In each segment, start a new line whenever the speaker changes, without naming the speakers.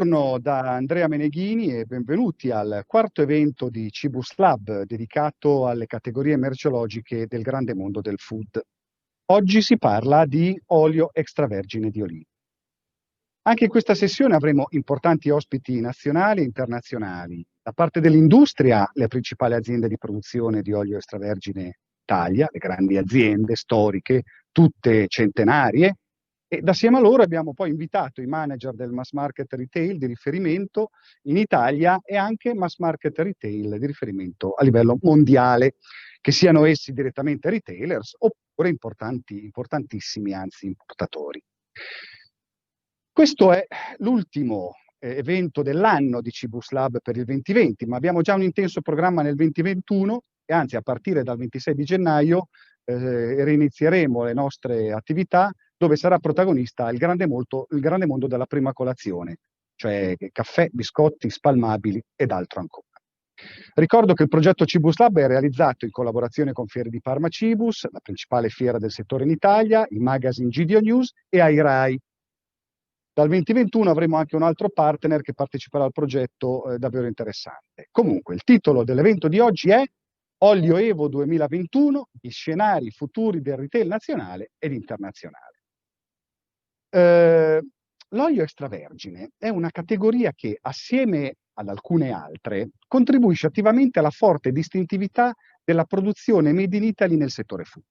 Buongiorno da Andrea Meneghini e benvenuti al quarto evento di Cibus Lab dedicato alle categorie merceologiche del grande mondo del food. Oggi si parla di olio extravergine di oliva. Anche in questa sessione avremo importanti ospiti nazionali e internazionali. Da parte dell'industria, le principali aziende di produzione di olio extravergine d'Italia, le grandi aziende storiche, tutte centenarie, e assieme a loro abbiamo poi invitato i manager del mass market retail di riferimento in Italia e anche mass market retail di riferimento a livello mondiale, che siano essi direttamente retailers oppure importantissimi, anzi importatori. Questo è l'ultimo evento dell'anno di Cibus Lab per il 2020, ma abbiamo già un intenso programma nel 2021 e anzi a partire dal 26 di gennaio reinizieremo le nostre attività dove sarà protagonista il grande mondo della prima colazione, cioè caffè, biscotti, spalmabili ed altro ancora. Ricordo che il progetto Cibus Lab è realizzato in collaborazione con Fiere di Parma Cibus, la principale fiera del settore in Italia, il magazine GDO News e AIRAI. Dal 2021 avremo anche un altro partner che parteciperà al progetto davvero interessante. Comunque, il titolo dell'evento di oggi è Olio Evo 2021, gli scenari futuri del retail nazionale ed internazionale. L'olio extravergine è una categoria che, assieme ad alcune altre, contribuisce attivamente alla forte distintività della produzione made in Italy nel settore food.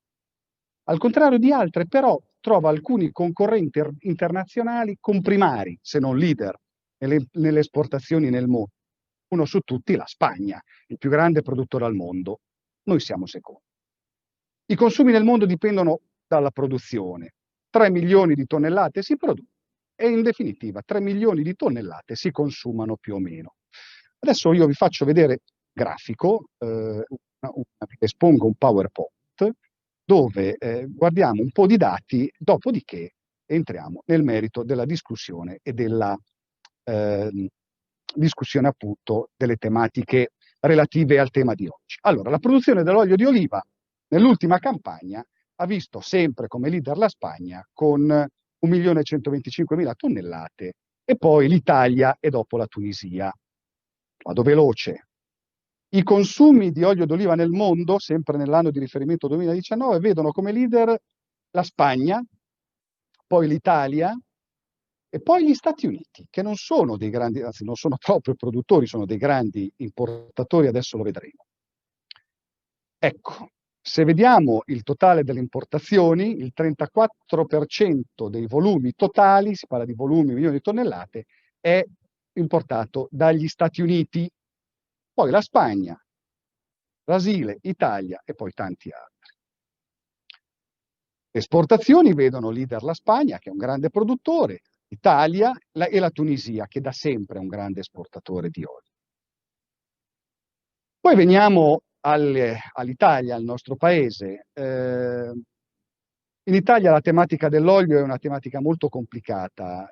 Al contrario di altre, però, trova alcuni concorrenti internazionali comprimari, se non leader, nelle esportazioni nel mondo. Uno su tutti, la Spagna, il più grande produttore al mondo. Noi siamo secondi. I consumi nel mondo dipendono dalla produzione. 3 milioni di tonnellate si producono e in definitiva 3 milioni di tonnellate si consumano più o meno. Adesso io vi faccio vedere grafico, espongo un PowerPoint dove guardiamo un po' di dati, dopodiché entriamo nel merito della discussione e della discussione appunto delle tematiche relative al tema di oggi. Allora, la produzione dell'olio di oliva nell'ultima campagna ha visto sempre come leader la Spagna con 1.125.000 tonnellate e poi l'Italia e dopo la Tunisia. Vado veloce. I consumi di olio d'oliva nel mondo, sempre nell'anno di riferimento 2019, vedono come leader la Spagna, poi l'Italia e poi gli Stati Uniti, che non sono dei grandi, anzi non sono proprio produttori, sono dei grandi importatori, adesso lo vedremo. Ecco, se vediamo il totale delle importazioni, il 34% dei volumi totali, si parla di volumi, milioni di tonnellate, è importato dagli Stati Uniti, poi la Spagna, Brasile, Italia e poi tanti altri. Le esportazioni vedono leader la Spagna, che è un grande produttore, l'Italia e la Tunisia, che da sempre è un grande esportatore di olio. Poi veniamo all'Italia, al nostro paese. In Italia la tematica dell'olio è una tematica molto complicata,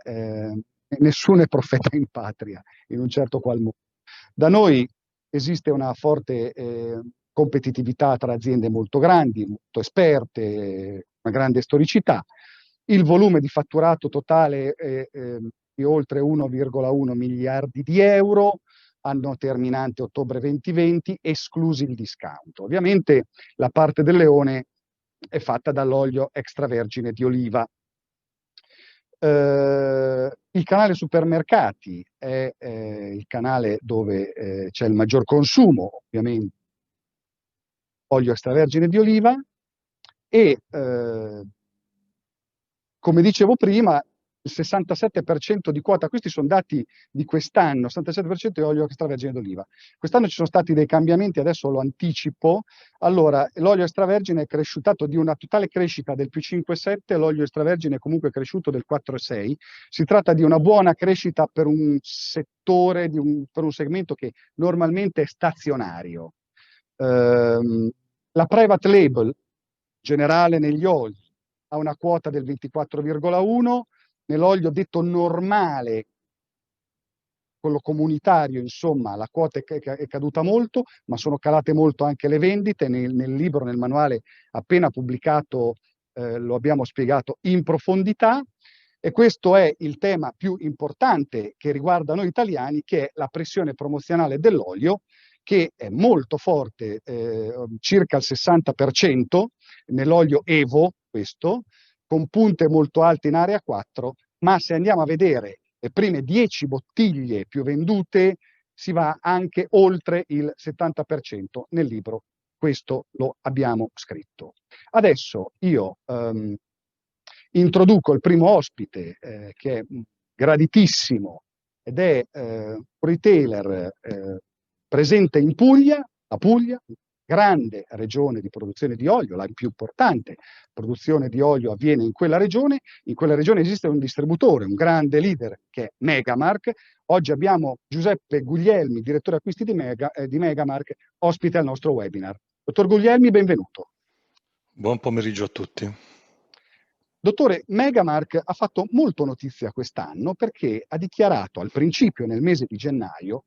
nessuno è profeta in patria, in un certo qual modo. Da noi esiste una forte competitività tra aziende molto grandi, molto esperte, una grande storicità. Il volume di fatturato totale è di oltre 1,1 miliardi di euro, anno terminante ottobre 2020, esclusi il discount. Ovviamente la parte del leone è fatta dall'olio extravergine di oliva. Il canale supermercati è il canale dove c'è il maggior consumo, ovviamente, olio extravergine di oliva e, come dicevo prima, il 67% di quota, questi sono dati di quest'anno, 67% è olio extravergine d'oliva. Quest'anno ci sono stati dei cambiamenti, adesso lo anticipo. Allora, l'olio extravergine è cresciutato di una totale crescita del più 5,7, l'olio extravergine è comunque cresciuto del 4,6. Si tratta di una buona crescita per un settore, per un segmento che normalmente è stazionario. La private label generale negli oli ha una quota del 24,1, nell'olio detto normale, quello comunitario, insomma, la quota è caduta molto, ma sono calate molto anche le vendite. Nel libro, nel manuale appena pubblicato, lo abbiamo spiegato in profondità. E questo è il tema più importante che riguarda noi italiani, che è la pressione promozionale dell'olio, che è molto forte, circa il 60% nell'olio Evo, questo, con punte molto alte in area 4, ma se andiamo a vedere le prime 10 bottiglie più vendute, si va anche oltre il 70% nel libro. Questo lo abbiamo scritto. Adesso io introduco il primo ospite, che è graditissimo, ed è un retailer presente in Puglia, la Puglia, grande regione di produzione di olio, la più importante produzione di olio avviene in quella regione esiste un distributore, un grande leader che è Megamark. Oggi abbiamo Giuseppe Guglielmi, direttore acquisti di Megamark, ospite al nostro webinar. Dottor Guglielmi, benvenuto.
Buon pomeriggio a tutti.
Dottore, Megamark ha fatto molto notizia quest'anno perché ha dichiarato al principio, nel mese di gennaio,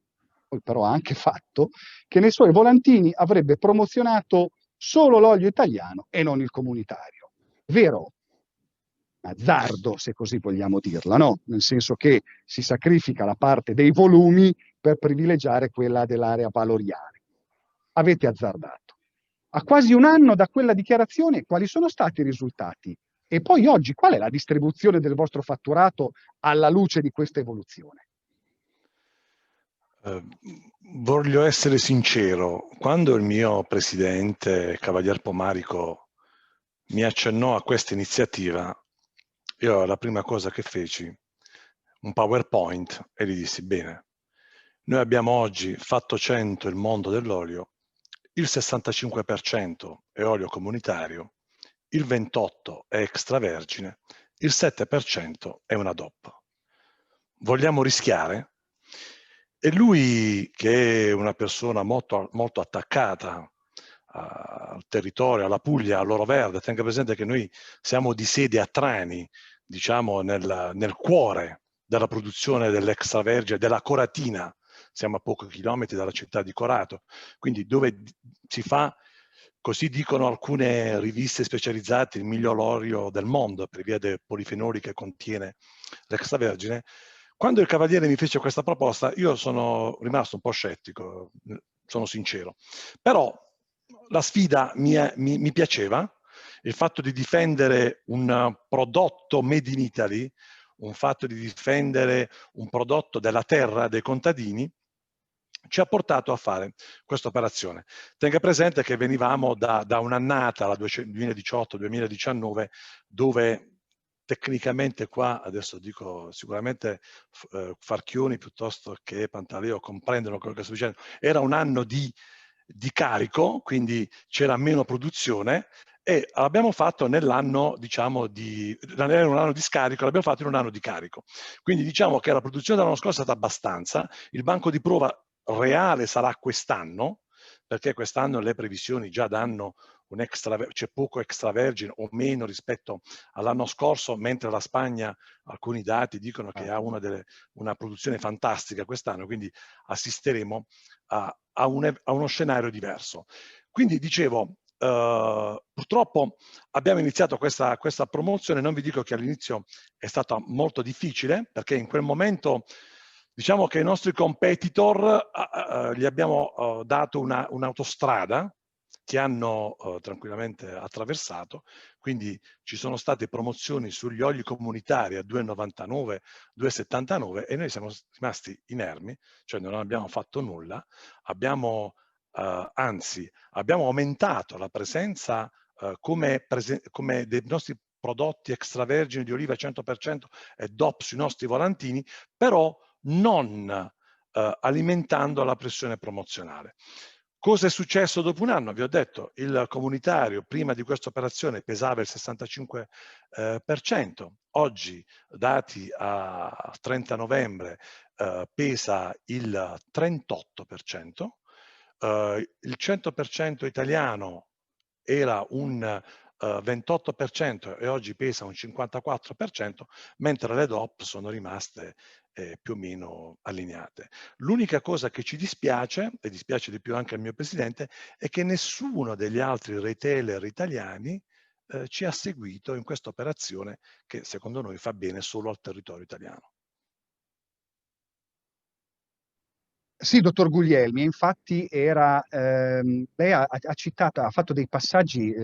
poi però ha anche fatto, che nei suoi volantini avrebbe promozionato solo l'olio italiano e non il comunitario. Vero? Azzardo, se così vogliamo dirla, no? Nel senso che si sacrifica la parte dei volumi per privilegiare quella dell'area valoriale. Avete azzardato. A quasi un anno da quella dichiarazione, quali sono stati i risultati? E poi oggi, qual è la distribuzione del vostro fatturato alla luce di questa evoluzione?
Voglio essere sincero, quando il mio presidente, Cavalier Pomarico, mi accennò a questa iniziativa, io la prima cosa che feci, un PowerPoint, e gli dissi, bene, noi abbiamo oggi fatto 100 il mondo dell'olio, il 65% è olio comunitario, il 28% è extravergine, il 7% è una DOP. Vogliamo rischiare? E lui, che è una persona molto, molto attaccata al territorio, alla Puglia, all'oro verde, tenga presente che noi siamo di sede a Trani, diciamo nel cuore della produzione dell'extravergine, della coratina, siamo a pochi chilometri dalla città di Corato, quindi dove si fa, così dicono alcune riviste specializzate, il miglior olio del mondo per via dei polifenoli che contiene l'extravergine. Quando il Cavaliere mi fece questa proposta, io sono rimasto un po' scettico, sono sincero. Però la sfida mi piaceva, il fatto di difendere un prodotto made in Italy, un fatto di difendere un prodotto della terra, dei contadini, ci ha portato a fare questa operazione. Tenga presente che venivamo da un'annata, la 2018-2019, dove tecnicamente qua, adesso dico sicuramente Farchioni piuttosto che Pantaleo comprendono quello che sto dicendo, era un anno di carico, quindi c'era meno produzione, e l'abbiamo fatto nell'anno, diciamo, non era un anno di scarico, l'abbiamo fatto in un anno di carico. Quindi diciamo che la produzione dell'anno scorso è stata abbastanza, il banco di prova reale sarà quest'anno, perché quest'anno le previsioni già danno c'è poco extravergine o meno rispetto all'anno scorso, mentre la Spagna, alcuni dati dicono che ha una produzione fantastica quest'anno, quindi assisteremo a uno scenario diverso. Quindi dicevo, purtroppo abbiamo iniziato questa promozione, non vi dico che all'inizio è stata molto difficile, perché in quel momento diciamo che ai nostri competitor gli abbiamo dato un'autostrada che hanno tranquillamente attraversato, quindi ci sono state promozioni sugli oli comunitari a 2,99, 2,79 e noi siamo rimasti inermi, cioè non abbiamo fatto nulla, anzi abbiamo aumentato la presenza come dei nostri prodotti extravergini di oliva 100% e DOP sui nostri volantini, però non alimentando la pressione promozionale. Cosa è successo dopo un anno? Vi ho detto, il comunitario prima di questa operazione pesava il 65%, oggi, dati a 30 novembre, pesa il 38%, il 100% italiano era un 28% e oggi pesa un 54%, mentre le DOP sono rimaste più o meno allineate. L'unica cosa che ci dispiace, e dispiace di più anche al mio presidente, è che nessuno degli altri retailer italiani ci ha seguito in questa operazione che secondo noi fa bene solo al territorio italiano.
Sì, dottor Guglielmi, infatti lei ha citato, ha fatto dei passaggi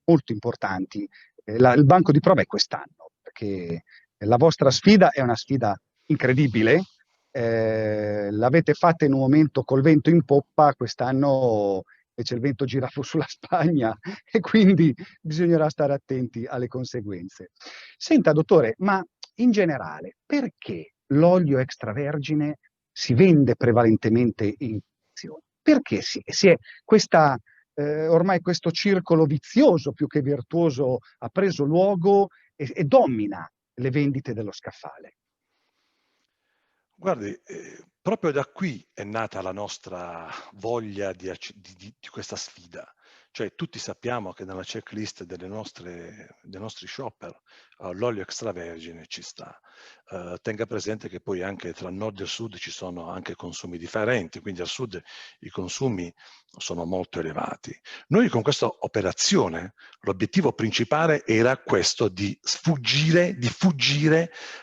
molto importanti. Il banco di prova è quest'anno, perché la vostra sfida è una sfida incredibile. L'avete fatta in un momento col vento in poppa, quest'anno invece il vento gira sulla Spagna e quindi bisognerà stare attenti alle conseguenze. Senta, dottore, ma in generale, perché l'olio extravergine si vende prevalentemente in confezione? Perché si è ormai questo circolo vizioso più che virtuoso ha preso luogo e domina le vendite dello scaffale?
Guardi, proprio da qui è nata la nostra voglia di questa sfida. Cioè tutti sappiamo che nella checklist dei nostri shopper, l'olio extravergine ci sta. Tenga presente che poi anche tra nord e sud ci sono anche consumi differenti, quindi al sud i consumi sono molto elevati. Noi con questa operazione l'obiettivo principale era questo di fuggire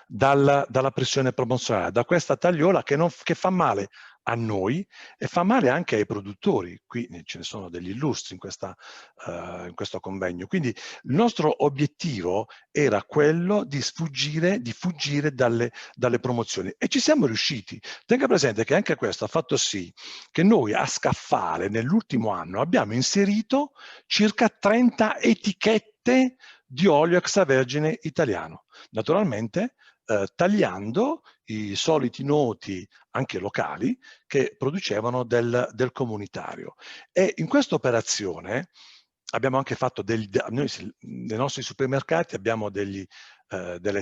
dalla pressione promozionale, da questa tagliola che fa male a noi e fa male anche ai produttori. Qui ce ne sono degli illustri in questo convegno. Quindi il nostro obiettivo era quello di fuggire dalle promozioni e ci siamo riusciti. Tenga presente che anche questo ha fatto sì che noi a Scaffale nell'ultimo anno abbiamo inserito circa 30 etichette di olio extravergine italiano. Naturalmente tagliando i soliti noti anche locali che producevano del comunitario. E in questa operazione abbiamo anche fatto noi nei nostri supermercati abbiamo delle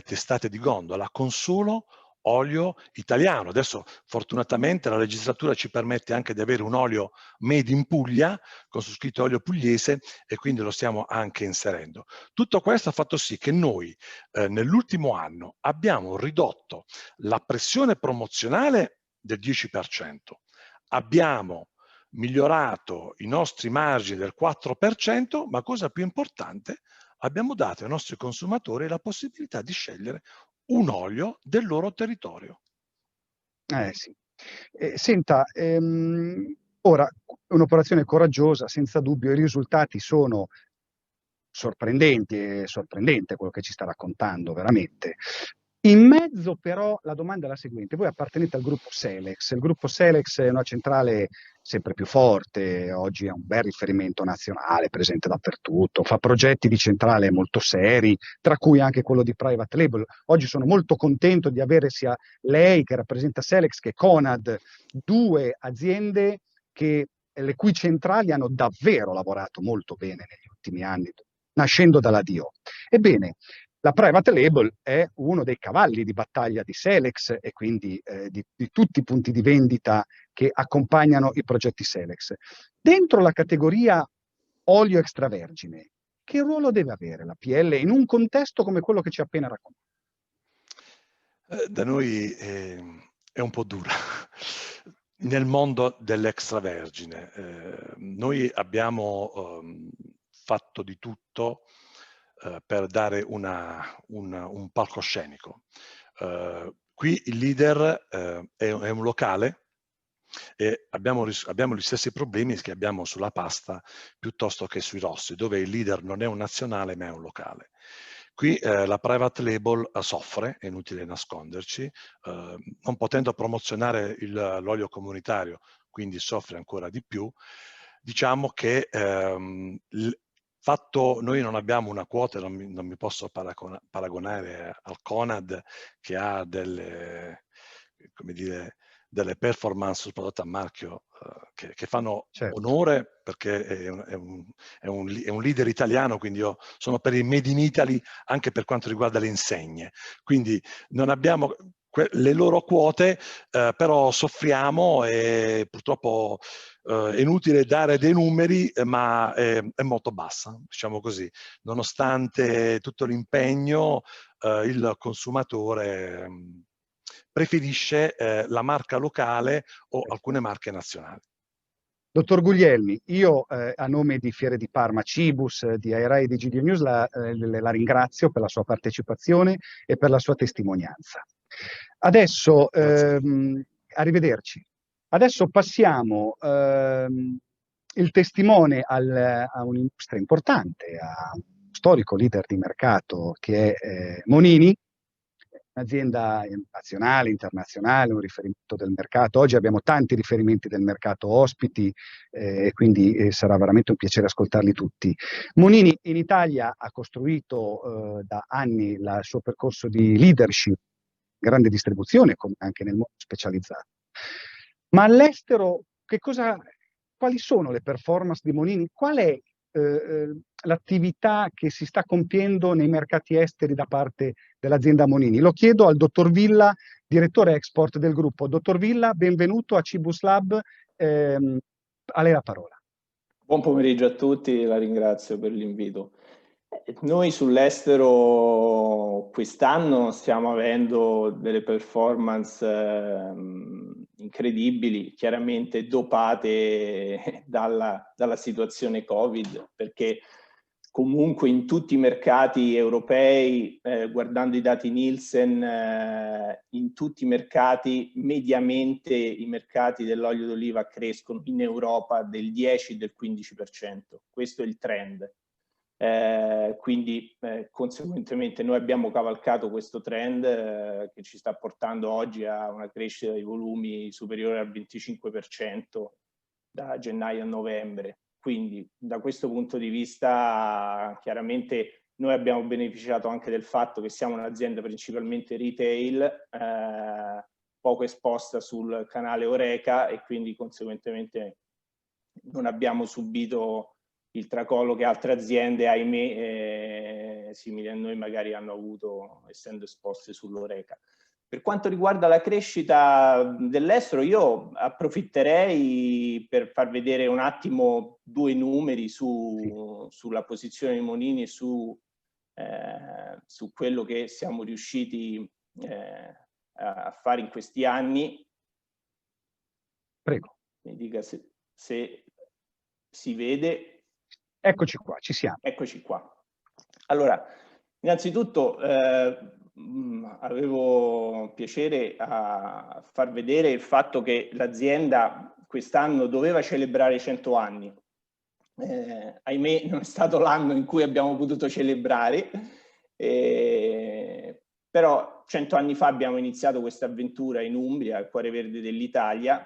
testate di gondola con solo olio italiano. Adesso fortunatamente la legislatura ci permette anche di avere un olio made in Puglia con su scritto olio pugliese e quindi lo stiamo anche inserendo. Tutto questo ha fatto sì che noi nell'ultimo anno abbiamo ridotto la pressione promozionale del 10%, abbiamo migliorato i nostri margini del 4%, ma cosa più importante, abbiamo dato ai nostri consumatori la possibilità di scegliere un olio del loro territorio.
Sì. Senta, ora è un'operazione coraggiosa, senza dubbio, i risultati sono sorprendenti, è sorprendente quello che ci sta raccontando, veramente. In mezzo però la domanda è la seguente: voi appartenete al gruppo Selex, il gruppo Selex è una centrale sempre più forte, oggi è un bel riferimento nazionale, presente dappertutto, fa progetti di centrale molto seri, tra cui anche quello di private label. Oggi sono molto contento di avere sia lei che rappresenta Selex che Conad, due aziende le cui centrali hanno davvero lavorato molto bene negli ultimi anni, nascendo dalla DO. Ebbene, la private label è uno dei cavalli di battaglia di Selex e quindi di tutti i punti di vendita che accompagnano i progetti Selex. Dentro la categoria olio extravergine, che ruolo deve avere la PL in un contesto come quello che ci ha appena raccontato?
Da noi è un po' dura. Nel mondo dell'extravergine, noi abbiamo fatto di tutto per dare un palcoscenico. Qui il leader è un locale e abbiamo gli stessi problemi che abbiamo sulla pasta piuttosto che sui rossi, dove il leader non è un nazionale ma è un locale. Qui la private label soffre, è inutile nasconderci, non potendo promozionare l'olio comunitario, quindi soffre ancora di più. Diciamo che noi non abbiamo una quota, non mi posso paragonare al Conad che ha come dire, delle performance sul prodotto a marchio che fanno
Certo.
onore perché è un leader italiano, quindi io sono per il Made in Italy anche per quanto riguarda le insegne. Quindi non abbiamo le loro quote, però soffriamo e purtroppo è inutile dare dei numeri, ma è molto bassa, diciamo così. Nonostante tutto l'impegno, il consumatore preferisce la marca locale o alcune marche nazionali.
Dottor Guglielmi, io a nome di Fiere di Parma, Cibus, di AIRA e di GD News la ringrazio per la sua partecipazione e per la sua testimonianza. Adesso, arrivederci. Adesso passiamo il testimone a un'industria importante, a un storico leader di mercato che è Monini, un'azienda nazionale, internazionale, un riferimento del mercato. Oggi abbiamo tanti riferimenti del mercato ospiti e quindi sarà veramente un piacere ascoltarli tutti. Monini in Italia ha costruito da anni il suo percorso di leadership, grande distribuzione, come anche nel mondo specializzato. Ma all'estero quali sono le performance di Monini? Qual è l'attività che si sta compiendo nei mercati esteri da parte dell'azienda Monini? Lo chiedo al dottor Villa, direttore export del gruppo. Dottor Villa, benvenuto a Cibus Lab, a lei la parola.
Buon pomeriggio a tutti, la ringrazio per l'invito. Noi sull'estero quest'anno stiamo avendo delle performance incredibili, chiaramente dopate dalla situazione Covid, perché comunque in tutti i mercati europei, guardando i dati Nielsen, in tutti i mercati, mediamente i mercati dell'olio d'oliva crescono in Europa del 10 e del 15%. Questo è il trend. Quindi conseguentemente noi abbiamo cavalcato questo trend che ci sta portando oggi a una crescita dei volumi superiore al 25% da gennaio a novembre. Quindi da questo punto di vista chiaramente noi abbiamo beneficiato anche del fatto che siamo un'azienda principalmente retail, poco esposta sul canale Horeca e quindi conseguentemente non abbiamo subito il tracollo che altre aziende, ahimè, simili a noi magari hanno avuto essendo esposte sull'Horeca. Per quanto riguarda la crescita dell'estero, io approfitterei per far vedere un attimo due numeri sulla posizione di Monini e su quello che siamo riusciti a fare in questi anni.
Prego.
Mi dica se si vede.
Eccoci qua, ci siamo.
Eccoci qua. Allora, innanzitutto avevo piacere a far vedere il fatto che l'azienda quest'anno doveva celebrare i 100 anni. Ahimè non è stato l'anno in cui abbiamo potuto celebrare, però 100 anni fa abbiamo iniziato questa avventura in Umbria, il cuore verde dell'Italia,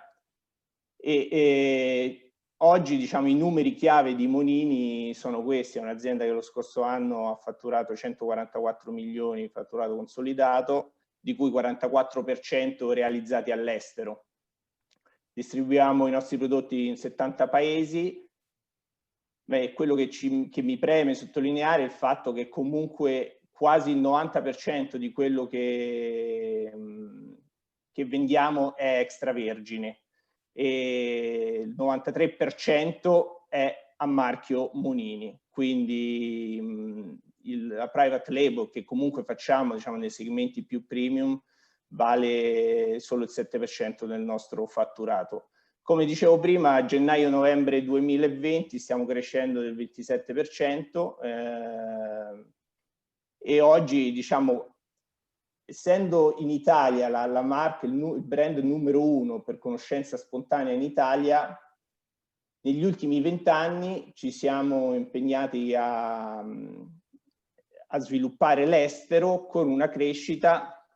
e oggi diciamo i numeri chiave di Monini sono questi: è un'azienda che lo scorso anno ha fatturato 144 milioni di fatturato consolidato, di cui 44% realizzati all'estero. Distribuiamo i nostri prodotti in 70 paesi. Beh, quello che mi preme sottolineare è il fatto che comunque quasi il 90% di quello che vendiamo è extravergine e il 93% è a marchio Monini, quindi la private label che comunque facciamo diciamo nei segmenti più premium vale solo il 7% del nostro fatturato. Come dicevo prima, a gennaio-novembre 2020 stiamo crescendo del 27% e oggi, diciamo, essendo in Italia la marca, il brand numero 1 per conoscenza spontanea in Italia, negli ultimi 20 anni ci siamo impegnati a sviluppare l'estero con una crescita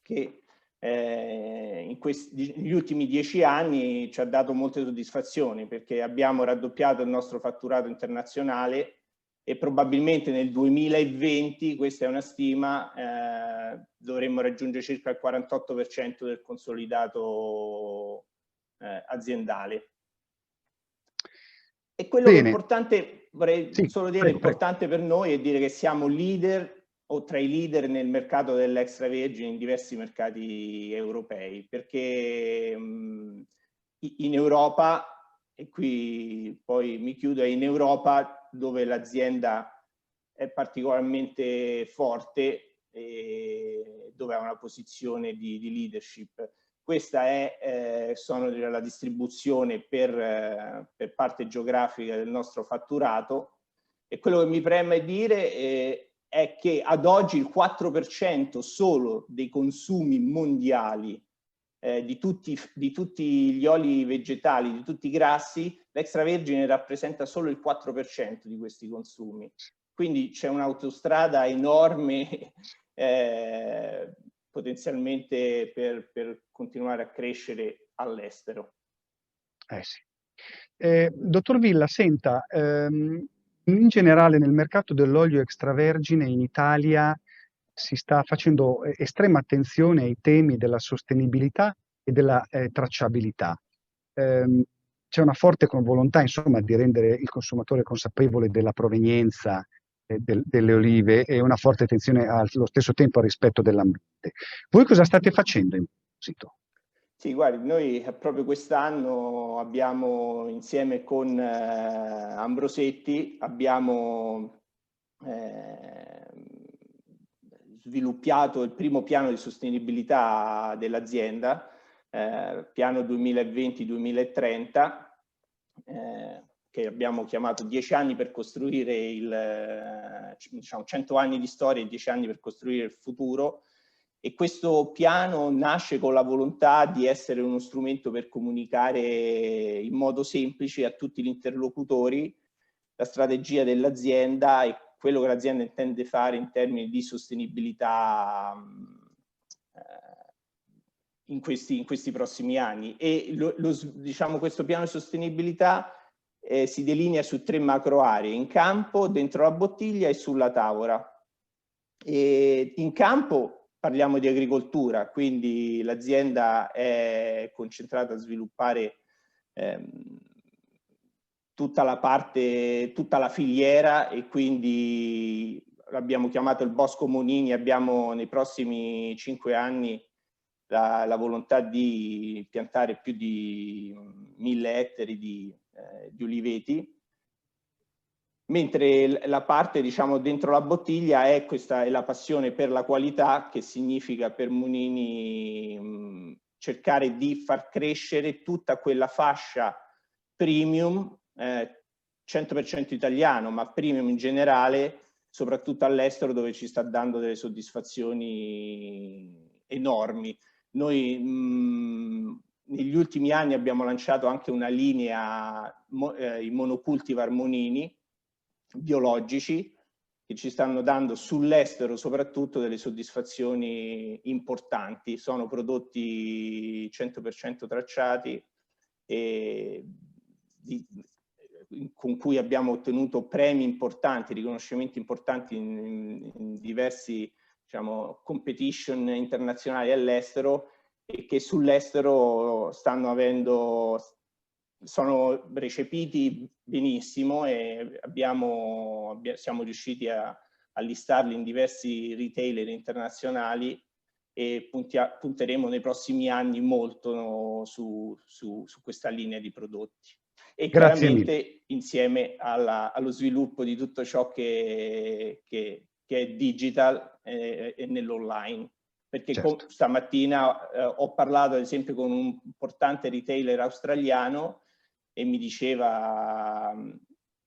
che negli ultimi 10 anni ci ha dato molte soddisfazioni, perché abbiamo raddoppiato il nostro fatturato internazionale e probabilmente nel 2020, questa è una stima, dovremmo raggiungere circa il 48% del consolidato aziendale. E quello che è importante, vorrei solo dire, importante per noi è dire che siamo leader o tra i leader nel mercato dell'extravergine in diversi mercati europei, perché in Europa, e qui poi mi chiudo, è in Europa dove l'azienda è particolarmente forte e dove ha una posizione di leadership. Questa sono la distribuzione per parte geografica del nostro fatturato, e quello che mi preme dire è che ad oggi il 4% solo dei consumi mondiali di tutti gli oli vegetali, di tutti i grassi, l'extravergine rappresenta solo il 4% di questi consumi. Quindi c'è un'autostrada enorme potenzialmente per continuare a crescere all'estero.
Sì. Dottor Villa, senta, in generale nel mercato dell'olio extravergine in Italia si sta facendo estrema attenzione ai temi della sostenibilità e della tracciabilità. C'è una forte volontà, insomma, di rendere il consumatore consapevole della provenienza delle olive e una forte attenzione allo stesso tempo al rispetto dell'ambiente. Voi cosa state facendo in proposito?
Sì, guardi, noi proprio quest'anno abbiamo, insieme con Ambrosetti, abbiamo sviluppato il primo piano di sostenibilità dell'azienda, piano 2020-2030, che abbiamo chiamato 10 anni per costruire diciamo 100 anni di storia e 10 anni per costruire il futuro. E questo piano nasce con la volontà di essere uno strumento per comunicare in modo semplice a tutti gli interlocutori la strategia dell'azienda e quello che l'azienda intende fare in termini di sostenibilità in questi prossimi anni. E diciamo, questo piano di sostenibilità si delinea su 3 macro aree: in campo, dentro la bottiglia e sulla tavola. E in campo parliamo di agricoltura, quindi l'azienda è concentrata a sviluppare tutta la filiera, e quindi l'abbiamo chiamato il Bosco Monini. Abbiamo nei prossimi 5 anni la volontà di piantare più di 1000 ettari di uliveti. Mentre la parte, diciamo, dentro la bottiglia questa è la passione per la qualità, che significa per Monini cercare di far crescere tutta quella fascia premium, 100% italiano, ma premium in generale, soprattutto all'estero, dove ci sta dando delle soddisfazioni enormi. Noi negli ultimi anni abbiamo lanciato anche una linea, i monocultivar Monini, biologici, che ci stanno dando sull'estero soprattutto delle soddisfazioni importanti. Sono prodotti 100% tracciati e con cui abbiamo ottenuto premi importanti, riconoscimenti importanti in diversi, diciamo, competition internazionali all'estero, e che sull'estero sono recepiti benissimo, e siamo riusciti a listarli in diversi retailer internazionali, e punteremo nei prossimi anni molto su questa linea di prodotti. E chiaramente insieme allo sviluppo di tutto ciò che è digital e nell'online. Perché certo, stamattina ho parlato ad esempio con un importante retailer australiano, e mi diceva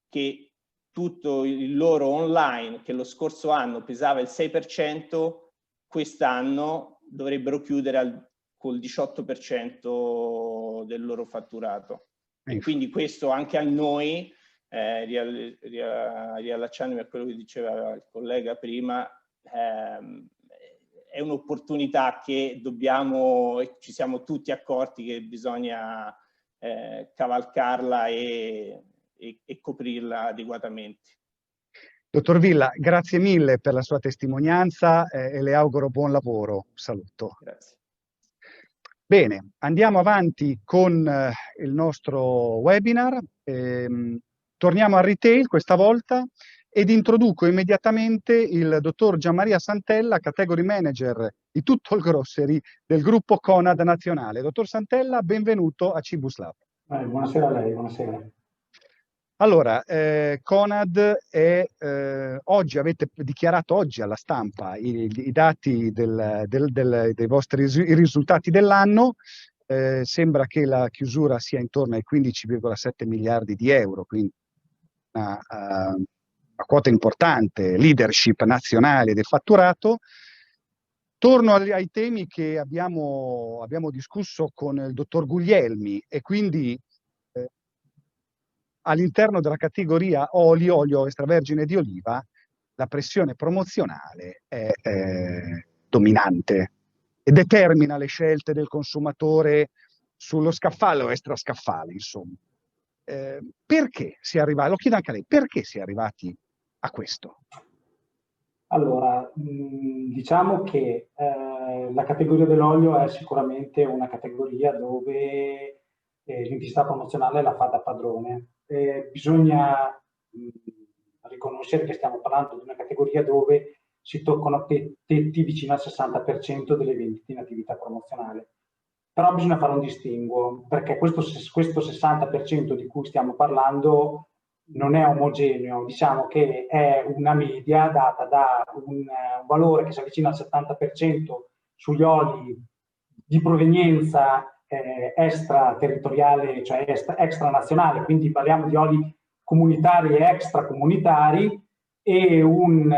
che tutto il loro online, che lo scorso anno pesava il 6%, quest'anno dovrebbero chiudere col 18% del loro fatturato. E quindi questo anche a noi, riallacciandomi a quello che diceva il collega prima, è un'opportunità che ci siamo tutti accorti che bisogna cavalcarla e coprirla adeguatamente.
Dottor Villa, grazie mille per la sua testimonianza e le auguro buon lavoro. Saluto.
Grazie.
Bene, andiamo avanti con il nostro webinar. Torniamo al retail questa volta ed introduco immediatamente il dottor Gianmaria Santella, Category Manager di tutto il grocery del gruppo Conad Nazionale. Dottor Santella, benvenuto a Cibus Lab.
Buonasera a lei, buonasera.
Allora, Conad è, oggi avete dichiarato oggi alla stampa i dati dei vostri i risultati dell'anno. Sembra che la chiusura sia intorno ai 15,7 miliardi di euro, quindi una quota importante, leadership nazionale del fatturato. Torno ai temi che abbiamo discusso con il dottor Guglielmi, e quindi all'interno della categoria olio extravergine di oliva la pressione promozionale è dominante e determina le scelte del consumatore sullo scaffale o extrascaffale, insomma. Perché si è arrivati, lo chiedo anche a lei, perché si è arrivati a questo?
Allora, diciamo che la categoria dell'olio è sicuramente una categoria dove l'intensità promozionale la fa da padrone. Bisogna riconoscere che stiamo parlando di una categoria dove si toccano tetti vicino al 60% delle vendite in attività promozionale. Però bisogna fare un distinguo, perché questo 60% di cui stiamo parlando non è omogeneo, diciamo che è una media data da un valore che si avvicina al 70% sugli oli di provenienza extraterritoriale, cioè extranazionale, quindi parliamo di oli comunitari e extracomunitari, e un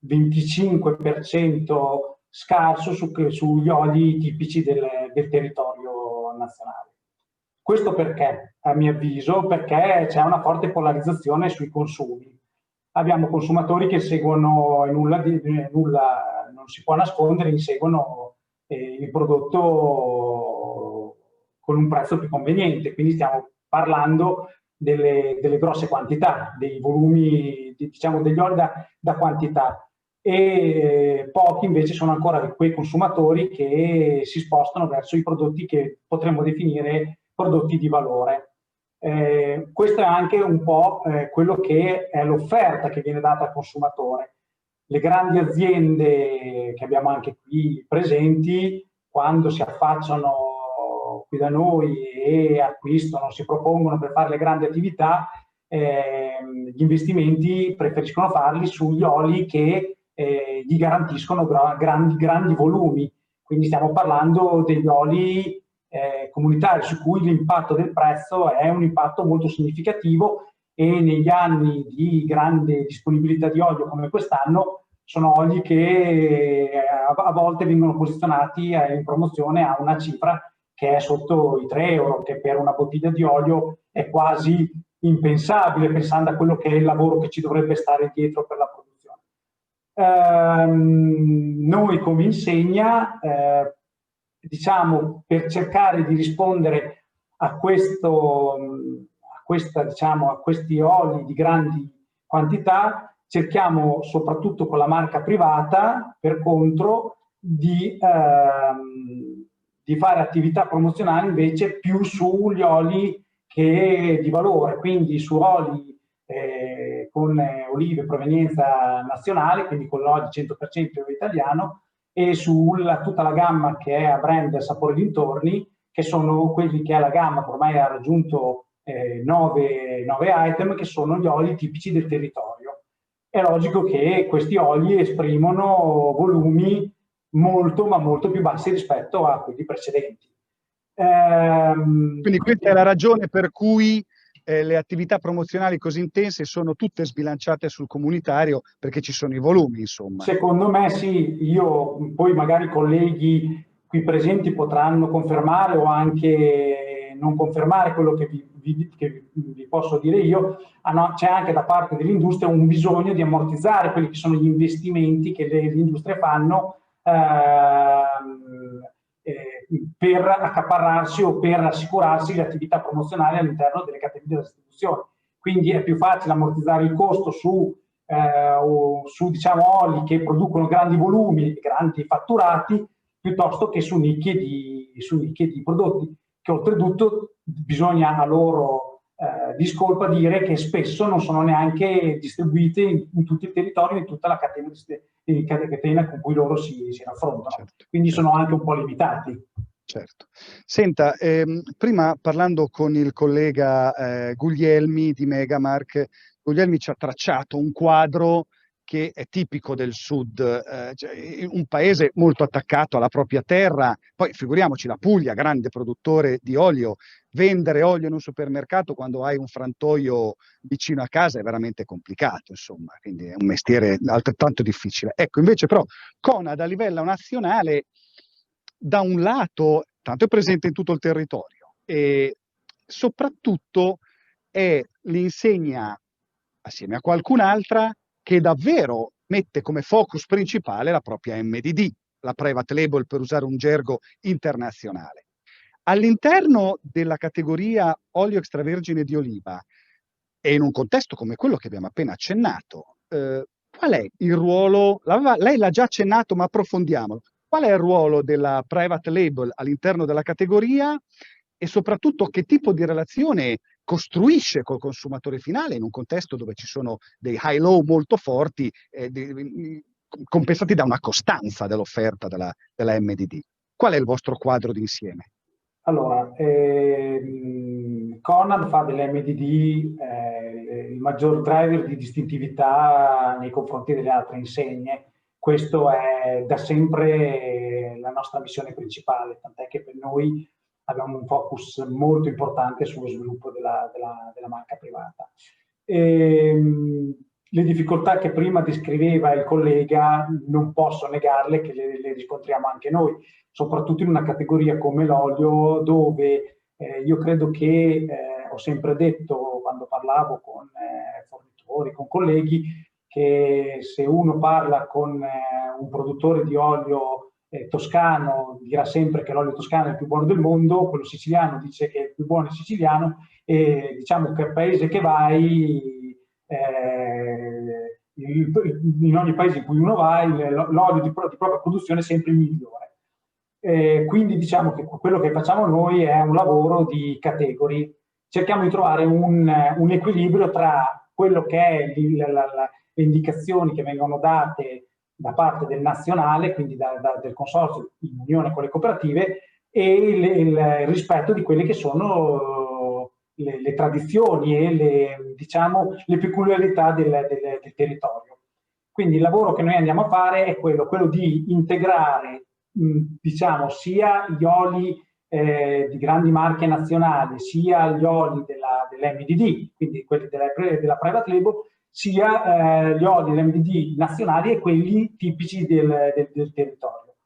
25% scarso sugli oli tipici del territorio nazionale. Questo perché, a mio avviso, perché c'è una forte polarizzazione sui consumi. Abbiamo consumatori che seguono, nulla non si può nascondere, inseguono il prodotto con un prezzo più conveniente, quindi stiamo parlando delle grosse quantità, dei volumi, diciamo degli oli da quantità. E pochi invece sono ancora di quei consumatori che si spostano verso i prodotti che potremmo definire prodotti di valore. Questo è anche un po' quello che è l'offerta che viene data al consumatore. Le grandi aziende che abbiamo anche qui presenti, quando si affacciano qui da noi e acquistano, si propongono per fare le grandi attività, gli investimenti preferiscono farli sugli oli che gli garantiscono grandi volumi. Quindi stiamo parlando degli oli comunitari su cui l'impatto del prezzo è un impatto molto significativo, e negli anni di grande disponibilità di olio come quest'anno sono oli che a volte vengono posizionati in promozione a una cifra che è sotto i 3 euro, che per una bottiglia di olio è quasi impensabile, pensando a quello che è il lavoro che ci dovrebbe stare dietro per la produzione. Noi come Insegna, diciamo, per cercare di rispondere a questi oli di grandi quantità, cerchiamo soprattutto con la marca privata, per contro, di fare attività promozionali invece più sugli oli che di valore, quindi su oli con olive provenienza nazionale, quindi con l'olio 100% italiano, e su tutta la gamma che è a brand sapore dintorni, che sono quelli che è la gamma che ormai ha raggiunto 9 item, che sono gli oli tipici del territorio. È logico che questi oli esprimono volumi molto, ma molto più bassi rispetto a quelli precedenti.
Quindi questa è la ragione per cui le attività promozionali così intense sono tutte sbilanciate sul comunitario, perché ci sono i volumi, insomma.
Secondo me sì, poi magari i colleghi qui presenti potranno confermare o anche non confermare quello che vi posso dire io. C'è anche da parte dell'industria un bisogno di ammortizzare quelli che sono gli investimenti che le industrie fanno per accaparrarsi o per assicurarsi le attività promozionali all'interno delle catene di distribuzione. Quindi è più facile ammortizzare il costo su diciamo oli che producono grandi volumi, grandi fatturati, piuttosto che su nicchie di prodotti, che oltretutto bisogna a loro discolpa dire che spesso non sono neanche distribuite in tutto il territorio, in tutta la catena con cui loro si raffrontano. Certo, quindi sono anche un po' limitati.
Certo. Senta, prima parlando con il collega Guglielmi di Megamark, Guglielmi ci ha tracciato un quadro che è tipico del sud, cioè un paese molto attaccato alla propria terra. Poi figuriamoci la Puglia, grande produttore di olio, vendere olio in un supermercato quando hai un frantoio vicino a casa è veramente complicato, insomma, quindi è un mestiere altrettanto difficile. Ecco, invece però Conad a livello nazionale da un lato tanto è presente in tutto il territorio e soprattutto è l'insegna assieme a qualcun'altra che davvero mette come focus principale la propria MDD, la private label per usare un gergo internazionale. All'interno della categoria olio extravergine di oliva e in un contesto come quello che abbiamo appena accennato, qual è il ruolo? Lei l'ha già accennato, ma approfondiamolo. Qual è il ruolo della private label all'interno della categoria e soprattutto che tipo di relazione costruisce col consumatore finale in un contesto dove ci sono dei high-low molto forti, compensati da una costanza dell'offerta della MDD? Qual è il vostro quadro d'insieme?
Allora, Conad fa dell'MDD il maggior driver di distintività nei confronti delle altre insegne. Questo è da sempre la nostra missione principale, tant'è che per noi abbiamo un focus molto importante sullo sviluppo della marca privata. Le difficoltà che prima descriveva il collega non posso negarle che le riscontriamo anche noi, soprattutto in una categoria come l'olio dove io credo che, ho sempre detto quando parlavo con fornitori, con colleghi, che se uno parla con un produttore di olio toscano dirà sempre che l'olio toscano è il più buono del mondo, quello siciliano dice che è il più buono siciliano e diciamo che al paese che vai, in ogni paese in cui uno va, l'olio di propria produzione è sempre il migliore. Quindi diciamo che quello che facciamo noi è un lavoro di category. Cerchiamo di trovare un equilibrio tra quello che è le indicazioni che vengono date da parte del nazionale, quindi del consorzio in unione con le cooperative, e il rispetto di quelle che sono le tradizioni e diciamo, le peculiarità del territorio. Quindi il lavoro che noi andiamo a fare è quello di integrare diciamo, sia gli oli di grandi marche nazionali, sia gli oli dell'MDD, quindi quelli della private label, sia gli oli dell'MDD nazionali e quelli tipici del territorio.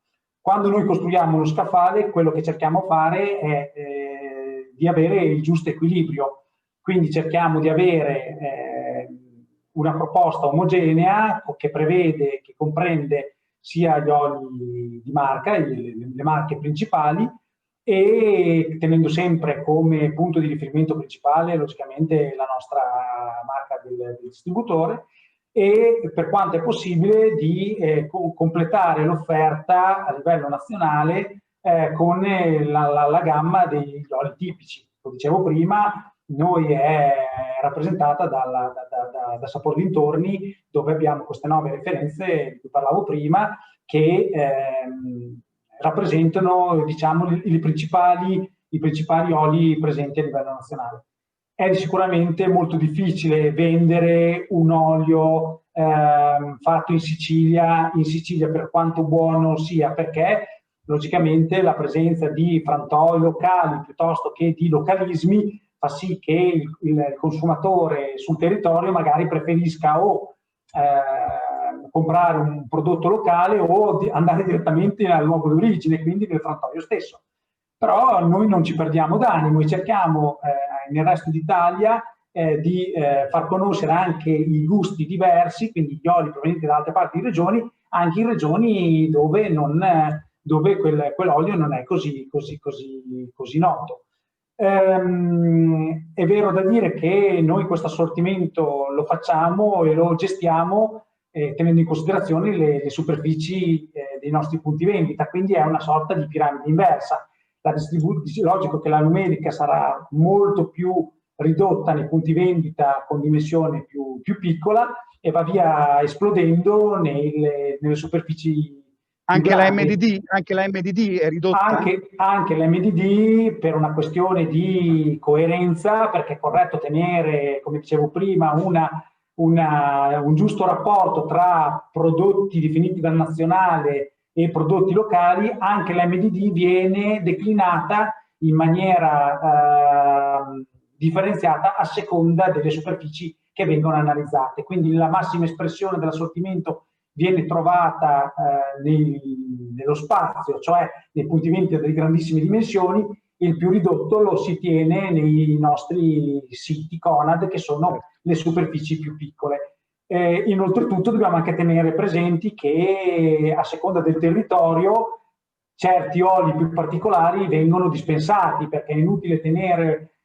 Quando noi costruiamo uno scaffale, quello che cerchiamo di fare è di avere il giusto equilibrio, quindi cerchiamo di avere una proposta omogenea che prevede, che comprende sia gli oli di marca, le marche principali, e tenendo sempre come punto di riferimento principale logicamente la nostra marca del distributore, e per quanto è possibile di completare l'offerta a livello nazionale con la gamma degli oli tipici. Lo dicevo prima, noi è rappresentata da Sapor Dintorni, dove abbiamo queste 9 referenze di cui parlavo prima, che rappresentano diciamo, i principali oli presenti a livello nazionale. È sicuramente molto difficile vendere un olio fatto in Sicilia per quanto buono sia, perché logicamente la presenza di frantoi locali piuttosto che di localismi fa sì che il consumatore sul territorio magari preferisca o comprare un prodotto locale o andare direttamente al luogo d'origine, quindi nel frantoio stesso. Però noi non ci perdiamo d'animo e cerchiamo nel resto d'Italia di far conoscere anche i gusti diversi, quindi gli oli provenienti da altre parti di regioni, anche in regioni dove quell'olio non è così noto. È vero da dire che noi questo assortimento lo facciamo e lo gestiamo tenendo in considerazione le superfici dei nostri punti vendita, quindi è una sorta di piramide inversa. Logico che la numerica sarà molto più ridotta nei punti vendita con dimensione più piccola e va via esplodendo nelle superfici
Anche la MDD è ridotta?
Anche la MDD, per una questione di coerenza, perché è corretto tenere, come dicevo prima, un giusto rapporto tra prodotti definiti dal nazionale e prodotti locali. Anche la MDD viene declinata in maniera differenziata a seconda delle superfici che vengono analizzate. Quindi la massima espressione dell'assortimento viene trovata nello spazio, cioè nei punti vendita di grandissime dimensioni. Il più ridotto lo si tiene nei nostri siti Conad, che sono le superfici più piccole. Inoltretutto dobbiamo anche tenere presenti che a seconda del territorio certi oli più particolari vengono dispensati, perché è inutile tenere,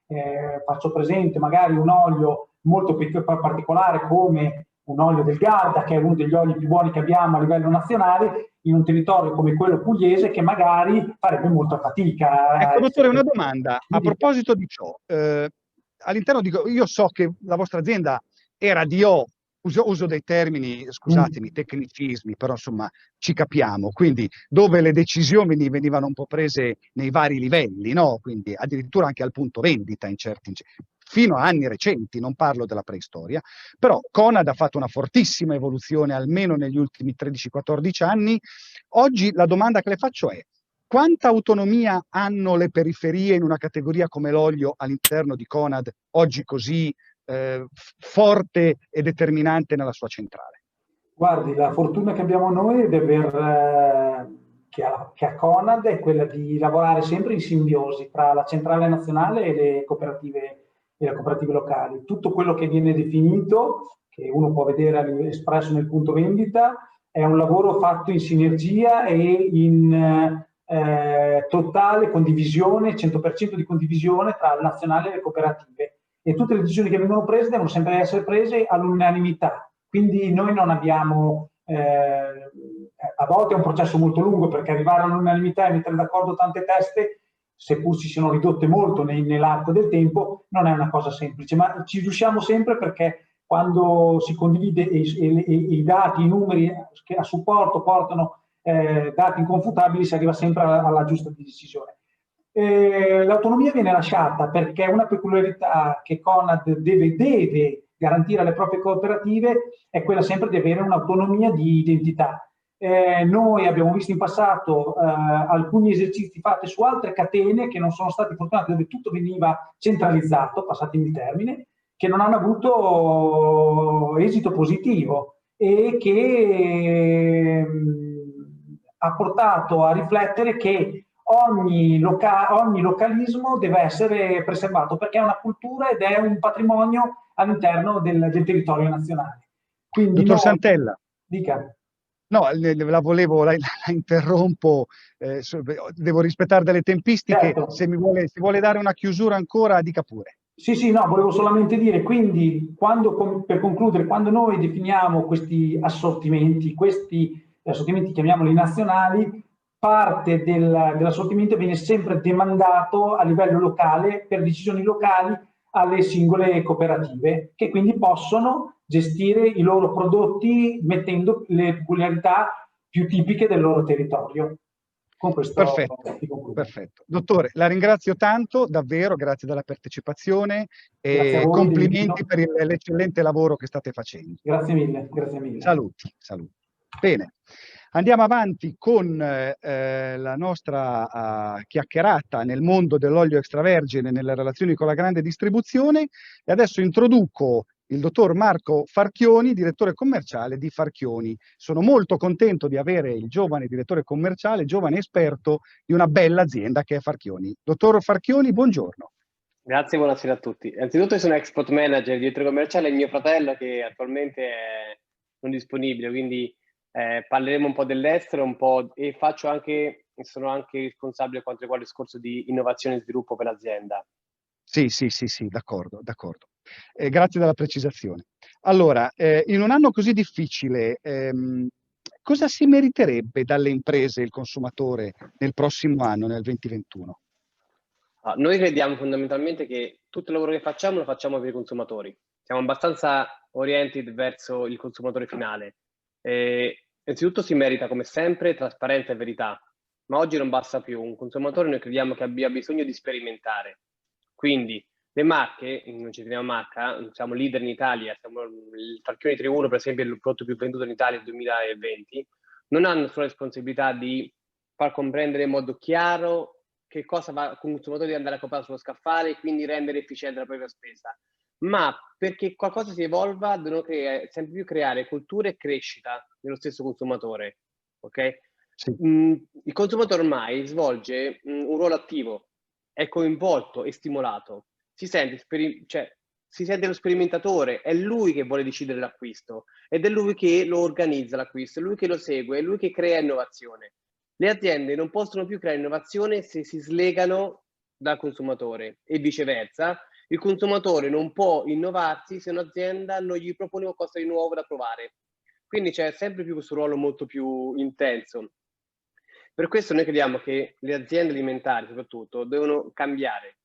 faccio presente, magari un olio molto particolare come un olio del Garda, che è uno degli oli più buoni che abbiamo a livello nazionale, in un territorio come quello pugliese, che magari farebbe molta fatica.
Ecco, dottore, una domanda. A proposito di ciò, all'interno io so che la vostra azienda era DO, uso dei termini, scusatemi, tecnicismi, però insomma ci capiamo, quindi dove le decisioni venivano un po' prese nei vari livelli, no? Quindi addirittura anche al punto vendita fino a anni recenti, non parlo della preistoria, però Conad ha fatto una fortissima evoluzione almeno negli ultimi 13-14 anni. Oggi la domanda che le faccio è: quanta autonomia hanno le periferie in una categoria come l'olio all'interno di Conad, oggi così forte e determinante nella sua centrale?
Guardi, la fortuna che abbiamo noi è di aver, che ha Conad, è quella di lavorare sempre in simbiosi tra la centrale nazionale e le cooperative locali. Tutto quello che viene definito, che uno può vedere espresso nel punto vendita, è un lavoro fatto in sinergia e in totale condivisione, 100% di condivisione tra il nazionale e le cooperative. E tutte le decisioni che vengono prese devono sempre essere prese all'unanimità. Quindi noi non abbiamo, a volte è un processo molto lungo, perché arrivare all'unanimità e mettere d'accordo tante teste, seppur si siano ridotte molto nell'arco del tempo, non è una cosa semplice, ma ci riusciamo sempre, perché quando si condivide i dati, i numeri che a supporto portano dati inconfutabili, si arriva sempre alla giusta decisione. L'autonomia viene lasciata perché una peculiarità che Conad deve garantire alle proprie cooperative è quella sempre di avere un'autonomia di identità. Noi abbiamo visto in passato alcuni esercizi fatti su altre catene che non sono stati fortunati, dove tutto veniva centralizzato, passatemi il termine, che non hanno avuto esito positivo e che ha portato a riflettere che ogni localismo deve essere preservato, perché è una cultura ed è un patrimonio all'interno del territorio nazionale. Quindi
dottor Santella,
dica.
No, la interrompo, devo rispettare delle tempistiche.
Certo.
Se vuole dare una chiusura ancora, dica pure.
Sì, no, volevo solamente dire, quindi, per concludere, quando noi definiamo questi assortimenti chiamiamoli nazionali, parte dell'assortimento viene sempre demandato a livello locale, per decisioni locali, alle singole cooperative, che quindi possono gestire i loro prodotti mettendo le peculiarità più tipiche del loro territorio. Con questo
perfetto. Dottore, la ringrazio tanto, davvero, grazie della partecipazione e
voi,
complimenti per l'eccellente lavoro che state facendo.
Grazie mille, grazie mille.
Saluti. Bene, andiamo avanti con la nostra chiacchierata nel mondo dell'olio extravergine, nelle relazioni con la grande distribuzione, e adesso introduco il dottor Marco Farchioni, direttore commerciale di Farchioni. Sono molto contento di avere il giovane direttore commerciale, giovane esperto di una bella azienda che è Farchioni. Dottor Farchioni, buongiorno.
Grazie, buonasera a tutti. Innanzitutto io sono export manager, direttore commerciale, e mio fratello che attualmente è non disponibile, quindi parleremo un po' dell'estero, e sono anche responsabile quanto riguarda il discorso di innovazione e sviluppo per l'azienda.
Sì, d'accordo. Grazie della precisazione. Allora, in un anno così difficile, cosa si meriterebbe dalle imprese il consumatore nel prossimo anno, nel 2021?
Noi crediamo fondamentalmente che tutto il lavoro che facciamo lo facciamo per i consumatori. Siamo abbastanza oriented verso il consumatore finale. Innanzitutto si merita come sempre trasparenza e verità, ma oggi non basta più. Un consumatore noi crediamo che abbia bisogno di sperimentare. Quindi le marche, non ci teniamo marca, siamo leader in Italia, siamo il Falchioni 3.1 per esempio è il prodotto più venduto in Italia nel 2020, non hanno solo la responsabilità di far comprendere in modo chiaro che cosa va il consumatore di andare a comprare sullo scaffale e quindi rendere efficiente la propria spesa, ma perché qualcosa si evolva devono sempre più creare cultura e crescita nello stesso consumatore, ok?
Sì.
Il consumatore ormai svolge un ruolo attivo, è coinvolto e stimolato, si sente lo sperimentatore, è lui che vuole decidere l'acquisto ed è lui che lo organizza l'acquisto, è lui che lo segue, è lui che crea innovazione. Le aziende non possono più creare innovazione se si slegano dal consumatore e viceversa. Il consumatore non può innovarsi se un'azienda non gli propone qualcosa di nuovo da provare. Quindi c'è sempre più questo ruolo molto più intenso. Per questo noi crediamo che le aziende alimentari soprattutto devono cambiare.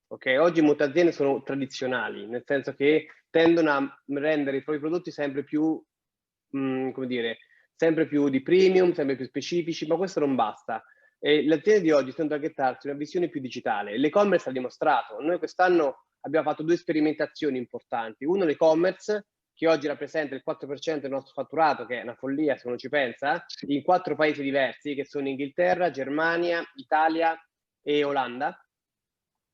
Okay? Oggi molte aziende sono tradizionali, nel senso che tendono a rendere i propri prodotti sempre più, come dire, sempre più di premium, sempre più specifici, ma questo non basta. E le aziende di oggi stanno targettarsi una visione più digitale. L'e-commerce ha dimostrato. Noi quest'anno abbiamo fatto 2 sperimentazioni importanti. Uno l'e-commerce, che oggi rappresenta il 4% del nostro fatturato, che è una follia se uno ci pensa, in 4 paesi diversi, che sono Inghilterra, Germania, Italia e Olanda,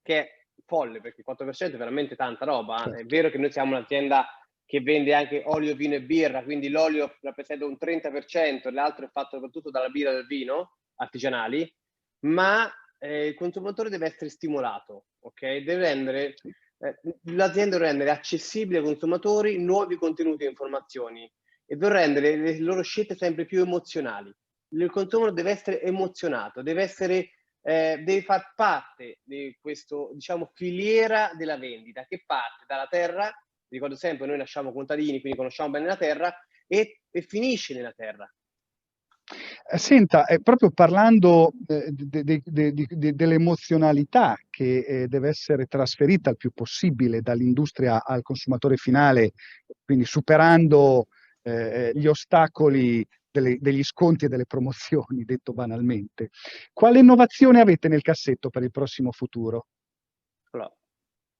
che è folle, perché il 4% è veramente tanta roba.
Certo.
È vero che noi siamo un'azienda che vende anche olio, vino e birra, quindi l'olio rappresenta un 30%, l'altro è fatto soprattutto dalla birra e dal vino artigianali, ma il consumatore deve essere stimolato, ok? L'azienda deve rendere accessibili ai consumatori nuovi contenuti e informazioni e deve rendere le loro scelte sempre più emozionali. Il consumatore deve essere emozionato, deve far parte di questo, diciamo, filiera della vendita che parte dalla terra. Ricordo sempre, noi nasciamo contadini, quindi conosciamo bene la terra, e finisce nella terra.
Senta, proprio parlando dell'emozionalità che deve essere trasferita il più possibile dall'industria al consumatore finale, quindi superando gli ostacoli degli sconti e delle promozioni, detto banalmente. Quale innovazione avete nel cassetto per il prossimo futuro?
Allora,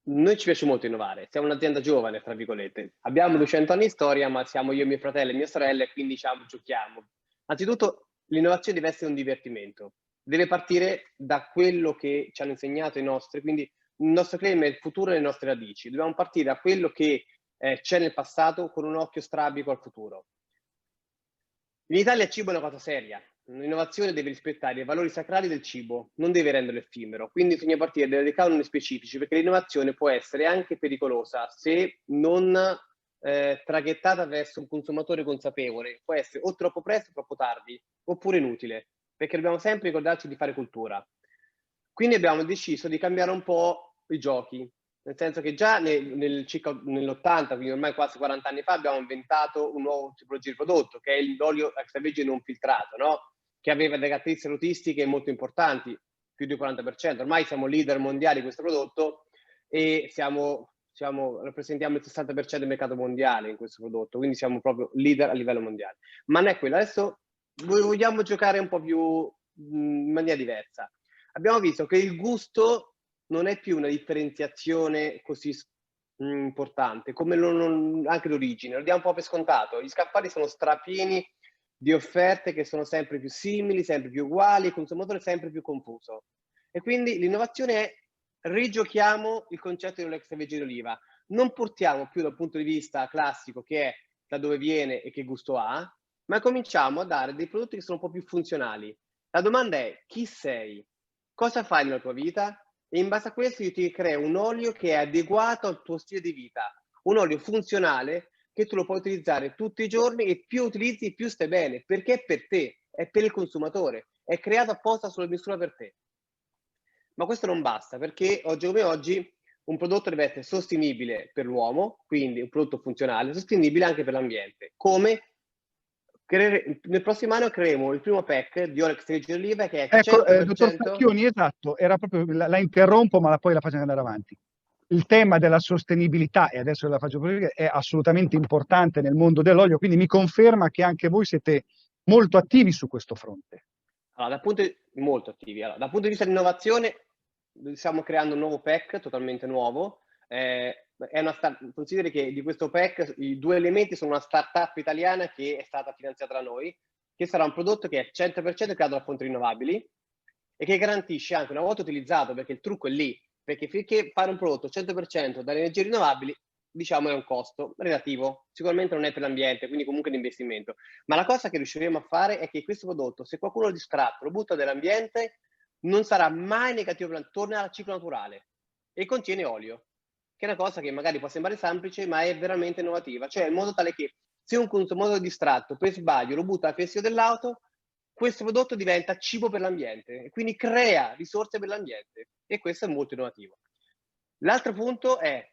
noi ci piace molto innovare, siamo un'azienda giovane, tra virgolette. Abbiamo 200 anni di storia, ma siamo io, mio fratello e mia sorella, e quindi giochiamo. Anzitutto, l'innovazione deve essere un divertimento. Deve partire da quello che ci hanno insegnato i nostri, quindi il nostro claim è il futuro e le nostre radici. Dobbiamo partire da quello che c'è nel passato con un occhio strabico al futuro. In Italia il cibo è una cosa seria. L'innovazione deve rispettare i valori sacrali del cibo, non deve renderlo effimero. Quindi bisogna partire da dei canoni specifici, perché l'innovazione può essere anche pericolosa se non traghettata verso un consumatore consapevole. Può essere o troppo presto o troppo tardi, oppure inutile, perché dobbiamo sempre ricordarci di fare cultura. Quindi abbiamo deciso di cambiare un po' i giochi, nel senso che già nell'80, quindi ormai quasi 40 anni fa, abbiamo inventato un nuovo tipologia di prodotto, che è l'olio extravergine non filtrato, no? Che aveva delle caratteristiche aromatiche molto importanti, più del 40%. Ormai siamo leader mondiali di questo prodotto e rappresentiamo il 60% del mercato mondiale in questo prodotto, quindi siamo proprio leader a livello mondiale. Ma non è quello, adesso vogliamo giocare un po' più in maniera diversa. Abbiamo visto che il gusto non è più una differenziazione così importante come anche l'origine, lo diamo un po' per scontato. Gli scaffali sono strapieni di offerte che sono sempre più simili, sempre più uguali, il consumatore è sempre più confuso. E quindi l'innovazione è rigiochiamo il concetto dell'extravergine oliva. Non portiamo più dal punto di vista classico, che è da dove viene e che gusto ha, ma cominciamo a dare dei prodotti che sono un po' più funzionali. La domanda è: chi sei? Cosa fai nella tua vita? E in base a questo io ti creo un olio che è adeguato al tuo stile di vita, un olio funzionale che tu lo puoi utilizzare tutti i giorni e più utilizzi più stai bene, perché è per te, è per il consumatore, è creato apposta sulla misura per te. Ma questo non basta, perché oggi come oggi un prodotto deve essere sostenibile per l'uomo, quindi un prodotto funzionale, sostenibile anche per l'ambiente. Come? Nel prossimo anno creeremo il primo pack di olio extravergine oliva che è 100%...
Ecco, dottor Falchioni, esatto, era proprio, la interrompo ma poi la faccio andare avanti. Il tema della sostenibilità, e adesso la faccio vedere, è assolutamente importante nel mondo dell'olio, quindi mi conferma che anche voi siete molto attivi su questo fronte.
Allora, molto attivi. Allora, dal punto di vista di innovazione, stiamo creando un nuovo pack totalmente nuovo. Consideri che di questo pack i 2 elementi sono una startup italiana che è stata finanziata da noi, che sarà un prodotto che è 100% creato da fonti rinnovabili e che garantisce anche, una volta utilizzato, perché il trucco è lì, perché finché fare un prodotto 100% dalle energie rinnovabili, diciamo, è un costo relativo, sicuramente non è per l'ambiente, quindi comunque un investimento, ma la cosa che riusciremo a fare è che questo prodotto, se qualcuno lo distrae, lo butta nell'ambiente, non sarà mai negativo, torna al ciclo naturale e contiene olio, che è una cosa che magari può sembrare semplice, ma è veramente innovativa, cioè in modo tale che se un consumatore distratto per sbaglio lo butta al fessio dell'auto, questo prodotto diventa cibo per l'ambiente e quindi crea risorse per l'ambiente, e questo è molto innovativo. L'altro punto è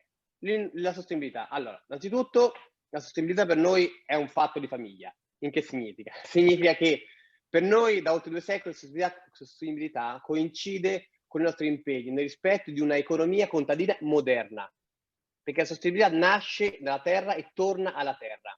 la sostenibilità. Allora, innanzitutto la sostenibilità per noi è un fatto di famiglia. In che significa? Significa che per noi da oltre 2 secoli la sostenibilità coincide con i nostri impegni nel rispetto di una economia contadina moderna, perché la sostenibilità nasce dalla terra e torna alla terra.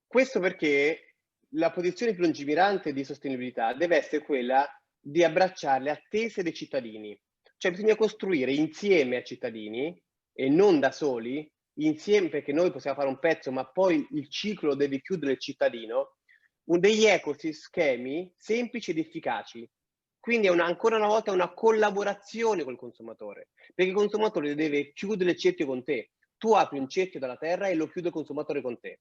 Questo perché la posizione più lungimirante di sostenibilità deve essere quella di abbracciare le attese dei cittadini. Cioè bisogna costruire insieme ai cittadini e non da soli, insieme, perché noi possiamo fare un pezzo, ma poi il ciclo deve chiudere il cittadino, degli ecosistemi semplici ed efficaci. Quindi è ancora una volta una collaborazione col consumatore, perché il consumatore deve chiudere il cerchio con te. Tu apri un cerchio dalla terra e lo chiude il consumatore con te.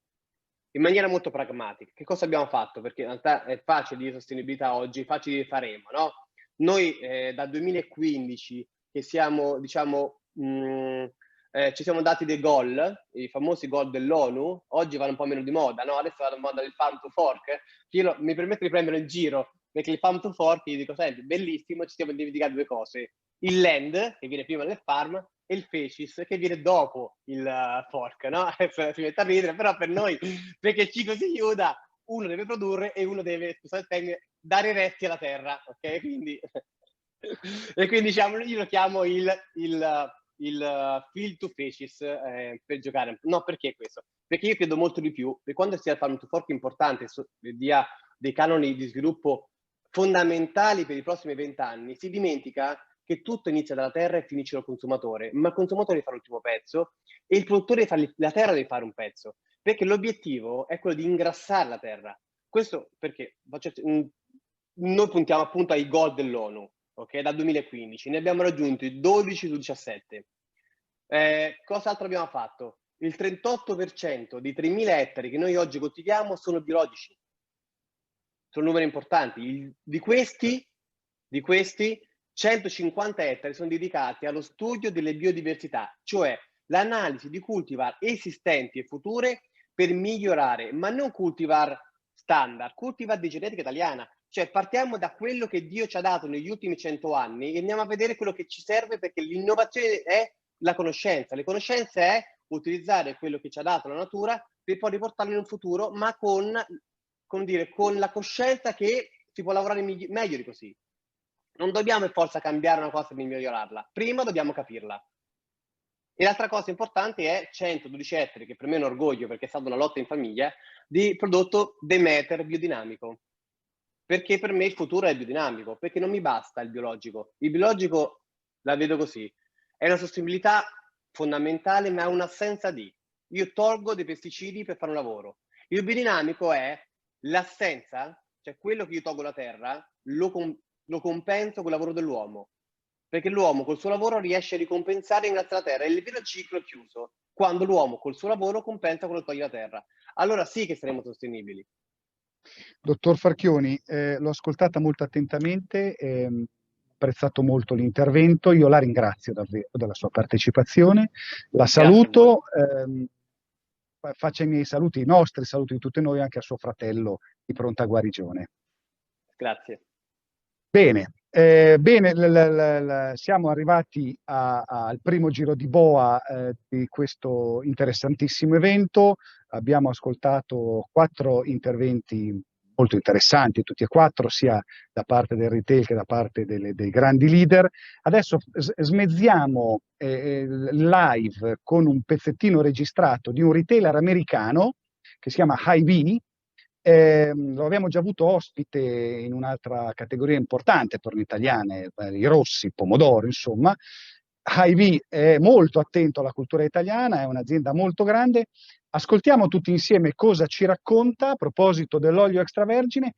In maniera molto pragmatica. Che cosa abbiamo fatto? Perché in realtà è facile dire sostenibilità oggi, facile dire faremo, no? Noi dal 2015 che siamo, diciamo, ci siamo dati dei goal, i famosi goal dell'ONU, oggi vanno un po' meno di moda, no? Adesso vanno in moda il farm to fork. Io mi permetto di prendere in giro, perché il farm to fork, gli dico, senti, bellissimo, ci siamo dimenticati 2 cose. Il land, che viene prima del farm, e il facis, che viene dopo il fork, no? Si mette a ridere, però per noi, perché il ciclo si chiuda, uno deve produrre e uno deve, scusate il termine, dare resti alla terra, ok? Quindi, e quindi diciamo, io lo chiamo il field to faces per giocare. No, perché questo? Perché io credo molto di più, per quando sia il farm to fork importante, dia dei canoni di sviluppo fondamentali per i prossimi 20 anni, si dimentica che tutto inizia dalla terra e finisce dal consumatore, ma il consumatore deve fare l'ultimo pezzo e il produttore la terra deve fare un pezzo, perché l'obiettivo è quello di ingrassare la terra. Questo perché noi puntiamo appunto ai goal dell'ONU, ok, dal 2015, ne abbiamo raggiunti 12 su 17. Cos'altro abbiamo fatto? Il 38% di 3.000 ettari che noi oggi coltiviamo sono biologici. Sono numeri importanti. Di questi 150 ettari sono dedicati allo studio delle biodiversità, cioè l'analisi di cultivar esistenti e future per migliorare, ma non cultivar standard, cultivar di genetica italiana. Cioè partiamo da quello che Dio ci ha dato negli ultimi 100 anni e andiamo a vedere quello che ci serve, perché l'innovazione è la conoscenza. Le conoscenze è utilizzare quello che ci ha dato la natura per poi riportarlo in un futuro, ma con la coscienza che si può lavorare meglio di così. Non dobbiamo per forza cambiare una cosa per migliorarla, prima dobbiamo capirla. E l'altra cosa importante è 112 ettari, che per me è un orgoglio, perché è stata una lotta in famiglia, di prodotto Demeter biodinamico. Perché per me il futuro è il biodinamico, perché non mi basta il biologico. Il biologico, la vedo così, è una sostenibilità fondamentale, ma è un'assenza di. Io tolgo dei pesticidi per fare un lavoro. Il biodinamico è l'assenza, cioè quello che io tolgo la terra, lo compenso col lavoro dell'uomo, perché l'uomo col suo lavoro riesce a ricompensare grazie alla terra, e il vero ciclo è chiuso quando l'uomo col suo lavoro compensa quello che toglie la terra. Allora sì che saremo sostenibili.
Dottor Farchioni, l'ho ascoltata molto attentamente, ho apprezzato molto l'intervento, io la ringrazio davvero della sua partecipazione, la saluto, faccia i miei saluti, i nostri saluti di tutti noi anche a suo fratello di pronta guarigione.
Grazie.
Bene, siamo arrivati al primo giro di boa di questo interessantissimo evento. Abbiamo ascoltato 4 interventi molto interessanti, tutti e 4, sia da parte del retail che da parte dei grandi leader. Adesso smezziamo live con un pezzettino registrato di un retailer americano che si chiama Hy-Vee, Lo abbiamo già avuto ospite in un'altra categoria importante per le italiane, i rossi, pomodoro, insomma. Hy-Vee è molto attento alla cultura italiana, è un'azienda molto grande. Ascoltiamo tutti insieme cosa ci racconta a proposito dell'olio extravergine,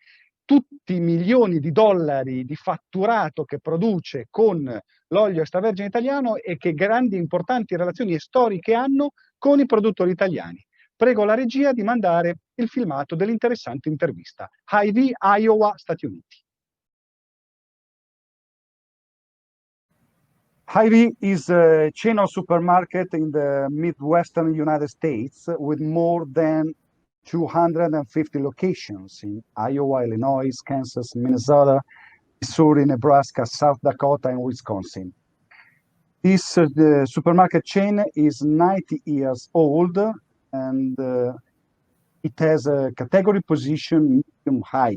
tutti i milioni di dollari di fatturato che produce con l'olio extravergine italiano e che grandi e importanti relazioni storiche hanno con i produttori italiani. Prego la regia di mandare il filmato dell'interessante intervista. Hy-Vee, Iowa, Stati Uniti. Hy-Vee is a chain of supermarket in the Midwestern United States with more than 250 locations in Iowa, Illinois, Kansas, Minnesota, Missouri, Nebraska, South Dakota, and Wisconsin. This supermarket chain is 90 years old, and it has a category position medium high.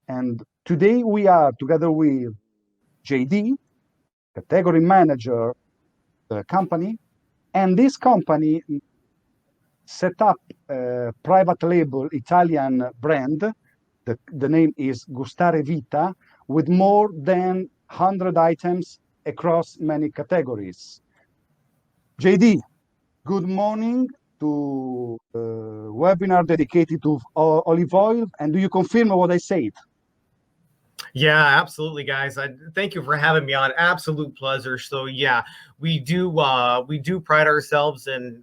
And today we are together with JD, category manager of the company, and this company set up a private label Italian brand. The name is Gustare Vita, with more than 100 items across many categories. JD, good morning to a webinar dedicated to olive oil. And do you confirm what I said?
Yeah, absolutely, guys. Thank you for having me on. Absolute pleasure. So yeah, we do pride ourselves in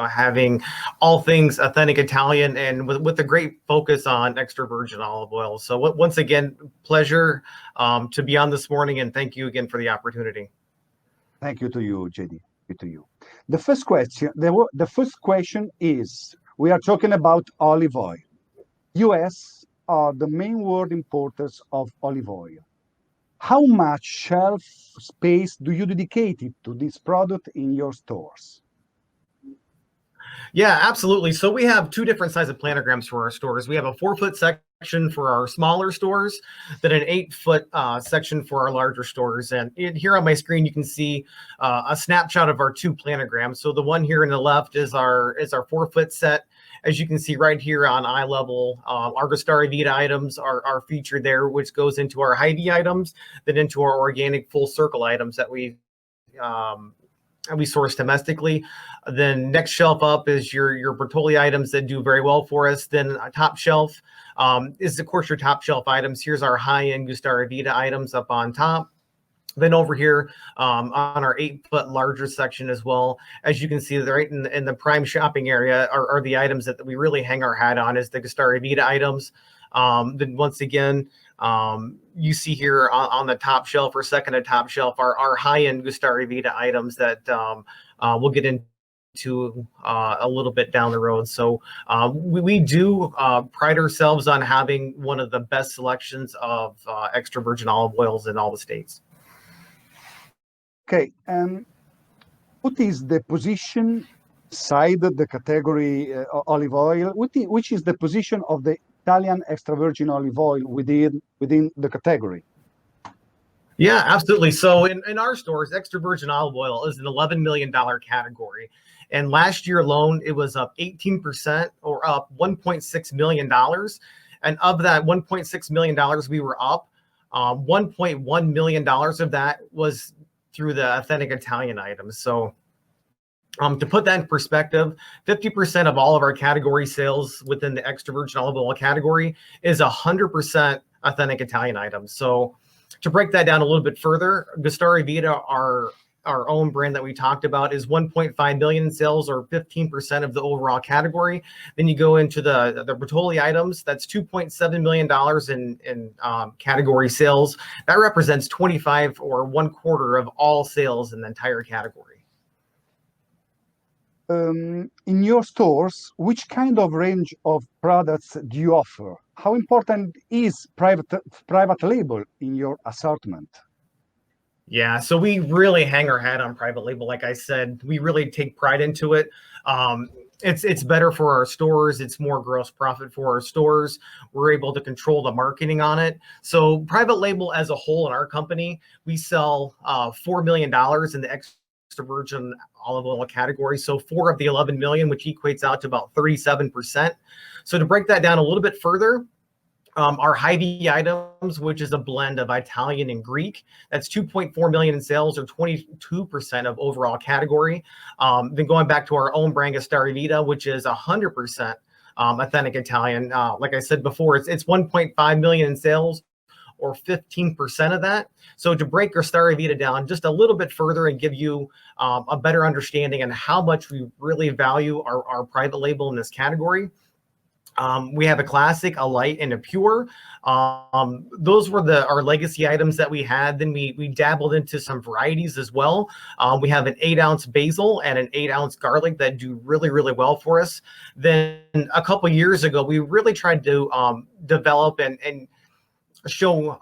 having all things authentic Italian, and with a great focus on extra virgin olive oil. So once again, pleasure to be on this morning, and thank you again for the opportunity.
Thank you to you, JD. To you. The first question is, we are talking about olive oil. US are the main world importers of olive oil. How much shelf space do you dedicate to this product in your stores?
Yeah, absolutely. So we have two different sizes of planograms for our stores. We have a 4-foot section for our smaller stores, then an 8-foot section for our larger stores. And here on my screen, you can see a snapshot of our two planograms. So the one here on the left is our 4-foot set. As you can see right here on eye level, our Gustare Vita items are featured there, which goes into our Hy-Vee items, then into our organic full circle items that we source domestically. Then next shelf up is your Bertolli items that do very well for us. Then top shelf is, of course, your top shelf items. Here's our high-end Gustare Vita items up on top. Then over here on our 8-foot larger section as well, as you can see, right in the prime shopping area are the items that we really hang our hat on, is the Gustare Vita items. Then once again, you see here on the top shelf, or second to top shelf, our high-end Gustare Vita items that we'll get into a little bit down the road. So we do pride ourselves on having one of the best selections of extra virgin olive oils in all the states.
Okay, what is the position side the category olive oil? Which is the position of the Italian extra virgin olive oil within the category?
Yeah, absolutely. So in our stores, extra virgin olive oil is an $11 million category. And last year alone, it was up 18%, or up $1.6 million. And of that $1.6 million we were up, $1.1 million of that was through the authentic Italian items. So to put that in perspective, 50% of all of our category sales within the extra virgin olive oil category is 100% authentic Italian items. So to break that down a little bit further, Gustare Vita, our own brand that we talked about, is 1.5 million in sales, or 15% of the overall category. Then you go into the Bertolli items, that's $2.7 million in category sales. That represents 25, or 1/4 of all sales in the entire category.
In your stores, which kind of range of products do you offer? How important is private label in your assortment?
Yeah, so we really hang our hat on private label. Like I said, we really take pride into it. It's better for our stores. It's more gross profit for our stores. We're able to control the marketing on it. So private label as a whole in our company, we sell $4 million in the extra extra virgin olive oil category. So 4 of the 11 million, which equates out to about 37%. So to break that down a little bit further, our Hy-Vee items, which is a blend of Italian and Greek, that's 2.4 million in sales, or 22% of overall category. Then going back to our own brand Storia Vita, which is 100% authentic Italian. Like I said before, it's 1.5 million in sales, or 15% of that. So to break our Storia Vita down just a little bit further and give you a better understanding on how much we really value our private label in this category. We have a classic, a light, and a pure. Those were our legacy items that we had. Then we dabbled into some varieties as well. We have an 8-ounce basil and an 8-ounce garlic that do really, really well for us. Then a couple years ago, we really tried to develop and show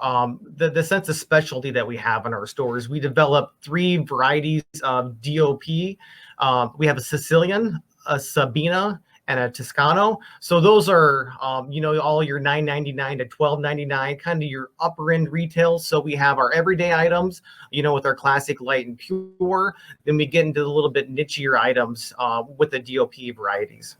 the sense of specialty that we have in our stores. We developed 3 varieties of DOP. We have a Sicilian, a Sabina, and a Toscano. So those are, all your $9.99 to $12.99, kind of your upper end retail. So we have our everyday items, with our classic, light, and pure. Then we get into the little bit nichier items with the DOP varieties.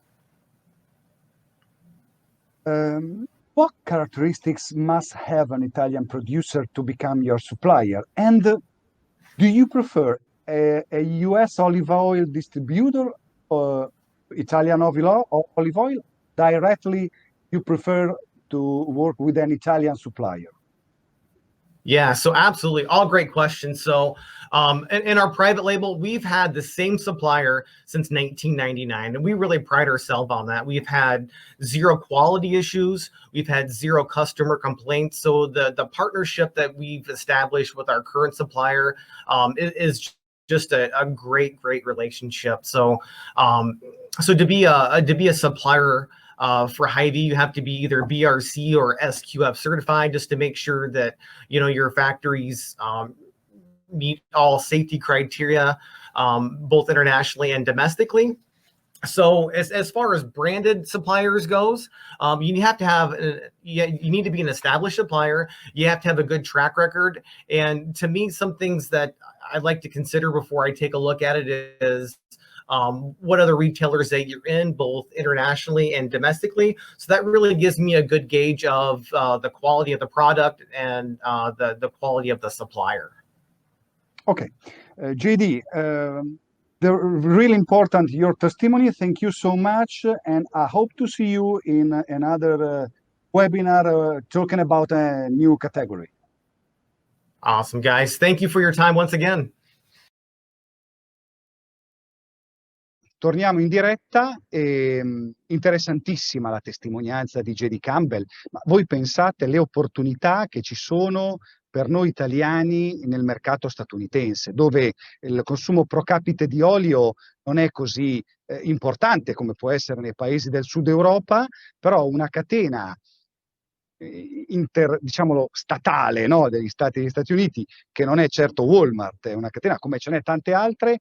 What characteristics must have an Italian producer to become your supplier? And do you prefer a US olive oil distributor or Italian olive oil? Directly, you prefer to work with an Italian supplier?
Yeah, so absolutely. All great questions. So in our private label, we've had the same supplier since 1999, and we really pride ourselves on that. We've had 0 quality issues. We've had 0 customer complaints. So the partnership that we've established with our current supplier is just a great relationship. So to be a supplier for Hy-Vee, you have to be either BRC or SQF certified, just to make sure that your factories meet all safety criteria, both internationally and domestically. So as far as branded suppliers goes, you have to have you need to be an established supplier. You have to have a good track record. And to me, some things that I'd like to consider before I take a look at it is what other retailers that you're in, both internationally and domestically. So that really gives me a good gauge of the quality of the product and the quality of the supplier.
Okay, JD, they're really important, your testimony. Thank you so much. And I hope to see you in another webinar talking about a new category.
Awesome, guys. Thank you for your time once again.
Torniamo in diretta. Interessantissima la testimonianza di JD Campbell. Ma voi pensate alle opportunità che ci sono per noi italiani nel mercato statunitense, dove il consumo pro capite di olio non è così importante come può essere nei paesi del sud Europa, però una catena diciamolo statale, no, degli Stati Uniti, che non è certo Walmart, è una catena come ce n'è tante altre,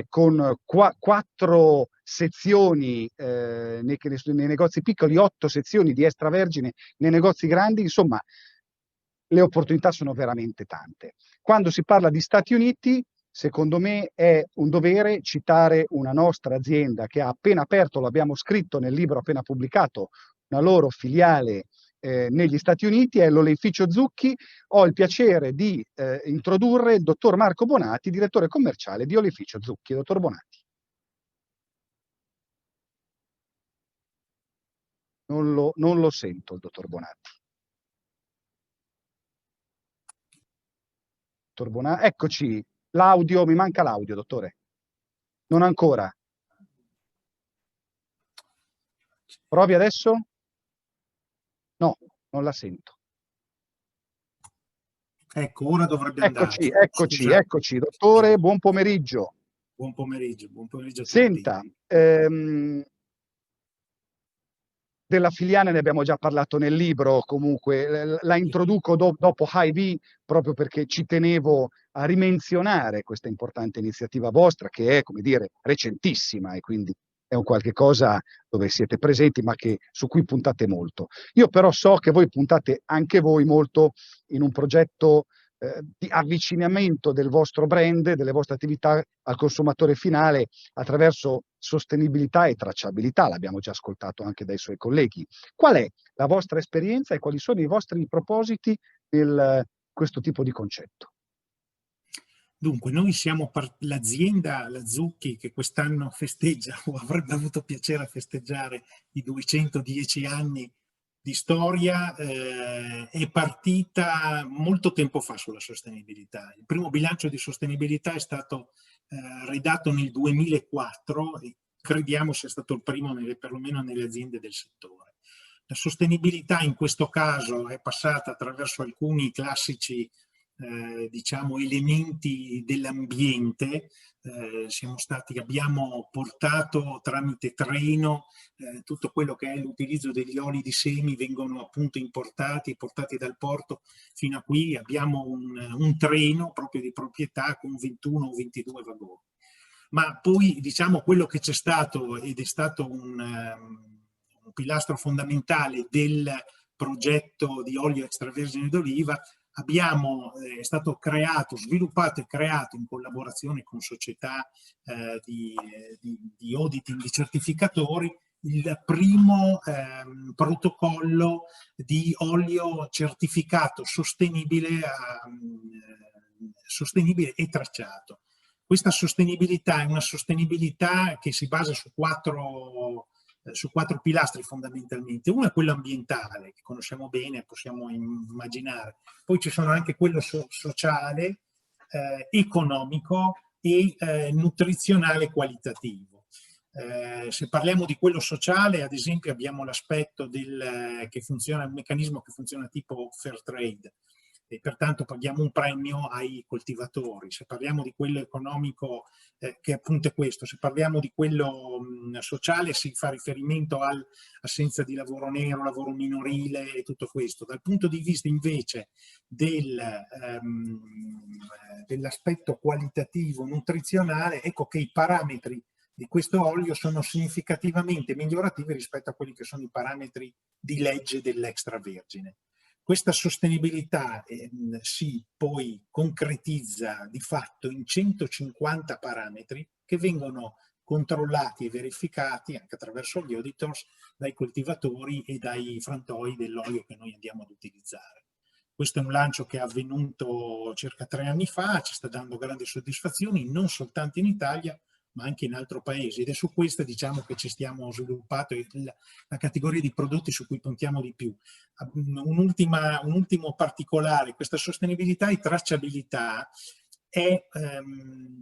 con 4 sezioni nei negozi piccoli, 8 sezioni di extravergine nei negozi grandi. Insomma, le opportunità sono veramente tante. Quando si parla di Stati Uniti, secondo me è un dovere citare una nostra azienda che ha appena aperto, l'abbiamo scritto nel libro appena pubblicato, una loro filiale negli Stati Uniti, è l'Oleificio Zucchi. Ho il piacere di introdurre il dottor Marco Bonati, direttore commerciale di Oleificio Zucchi. Dottor Bonati. Non lo sento il dottor Bonati. Dottor Bonati, eccoci, l'audio, mi manca l'audio, dottore. Non ancora. Provi adesso? No, non la sento.
Ecco, ora dovrebbe andare.
Eccoci, dottore, buon pomeriggio.
Buon pomeriggio a tutti.
Senta, della filiale ne abbiamo già parlato nel libro, comunque la introduco dopo Hy-Vee proprio perché ci tenevo a rimenzionare questa importante iniziativa vostra che è, come dire, recentissima e quindi è un qualche cosa dove siete presenti ma su cui puntate molto. Io però so che voi puntate anche voi molto in un progetto di avvicinamento del vostro brand, delle vostre attività al consumatore finale attraverso sostenibilità e tracciabilità, l'abbiamo già ascoltato anche dai suoi colleghi. Qual è la vostra esperienza e quali sono i vostri propositi per questo tipo di concetto?
Dunque, noi siamo l'azienda, la Zucchi, che quest'anno festeggia o avrebbe avuto piacere a festeggiare i 210 anni di storia, è partita molto tempo fa sulla sostenibilità. Il primo bilancio di sostenibilità è stato redatto nel 2004 e crediamo sia stato il primo perlomeno nelle aziende del settore. La sostenibilità in questo caso è passata attraverso alcuni classici diciamo elementi dell'ambiente. Abbiamo portato tramite treno tutto quello che è l'utilizzo degli oli di semi, vengono appunto importati, portati dal porto fino a qui. Abbiamo un treno proprio di proprietà con 21 o 22 vagoni. Ma poi diciamo quello che c'è stato ed è stato un pilastro fondamentale del progetto di olio extravergine d'oliva è stato creato, sviluppato e creato in collaborazione con società di auditing, di certificatori, il primo protocollo di olio certificato sostenibile e tracciato. Questa sostenibilità è una sostenibilità che si basa su quattro pilastri fondamentalmente. Uno è quello ambientale, che conosciamo bene, possiamo immaginare. Poi ci sono anche quello sociale, economico e nutrizionale qualitativo. Se parliamo di quello sociale, ad esempio, abbiamo l'aspetto che funziona, un meccanismo che funziona tipo fair trade, e pertanto paghiamo un premio ai coltivatori. Se parliamo di quello economico, che appunto è questo, se parliamo di quello sociale si fa riferimento all'assenza di lavoro nero, lavoro minorile e tutto questo. Dal punto di vista invece dell'aspetto qualitativo, nutrizionale, ecco che i parametri di questo olio sono significativamente migliorativi rispetto a quelli che sono i parametri di legge dell'extravergine. Questa sostenibilità si poi concretizza di fatto in 150 parametri che vengono controllati e verificati anche attraverso gli auditors dai coltivatori e dai frantoi dell'olio che noi andiamo ad utilizzare. Questo è un lancio che è avvenuto circa 3 anni fa, ci sta dando grandi soddisfazioni non soltanto in Italia ma anche in altri paesi, ed è su questo diciamo che ci stiamo sviluppando la categoria di prodotti su cui puntiamo di più. Un ultimo particolare, questa sostenibilità e tracciabilità è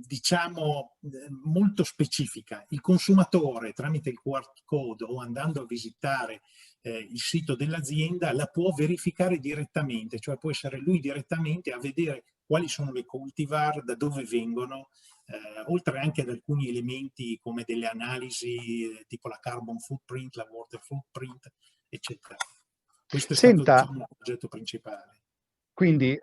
diciamo molto specifica. Il consumatore tramite il QR code o andando a visitare il sito dell'azienda la può verificare direttamente, cioè può essere lui direttamente a vedere quali sono le cultivar, da dove vengono, oltre anche ad alcuni elementi come delle analisi tipo la carbon footprint, la water footprint, eccetera. Questo è stato diciamo, il progetto principale.
Quindi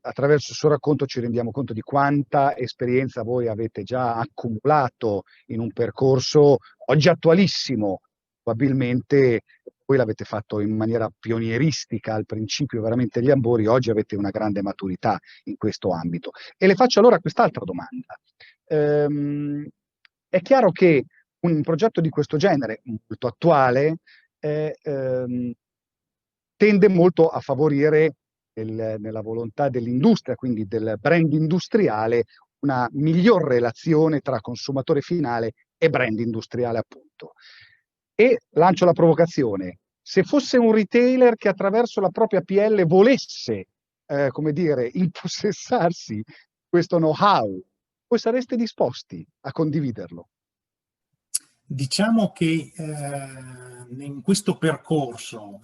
attraverso il suo racconto ci rendiamo conto di quanta esperienza voi avete già accumulato in un percorso oggi attualissimo. Probabilmente voi l'avete fatto in maniera pionieristica al principio, veramente gli ambori, oggi avete una grande maturità in questo ambito. E le faccio allora quest'altra domanda. È chiaro che un progetto di questo genere, molto attuale, tende molto a favorire nella volontà dell'industria, quindi del brand industriale, una miglior relazione tra consumatore finale e brand industriale, appunto. E lancio la provocazione: se fosse un retailer che attraverso la propria PL volesse, come dire, impossessarsi questo know-how, voi sareste disposti a condividerlo?
Diciamo che in questo percorso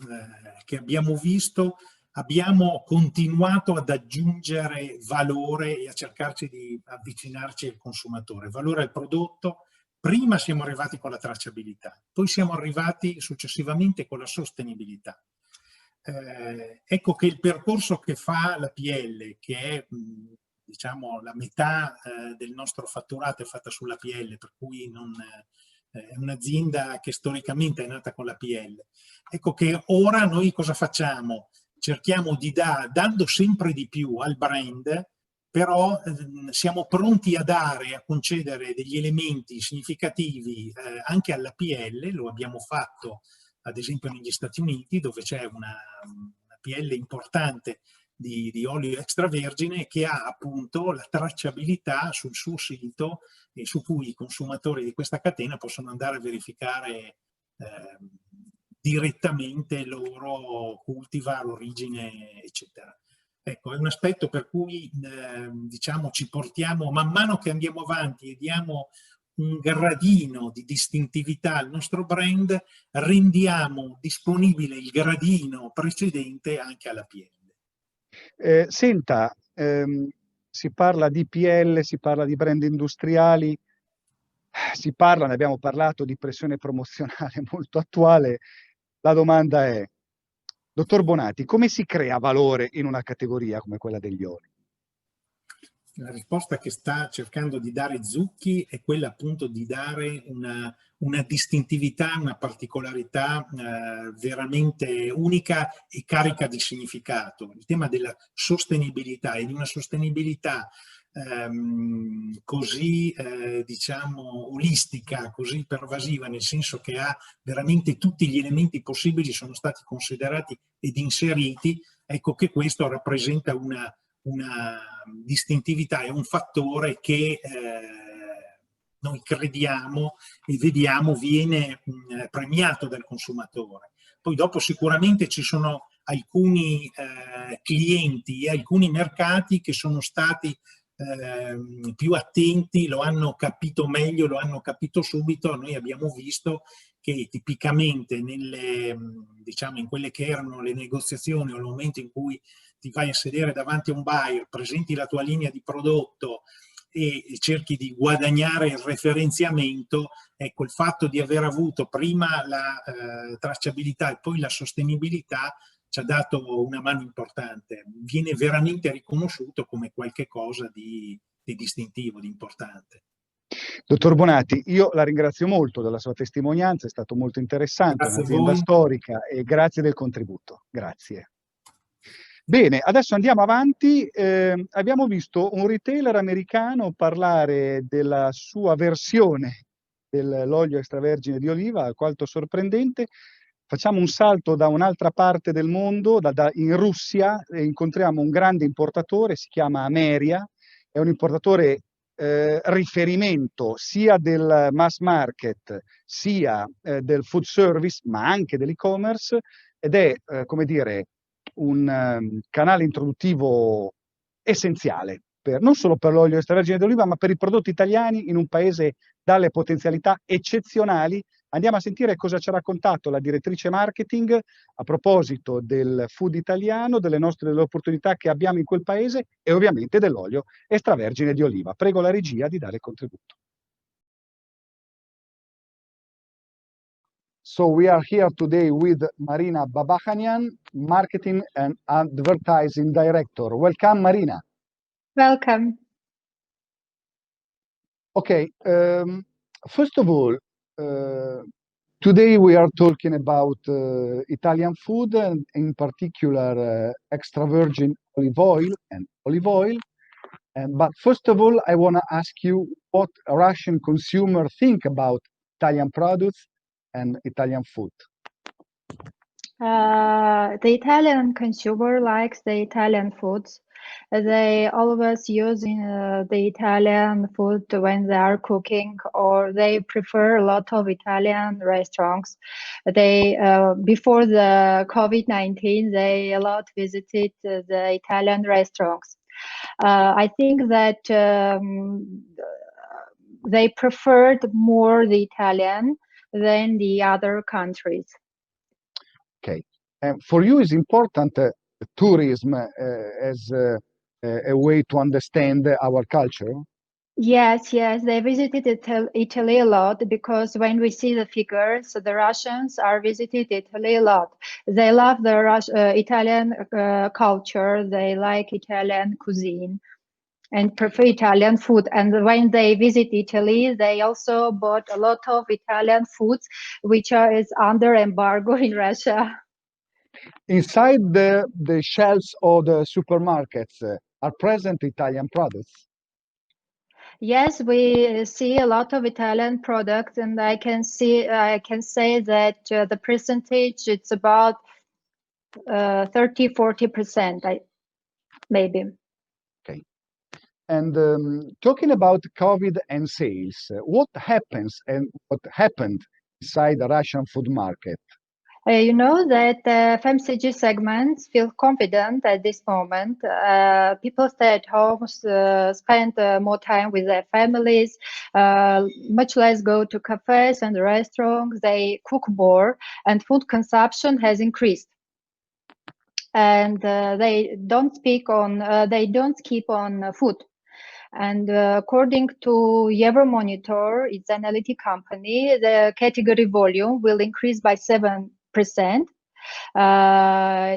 che abbiamo visto abbiamo continuato ad aggiungere valore e a cercarci di avvicinarci al consumatore, valore al prodotto. Prima siamo arrivati con la tracciabilità, poi siamo arrivati successivamente con la sostenibilità. Ecco che il percorso che fa la PL, che è diciamo la metà del nostro fatturato è fatta sulla PL, per cui è un'azienda che storicamente è nata con la PL. Ecco che ora noi cosa facciamo? cerchiamo di dando sempre di più al brand, però siamo pronti a concedere degli elementi significativi anche alla PL. Lo abbiamo fatto ad esempio negli Stati Uniti, dove c'è una PL importante di olio extravergine che ha appunto la tracciabilità sul suo sito e su cui i consumatori di questa catena possono andare a verificare direttamente loro cultivar, l'origine, eccetera. Ecco, è un aspetto per cui diciamo ci portiamo, man mano che andiamo avanti e diamo un gradino di distintività al nostro brand, rendiamo disponibile il gradino precedente anche alla PL.
Senta, si parla di PL, si parla di brand industriali, ne abbiamo parlato, di pressione promozionale molto attuale. La domanda è, dottor Bonati, come si crea valore in una categoria come quella degli oli?
La risposta che sta cercando di dare Zucchi è quella appunto di dare una distintività, una particolarità veramente unica e carica di significato. Il tema della sostenibilità e di una sostenibilità così diciamo olistica, così pervasiva, nel senso che ha veramente tutti gli elementi possibili sono stati considerati ed inseriti. Ecco che questo rappresenta una distintività, è un fattore che noi crediamo e vediamo viene premiato dal consumatore. Poi dopo sicuramente ci sono alcuni clienti e alcuni mercati che sono stati più attenti, lo hanno capito meglio, lo hanno capito subito. Noi abbiamo visto che tipicamente diciamo, in quelle che erano le negoziazioni o il momento in cui ti vai a sedere davanti a un buyer, presenti la tua linea di prodotto e cerchi di guadagnare il referenziamento, ecco, il fatto di aver avuto prima la tracciabilità e poi la sostenibilità ci ha dato una mano importante. Viene veramente riconosciuto come qualche cosa di distintivo, di importante.
Dottor Bonati, io la ringrazio molto della sua testimonianza, è stato molto interessante,
Grazie
un'azienda storica, e grazie del contributo. Grazie. Bene, adesso andiamo avanti. Abbiamo visto un retailer americano parlare della sua versione dell'olio extravergine di oliva, alquanto sorprendente. Facciamo un salto da un'altra parte del mondo, in Russia, e incontriamo un grande importatore, si chiama Ameria, è un importatore riferimento sia del mass market, sia del food service, ma anche dell'e-commerce, ed è, come dire, un canale introduttivo essenziale, non solo per l'olio extravergine d'oliva, ma per i prodotti italiani in un paese dalle potenzialità eccezionali. Andiamo a sentire cosa ci ha raccontato la direttrice marketing a proposito del food italiano, delle opportunità che abbiamo in quel paese e ovviamente dell'olio extravergine di oliva. Prego la regia di dare il contributo. So we are here today with Marina Babakhanyan, Marketing and Advertising Director. Welcome, Marina.
Welcome.
Okay, first of all, today we are talking about Italian food, and in particular extra virgin olive oil. But first of all, I want to ask you what Russian consumers think about Italian products and Italian food.
The Italian consumer likes the Italian foods. They always use the Italian food when they are cooking, or they prefer a lot of Italian restaurants. They before the COVID-19, they a lot visited the Italian restaurants. I think that they preferred more the Italian than the other countries.
Okay, for you is important tourism as a way to understand our culture?
Yes, they visited Italy a lot, because when we see the figures, the Russians are visited Italy a lot. They love the Italian culture. They like Italian cuisine and prefer Italian food. And when they visit Italy, they also bought a lot of Italian foods, which is under embargo in Russia.
Inside the shelves of the supermarkets are present Italian products?
Yes, we see a lot of Italian products, and I can say that the percentage, it's about 30-40%, maybe.
Okay. And talking about COVID and sales, what happens and what happened inside the Russian food market?
You know that FMCG segments feel confident at this moment. People stay at home, spend more time with their families, much less go to cafes and restaurants. They cook more, and food consumption has increased. And they don't skip on food. And according to Euromonitor, its analytic company, the category volume will increase by 7%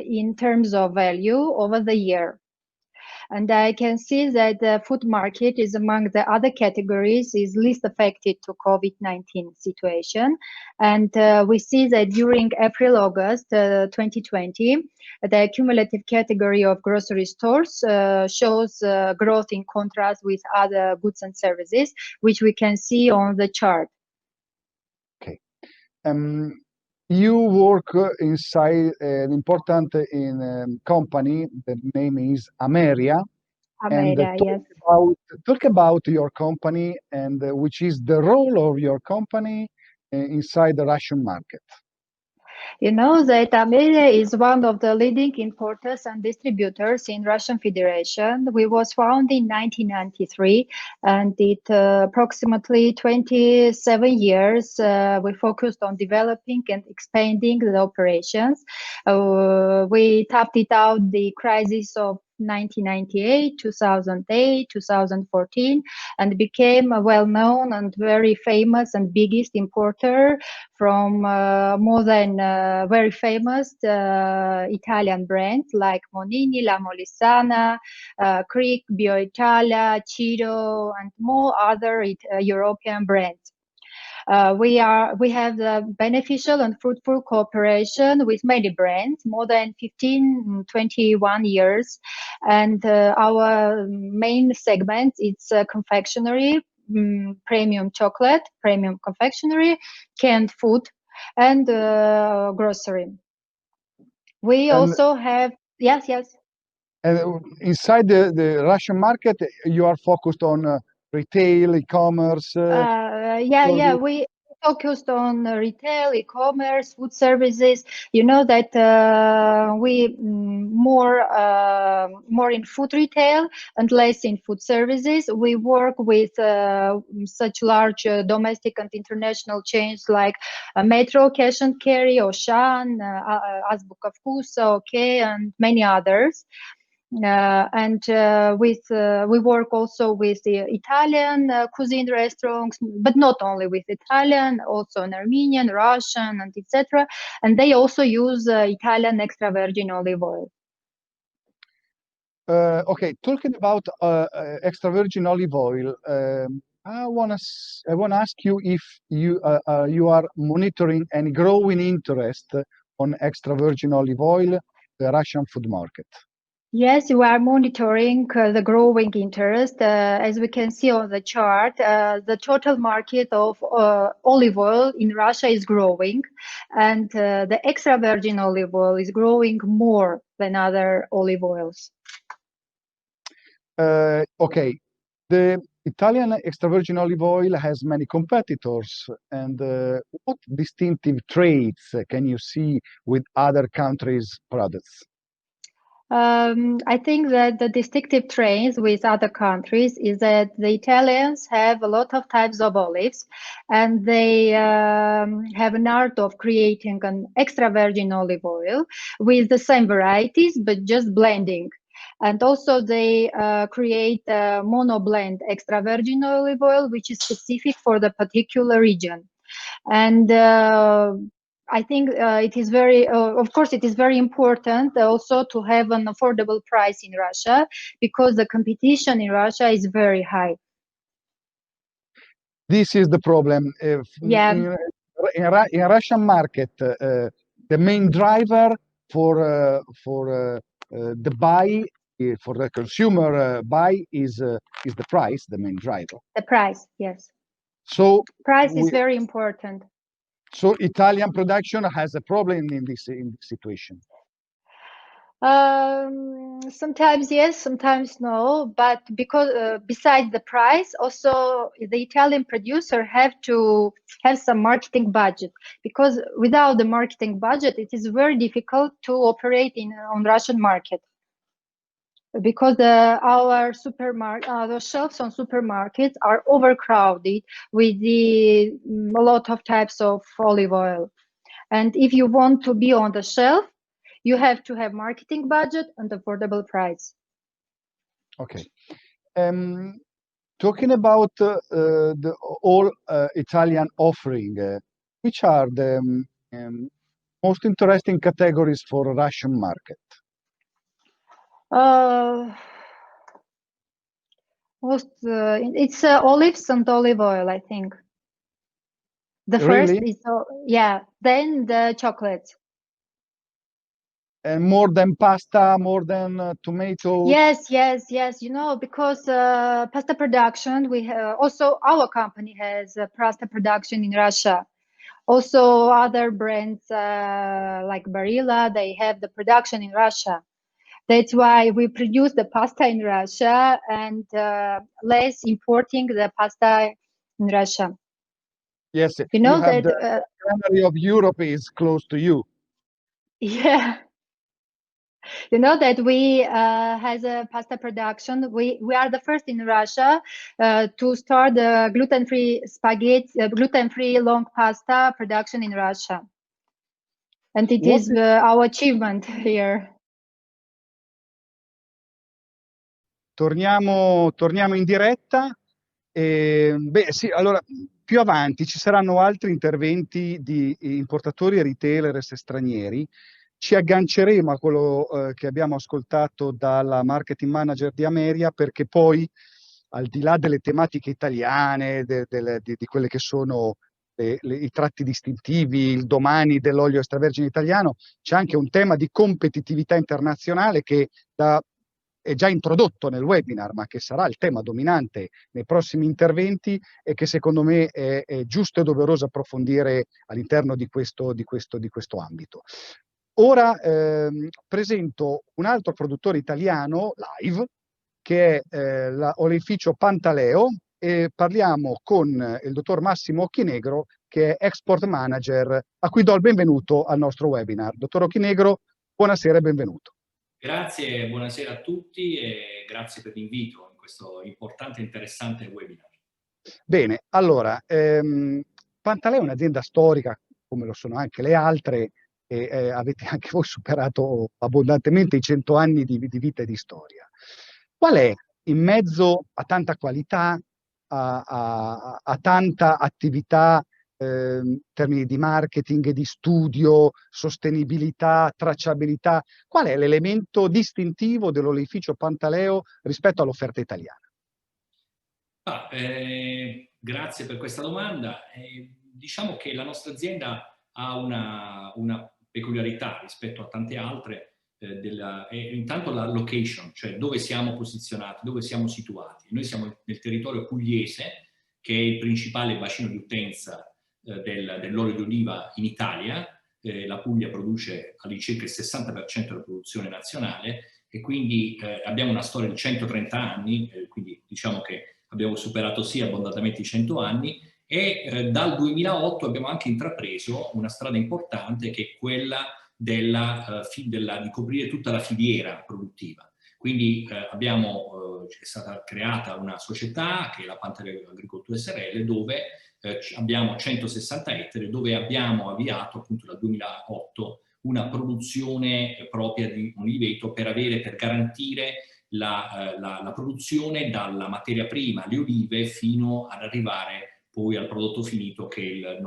in terms of value over the year. And I can see that the food market is among the other categories is least affected to COVID-19 situation. And we see that during April-August 2020, the cumulative category of grocery stores shows growth in contrast with other goods and services, which we can see on the chart.
Okay. You work inside an important company. The name is Ameria.
Ameria, yes.
Talk about your company and which is the role of your company inside the Russian market.
You know that Ameria is one of the leading importers and distributors in Russian Federation. We was founded in 1993, and it approximately 27 years we focused on developing and expanding the operations. We tapped it out the crisis of 1998, 2008, 2014, and became a well-known and very famous and biggest importer from more than very famous Italian brands like Monini, La Molisana, Crick, BioItalia, Ciro, and more other European brands. We have the beneficial and fruitful cooperation with many brands, more than 21 years. And our main segment, it's confectionery, premium chocolate, premium confectionery, canned food, and grocery. We also have, yes.
And inside the Russian market, you are focused on retail, e-commerce.
We focused on retail, e-commerce, food services. You know that we more in food retail and less in food services. We work with such large domestic and international chains like Metro, Cash and Carry, Auchan, Azbuka Vkusa, OK, and many others. We work also with the Italian cuisine restaurants, but not only with Italian, also in Armenian, Russian, and etc. And they also use Italian extra virgin olive oil.
Okay, talking about extra virgin olive oil, I want to ask you if you are monitoring any growing interest on extra virgin olive oil, the Russian food market.
Yes, we are monitoring the growing interest. As we can see on the chart, the total market of olive oil in Russia is growing, and the extra virgin olive oil is growing more than other olive oils.
Okay, the Italian extra virgin olive oil has many competitors, and what distinctive traits can you see with other countries' products?
I think that the distinctive traits with other countries is that the Italians have a lot of types of olives, and they have an art of creating an extra virgin olive oil with the same varieties, but just blending. And also they create a mono-blend extra virgin olive oil, which is specific for the particular region. And I think it is very, of course, it is very important also to have an affordable price in Russia, because the competition in Russia is very high.
This is the problem. In Russian market, the main driver the buy, for the consumer buy is the price, the main driver.
The price, yes.
So
price is very important.
So Italian production has a problem in this situation.
Sometimes yes, sometimes no. But because besides the price, also the Italian producer have to have some marketing budget. Because without the marketing budget, it is very difficult to operate on Russian market. Because our shelves on supermarkets are overcrowded with a lot of types of olive oil. And if you want to be on the shelf, you have to have marketing budget and affordable price.
Okay. Talking about the all Italian offering, which are the most interesting categories for Russian market?
It's olives and olive oil, I think. The
Really?
first is, yeah, then the chocolates.
And more than pasta, more than tomatoes?
Yes. You know, because pasta production, we have, also our company has pasta production in Russia. Also other brands like Barilla, they have the production in Russia. That's why we produce the pasta in Russia and less importing the pasta in Russia.
Yes,
you know
that
the
refinery of Europe is close to you.
Yeah, you know that we has a pasta production. We are the first in Russia to start the gluten-free spaghetti, gluten-free long pasta production in Russia, and it is our achievement here.
Torniamo in diretta. Beh, sì, allora più avanti ci saranno altri interventi di importatori e retailer stranieri. Ci agganceremo a quello che abbiamo ascoltato dalla marketing manager di Ameria, perché poi, al di là delle tematiche italiane, di quelle che sono i tratti distintivi, il domani dell'olio extravergine italiano, c'è anche un tema di competitività internazionale che è già introdotto nel webinar, ma che sarà il tema dominante nei prossimi interventi e che secondo me è giusto e doveroso approfondire all'interno di questo ambito. Ora presento un altro produttore italiano, live, che è l'oleificio Pantaleo, e parliamo con il dottor Massimo Occhinegro, che è Export Manager, a cui do il benvenuto al nostro webinar. Dottor Occhinegro, buonasera e benvenuto.
Grazie, buonasera a tutti e grazie per l'invito in questo importante e interessante webinar.
Bene, allora, Pantaleo è un'azienda storica, come lo sono anche le altre, e avete anche voi superato abbondantemente i 100 anni di vita e di storia. Qual è, in mezzo a tanta qualità, a tanta attività, in termini di marketing, di studio, sostenibilità, tracciabilità, qual è l'elemento distintivo dell'oleificio Pantaleo rispetto all'offerta italiana?
Grazie per questa domanda. Diciamo che la nostra azienda ha una peculiarità rispetto a tante altre, intanto la location, cioè dove siamo posizionati, dove siamo situati. Noi siamo nel territorio pugliese, che è il principale bacino di utenza dell'olio d'oliva in Italia. La Puglia produce all'incirca il 60% della produzione nazionale e quindi abbiamo una storia di 130 anni, quindi diciamo che abbiamo superato sì abbondantemente i 100 anni e dal 2008 abbiamo anche intrapreso una strada importante che è quella di coprire tutta la filiera produttiva. Quindi è stata creata una società che è la Pantaleo Agricoltura SRL, dove abbiamo 160 ettari, dove abbiamo avviato appunto dal 2008 una produzione propria di oliveto per garantire la produzione dalla materia prima, le olive, fino ad arrivare poi al prodotto finito che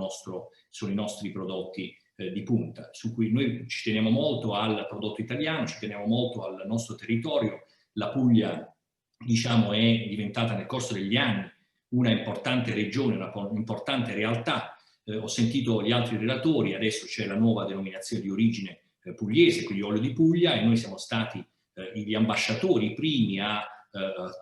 sono i nostri prodotti di punta, su cui noi ci teniamo molto al prodotto italiano, ci teniamo molto al nostro territorio. La Puglia, diciamo, è diventata nel corso degli anni una importante regione, una importante realtà. Ho sentito gli altri relatori, adesso c'è la nuova denominazione di origine pugliese, quindi olio di Puglia, e noi siamo stati gli ambasciatori primi a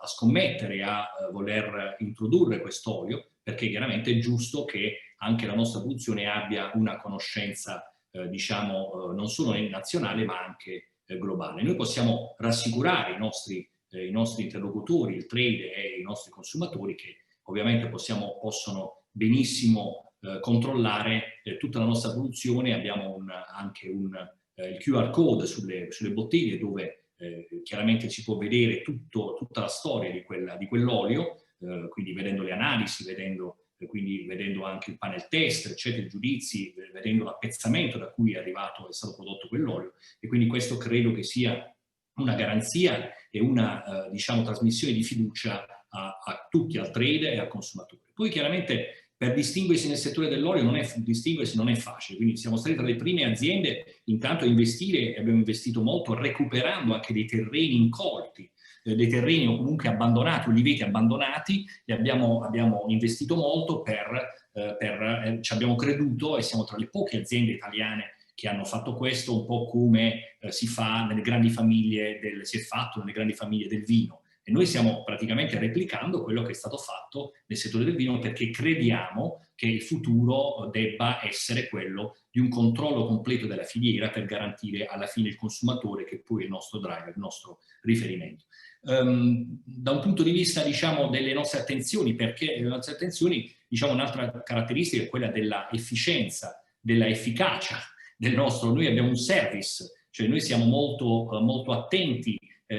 scommettere, a voler introdurre quest'olio, perché chiaramente è giusto che anche la nostra produzione abbia una conoscenza, diciamo, non solo nazionale ma anche globale. Noi possiamo rassicurare i nostri interlocutori, il trade e i nostri consumatori, che ovviamente possono benissimo controllare tutta la nostra produzione. Abbiamo anche il QR code sulle bottiglie, dove chiaramente si può vedere tutta la storia di quell'olio, quindi vedendo le analisi, vedendo anche il panel test, eccetera, i giudizi, vedendo l'appezzamento da cui è stato prodotto quell'olio. E quindi questo credo che sia una garanzia e una diciamo, trasmissione di fiducia a tutti, al trade e al consumatore. Poi chiaramente per distinguersi nel settore dell'olio non è facile, quindi siamo stati tra le prime aziende intanto a investire, e abbiamo investito molto recuperando anche dei terreni incolti, dei terreni o comunque abbandonati, oliveti abbandonati, e abbiamo investito molto ci abbiamo creduto, e siamo tra le poche aziende italiane che hanno fatto questo, un po' come si è fatto nelle grandi famiglie del vino. E noi stiamo praticamente replicando quello che è stato fatto nel settore del vino, perché crediamo che il futuro debba essere quello di un controllo completo della filiera per garantire alla fine il consumatore, che poi è il nostro driver, il nostro riferimento. Da un punto di vista, diciamo, delle nostre attenzioni, perché le nostre attenzioni, diciamo, un'altra caratteristica è quella della efficienza, della efficacia del nostro. Noi abbiamo un service, cioè noi siamo molto attenti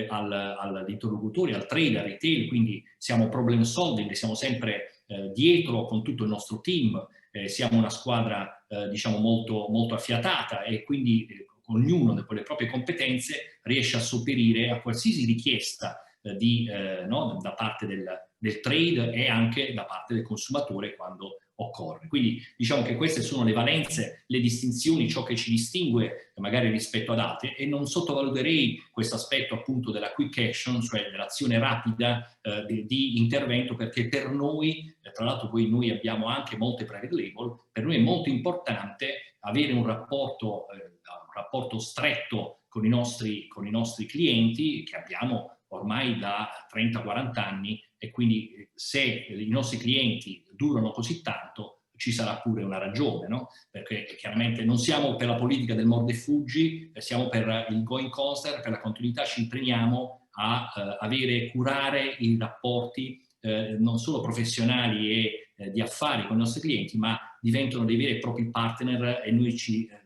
all'interlocutore, al trade, al retail, quindi siamo problem solving, siamo sempre dietro con tutto il nostro team, siamo una squadra diciamo molto affiatata, e quindi ognuno con le proprie competenze riesce a sopperire a qualsiasi richiesta da parte del trade e anche da parte del consumatore quando occorre. Quindi diciamo che queste sono le valenze, le distinzioni, ciò che ci distingue magari rispetto ad altre, e non sottovaluterei questo aspetto appunto della quick action, cioè dell'azione rapida di intervento, perché per noi, tra l'altro poi noi abbiamo anche molte private label, per noi è molto importante avere un rapporto stretto con i nostri clienti, che abbiamo ormai da 30-40 anni, e quindi se i nostri clienti durano così tanto ci sarà pure una ragione, no? Perché chiaramente non siamo per la politica del mordi e fuggi, siamo per il going concern, per la continuità. Ci impegniamo a curare i rapporti non solo professionali e di affari con i nostri clienti, ma diventano dei veri e propri partner, e noi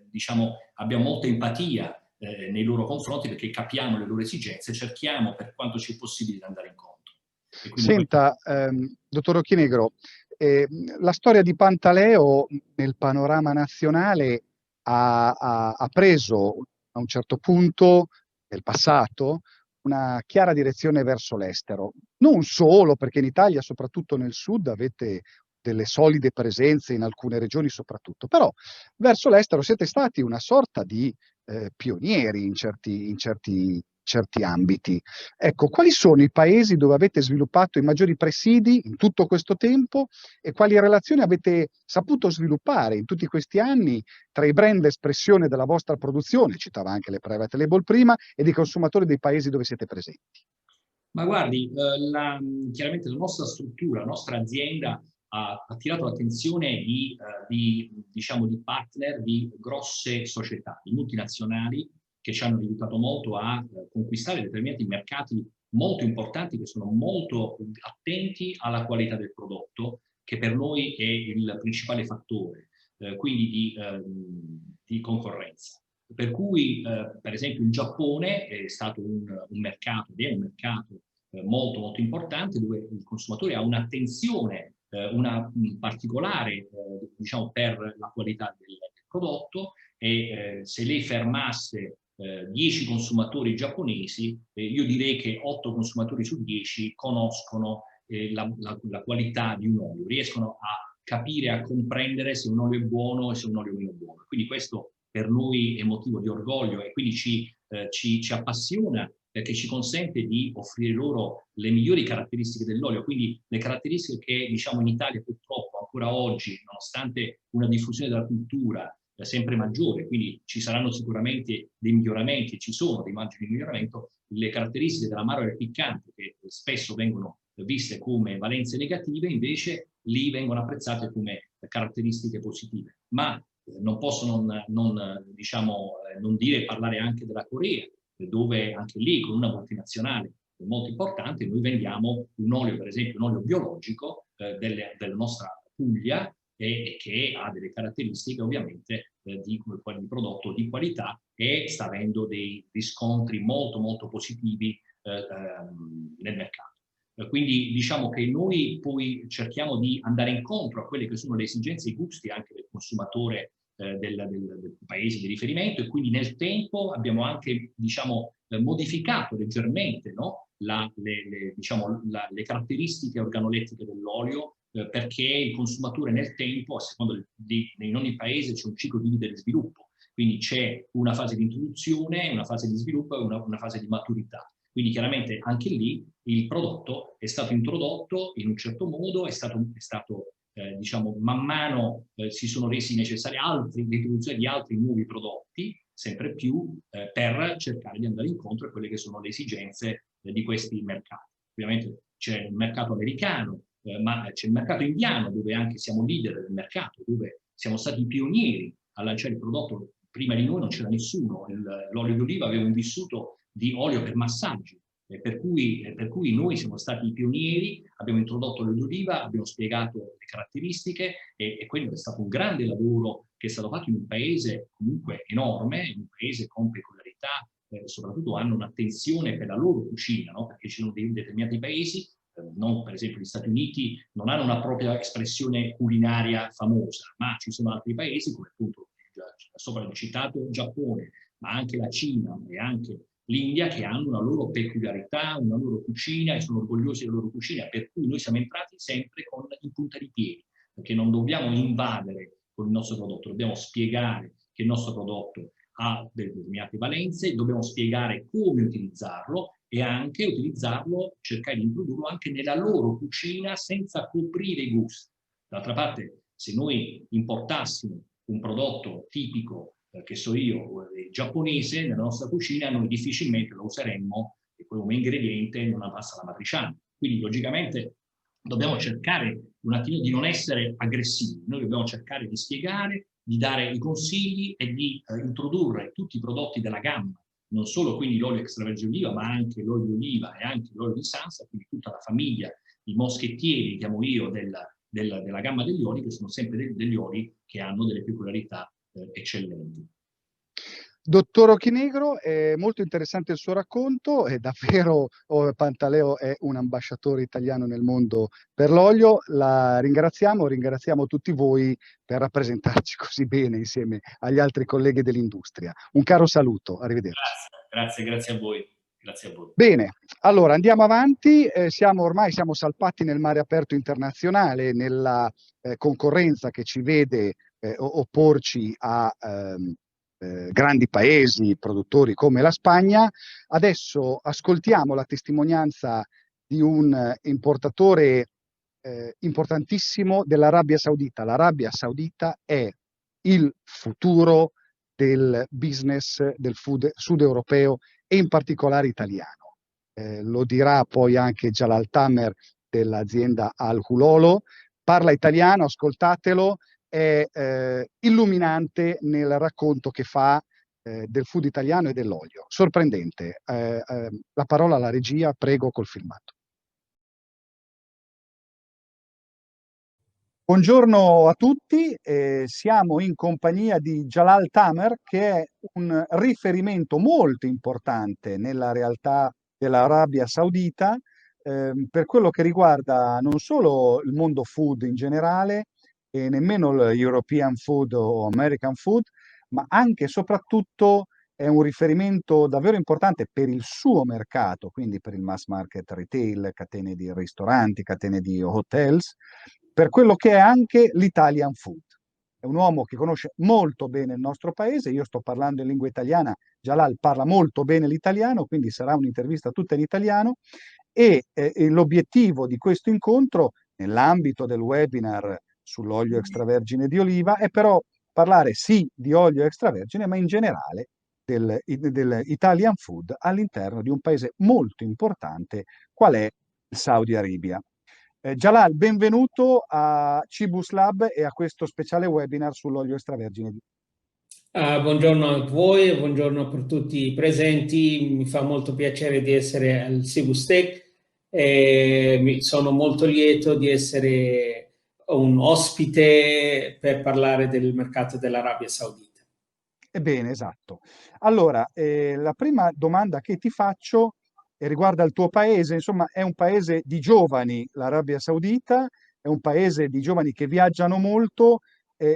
diciamo, abbiamo molta empatia nei loro confronti, perché capiamo le loro esigenze e cerchiamo per quanto ci è possibile di andare incontro.
Senta, dottor Occhienegro, la storia di Pantaleo nel panorama nazionale ha preso a un certo punto nel passato una chiara direzione verso l'estero. Non solo perché in Italia, soprattutto nel sud, avete delle solide presenze in alcune regioni soprattutto, però verso l'estero siete stati una sorta di pionieri in certi ambiti. Ecco, quali sono i paesi dove avete sviluppato i maggiori presidi in tutto questo tempo, e quali relazioni avete saputo sviluppare in tutti questi anni tra i brand espressione della vostra produzione, citava anche le private label prima, e dei consumatori dei paesi dove siete presenti?
Ma guardi, chiaramente la nostra struttura, la nostra azienda ha attirato l'attenzione diciamo, di partner di grosse società, di multinazionali, che ci hanno aiutato molto a conquistare determinati mercati molto importanti, che sono molto attenti alla qualità del prodotto, che per noi è il principale fattore, quindi di concorrenza. Per cui, per esempio, il Giappone è stato un mercato, ed è un mercato molto importante, dove il consumatore ha un'attenzione una particolare diciamo, per la qualità del prodotto, e se lei fermasse 10 consumatori giapponesi, io direi che 8 consumatori su 10 conoscono la qualità di un olio, riescono a capire, a comprendere se un olio è buono e se un olio è meno buono. Quindi questo per noi è motivo di orgoglio, e quindi ci appassiona, perché ci consente di offrire loro le migliori caratteristiche dell'olio, quindi le caratteristiche che, diciamo, in Italia purtroppo ancora oggi, nonostante una diffusione della cultura, sempre maggiore, quindi ci saranno sicuramente dei miglioramenti, ci sono dei margini di miglioramento. Le caratteristiche dell'amaro e del piccante, che spesso vengono viste come valenze negative, invece lì vengono apprezzate come caratteristiche positive. Ma non posso non dire e parlare anche della Corea, dove anche lì con una multinazionale molto importante noi vendiamo un olio, per esempio un olio biologico della nostra Puglia, e che ha delle caratteristiche ovviamente di prodotto di qualità e sta avendo dei riscontri molto molto positivi nel mercato. Quindi diciamo che noi poi cerchiamo di andare incontro a quelle che sono le esigenze e i gusti anche del consumatore del paese di riferimento, e quindi nel tempo abbiamo anche modificato leggermente, no? le caratteristiche organolettiche dell'olio, perché il consumatore nel tempo, a seconda in ogni paese c'è un ciclo di vita e di sviluppo, quindi c'è una fase di introduzione, una fase di sviluppo e una fase di maturità. Quindi chiaramente anche lì il prodotto è stato introdotto in un certo modo, è stato man mano si sono resi necessari l'introduzione di altri nuovi prodotti, sempre più per cercare di andare incontro a quelle che sono le esigenze di questi mercati. Ovviamente c'è il mercato americano, ma c'è il mercato indiano, dove anche siamo leader del mercato, dove siamo stati pionieri a lanciare il prodotto. Prima di noi non c'era nessuno, l'olio d'oliva aveva un vissuto di olio per massaggi, per cui noi siamo stati i pionieri, abbiamo introdotto l'olio d'oliva, abbiamo spiegato le caratteristiche, e quello è stato un grande lavoro che è stato fatto in un paese comunque enorme, in un paese con peculiarità, soprattutto hanno un'attenzione per la loro cucina, no? Perché ci sono dei determinati paesi, non per esempio gli Stati Uniti, non hanno una propria espressione culinaria famosa, ma ci sono altri paesi come appunto sopra citato Giappone, ma anche la Cina e anche l'India, che hanno una loro peculiarità, una loro cucina e sono orgogliosi della loro cucina, per cui noi siamo entrati sempre in punta di piedi, perché non dobbiamo invadere con il nostro prodotto, dobbiamo spiegare che il nostro prodotto ha determinate valenze, dobbiamo spiegare come utilizzarlo e anche utilizzarlo, cercare di introdurlo anche nella loro cucina senza coprire i gusti. D'altra parte, se noi importassimo un prodotto tipico, che so io, giapponese, nella nostra cucina, noi difficilmente lo useremmo come ingrediente in una pasta alla matriciana. Quindi, logicamente, dobbiamo cercare un attimo di non essere aggressivi. Noi dobbiamo cercare di spiegare, di dare i consigli e di introdurre tutti i prodotti della gamma, non solo quindi l'olio extravergine oliva, ma anche l'olio di oliva e anche l'olio di Sansa, quindi tutta la famiglia, i moschettieri, chiamo io, della gamma degli oli, che sono sempre degli oli che hanno delle peculiarità eccellenti.
Dottor Ochinegro, è molto interessante il suo racconto, è davvero Pantaleo è un ambasciatore italiano nel mondo per l'olio. La ringraziamo tutti voi per rappresentarci così bene insieme agli altri colleghi dell'industria. Un caro saluto, arrivederci.
Grazie a voi. Grazie a voi.
Bene, allora andiamo avanti, ormai siamo salpati nel mare aperto internazionale, nella concorrenza che ci vede opporci a grandi paesi produttori come la Spagna. Adesso ascoltiamo la testimonianza di un importatore importantissimo dell'Arabia Saudita. L'Arabia Saudita è il futuro del business del food sud europeo e in particolare italiano. Lo dirà poi anche Jalal Tamer dell'azienda Al Hulolo. Parla italiano, ascoltatelo, è illuminante nel racconto che fa del food italiano e dell'olio. Sorprendente. La parola alla regia, prego, col filmato. Buongiorno a tutti, siamo in compagnia di Jalal Tamer, che è un riferimento molto importante nella realtà dell'Arabia Saudita per quello che riguarda non solo il mondo food in generale e nemmeno l'European food o American food, ma anche e soprattutto è un riferimento davvero importante per il suo mercato, quindi per il mass market retail, catene di ristoranti, catene di hotels, per quello che è anche l'Italian food. È un uomo che conosce molto bene il nostro paese, io sto parlando in lingua italiana, Jalal parla molto bene l'italiano, quindi sarà un'intervista tutta in italiano, e l'obiettivo di questo incontro, nell'ambito del webinar sull'olio extravergine di oliva, è però parlare sì di olio extravergine, ma in generale del Italian food all'interno di un paese molto importante qual è il Saudi Arabia. Jalal, benvenuto a Cibus Lab e a questo speciale webinar sull'olio extravergine.
Buongiorno a voi e buongiorno per tutti i presenti. Mi fa molto piacere di essere al Cibus Tech e sono molto lieto di essere un ospite per parlare del mercato dell'Arabia Saudita.
Ebbene, esatto. Allora, la prima domanda che ti faccio riguarda il tuo paese. Insomma, è un paese di giovani, l'Arabia Saudita, è un paese di giovani che viaggiano molto.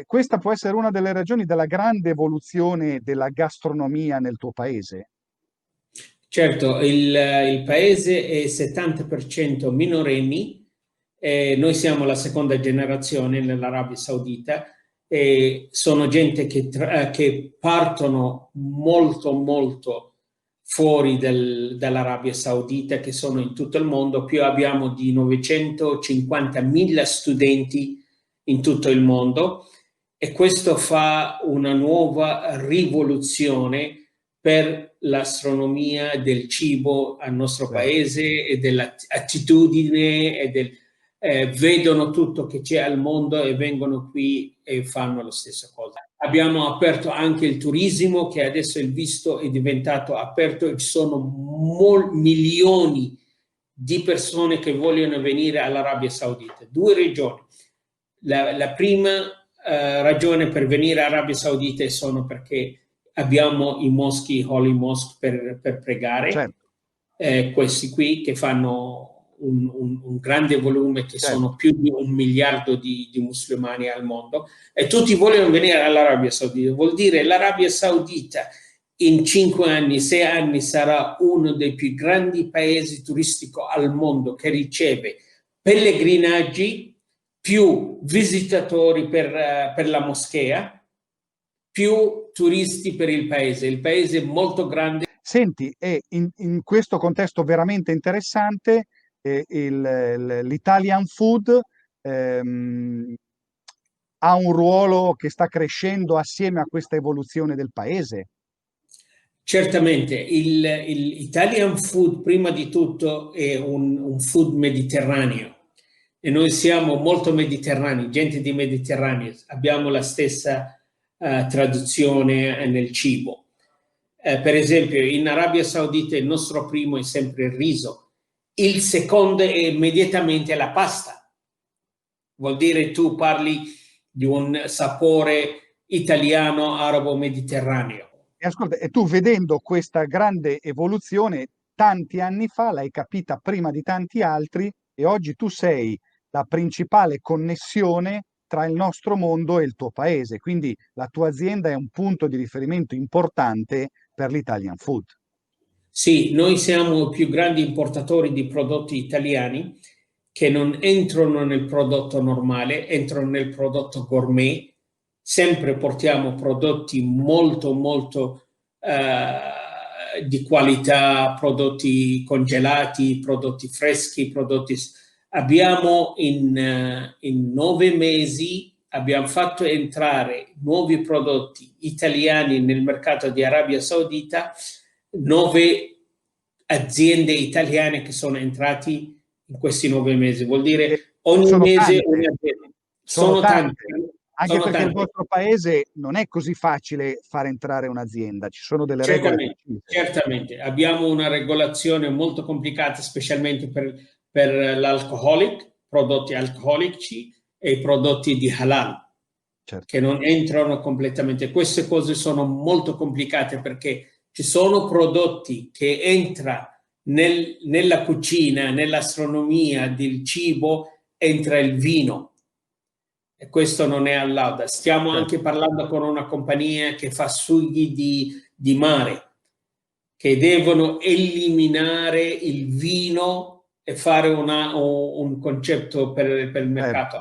Questa può essere una delle ragioni della grande evoluzione della gastronomia nel tuo paese?
Certo, il paese è 70% minorenni, noi siamo la seconda generazione nell'Arabia Saudita e sono gente che partono molto fuori dall'Arabia Saudita, che sono in tutto il mondo. Più abbiamo di 950.000 studenti in tutto il mondo e questo fa una nuova rivoluzione per l'astronomia del cibo al nostro paese e dell'attitudine e vedono tutto che c'è al mondo e vengono qui e fanno la stessa cosa. Abbiamo aperto anche il turismo, che adesso il visto è diventato aperto e ci sono milioni di persone che vogliono venire all'Arabia Saudita. 2 ragioni. La prima ragione per venire all'Arabia Saudita sono perché abbiamo i moschi, Holy Mosque, per pregare, certo. Questi qui che fanno un grande volume, che certo. Sono più di 1 miliardo di musulmani al mondo, e tutti vogliono venire all'Arabia Saudita. Vuol dire l'Arabia Saudita in 5 anni, 6 anni sarà uno dei più grandi paesi turistici al mondo, che riceve pellegrinaggi, più visitatori per la moschea, più turisti per il paese. Il paese è molto grande.
Senti, e in questo contesto veramente interessante, l'Italian food ha un ruolo che sta crescendo assieme a questa evoluzione del paese?
Certamente, l'Italian food prima di tutto è un food mediterraneo e noi siamo molto mediterranei, gente di Mediterraneo, abbiamo la stessa traduzione nel cibo. Per esempio in Arabia Saudita il nostro primo è sempre il riso, il secondo è immediatamente la pasta. Vuol dire tu parli di un sapore italiano, arabo, mediterraneo.
E ascolta, e tu vedendo questa grande evoluzione tanti anni fa, l'hai capita prima di tanti altri e oggi tu sei la principale connessione tra il nostro mondo e il tuo paese, quindi la tua azienda è un punto di riferimento importante per l'Italian food.
Sì, noi siamo i più grandi importatori di prodotti italiani che non entrano nel prodotto normale, entrano nel prodotto gourmet. Sempre portiamo prodotti molto di qualità, prodotti congelati, prodotti freschi, Abbiamo in 9 mesi abbiamo fatto entrare nuovi prodotti italiani nel mercato di Arabia Saudita, 9 aziende italiane che sono entrati in questi 9 mesi. Vuol dire ogni mese un'azienda.
Sono tante. Anche perché il vostro paese non è così facile far entrare un'azienda, ci sono delle regole.
Certamente, abbiamo una regolazione molto complicata, specialmente per l'alcolic, prodotti alcolici e i prodotti di halal, certo. Che non entrano completamente. Queste cose sono molto complicate perché ci sono prodotti che entrano nella cucina, nell'astronomia del cibo, entra il vino. E questo non è all'auda. Stiamo anche parlando con una compagnia che fa sughi di mare, che devono eliminare il vino e fare un concetto per il mercato.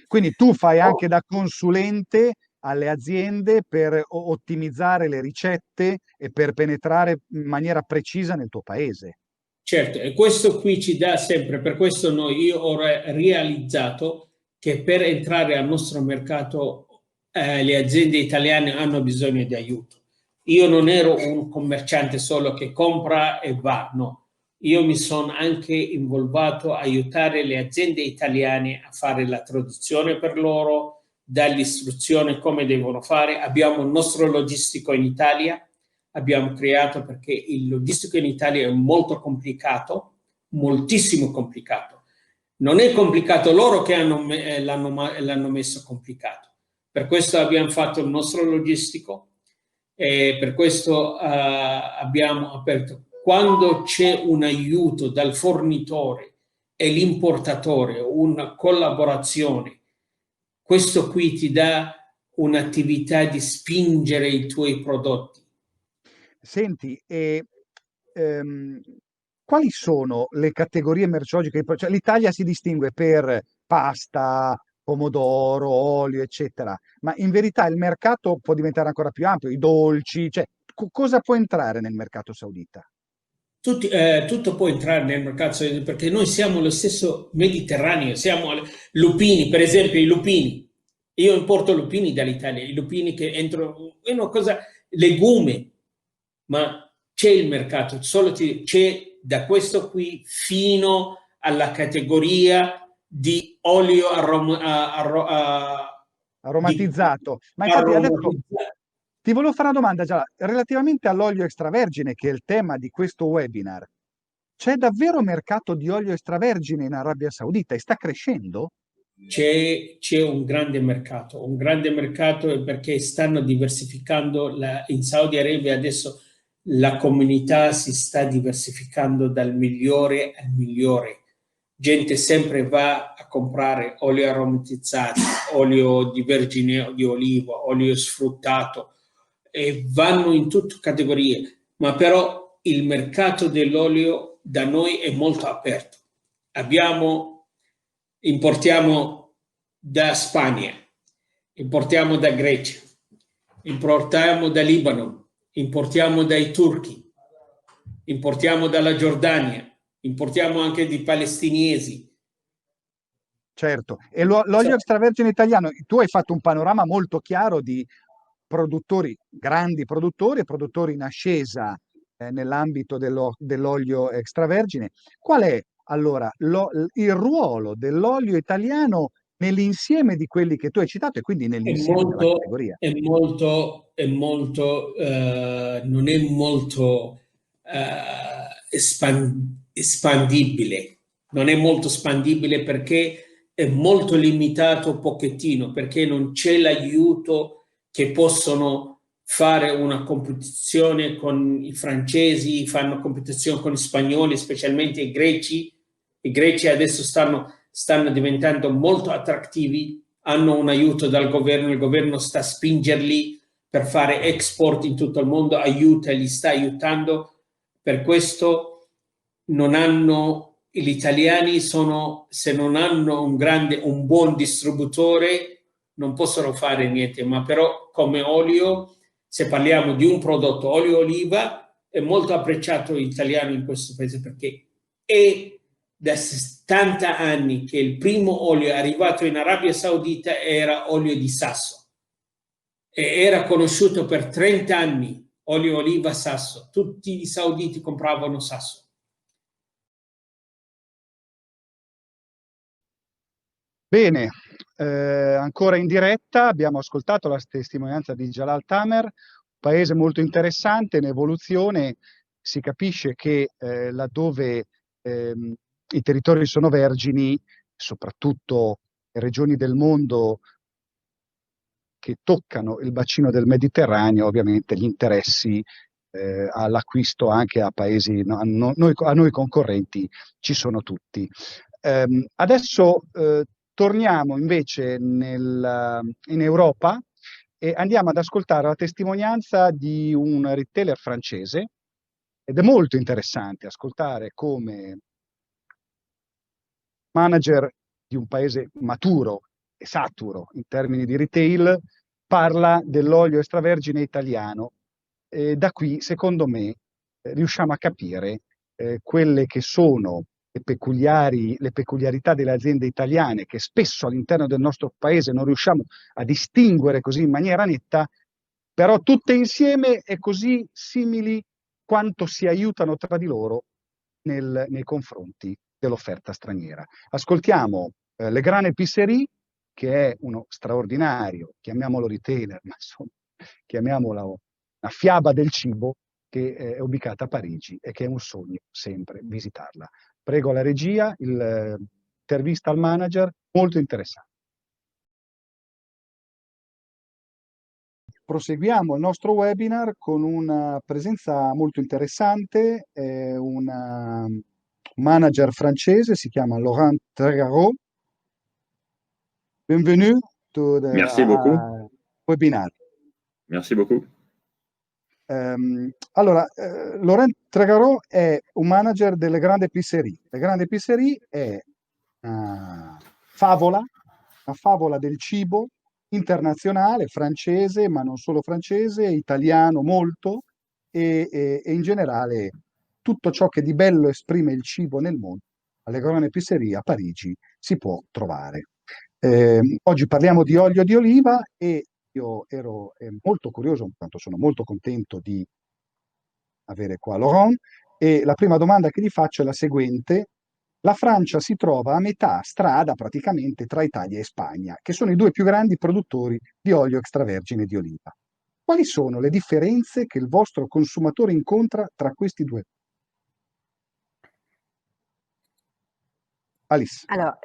Quindi tu fai anche da consulente alle aziende per ottimizzare le ricette e per penetrare in maniera precisa nel tuo paese.
Certo, e questo qui ci dà sempre, per questo io ho realizzato che per entrare al nostro mercato le aziende italiane hanno bisogno di aiuto. Io non ero un commerciante solo che compra e va, no. Io mi sono anche involvato a aiutare le aziende italiane a fare la traduzione per loro, dall'istruzione come devono fare. Abbiamo il nostro logistico in Italia, abbiamo creato, perché il logistico in Italia è molto complicato, moltissimo complicato. Non è complicato loro che l'hanno messo complicato. Per questo abbiamo fatto il nostro logistico e per questo abbiamo aperto. Quando c'è un aiuto dal fornitore e l'importatore, una collaborazione, questo qui ti dà un'attività di spingere i tuoi prodotti.
Senti, quali sono le categorie merceologiche? Cioè, l'Italia si distingue per pasta, pomodoro, olio, eccetera, ma in verità il mercato può diventare ancora più ampio, i dolci, cioè cosa può entrare nel mercato saudita?
Tutto può entrare nel mercato perché noi siamo lo stesso Mediterraneo, siamo lupini, per esempio i lupini. Io importo lupini dall'Italia, i lupini che entrano, è una cosa, legume, ma c'è il mercato, c'è da questo qui fino alla categoria di olio
aromatizzato. Ma infatti adesso ti volevo fare una domanda già relativamente all'olio extravergine, che è il tema di questo webinar. C'è davvero mercato di olio extravergine in Arabia Saudita e sta crescendo?
C'è un grande mercato perché stanno diversificando in Saudi Arabia adesso la comunità si sta diversificando dal migliore al migliore. Gente sempre va a comprare olio aromatizzato, olio di vergine di oliva, olio sfruttato e vanno in tutte categorie, ma però il mercato dell'olio da noi è molto aperto. Importiamo da Spagna, importiamo da Grecia, importiamo da Libano, importiamo dai turchi, importiamo dalla Giordania, importiamo anche di palestinesi.
Certo, e l'olio extravergine italiano, tu hai fatto un panorama molto chiaro di produttori, grandi produttori e produttori in ascesa nell'ambito dell'olio extravergine. Qual è allora il ruolo dell'olio italiano nell'insieme di quelli che tu hai citato e quindi nell'insieme della categoria?
Non è molto espandibile. Non è molto spandibile perché è molto limitato un pochettino, perché non c'è l'aiuto che possono fare una competizione con i francesi, fanno competizione con gli spagnoli, specialmente i greci. I greci adesso stanno diventando molto attrattivi, hanno un aiuto dal governo, il governo sta a spingerli per fare export in tutto il mondo, li sta aiutando. Per questo gli italiani se non hanno un buon distributore non possono fare niente, ma però come olio, se parliamo di un prodotto, olio oliva, è molto apprezzato l'italiano in questo paese perché è da 70 anni che il primo olio arrivato in Arabia Saudita era olio di Sasso e era conosciuto per 30 anni, olio oliva Sasso. Tutti i sauditi compravano Sasso.
Bene, ancora in diretta abbiamo ascoltato la testimonianza di Jalal Tamer, un paese molto interessante in evoluzione. Si capisce che laddove i territori sono vergini, soprattutto le regioni del mondo che toccano il bacino del Mediterraneo, ovviamente gli interessi all'acquisto anche a paesi, a noi concorrenti ci sono tutti. Adesso torniamo invece in Europa e andiamo ad ascoltare la testimonianza di un retailer francese ed è molto interessante ascoltare come manager di un paese maturo e saturo in termini di retail parla dell'olio extravergine italiano. Da qui, secondo me, riusciamo a capire quelle che sono le peculiarità delle aziende italiane, che spesso all'interno del nostro paese non riusciamo a distinguere così in maniera netta, però tutte insieme e così simili quanto si aiutano tra di loro nei confronti dell'offerta straniera. Ascoltiamo Le Grandes Épiceries, che è uno straordinario, chiamiamolo retailer, ma insomma, chiamiamola una fiaba del cibo, che è ubicata a Parigi e che è un sogno sempre visitarla. Prego la regia, l'intervista al manager, molto interessante. Proseguiamo il nostro webinar con una presenza molto interessante, un manager francese, si chiama Laurent Trégarot. Bienvenue to the
Merci beaucoup.
webinar.
Merci beaucoup.
Allora, Laurent Trégarot è un manager delle Grandes Épiceries. Le Grandes Épiceries è una favola del cibo internazionale, francese, ma non solo francese, italiano molto, e in generale tutto ciò che di bello esprime il cibo nel mondo, alle Grandes Épiceries a Parigi si può trovare. Oggi parliamo di olio di oliva e io ero molto curioso, in quanto sono molto contento di avere qua Laurent, e la prima domanda che gli faccio è la seguente. La Francia si trova a metà strada praticamente tra Italia e Spagna, che sono i due più grandi produttori di olio extravergine di oliva. Quali sono le differenze che il vostro consumatore incontra tra questi due? Alice.
Alors,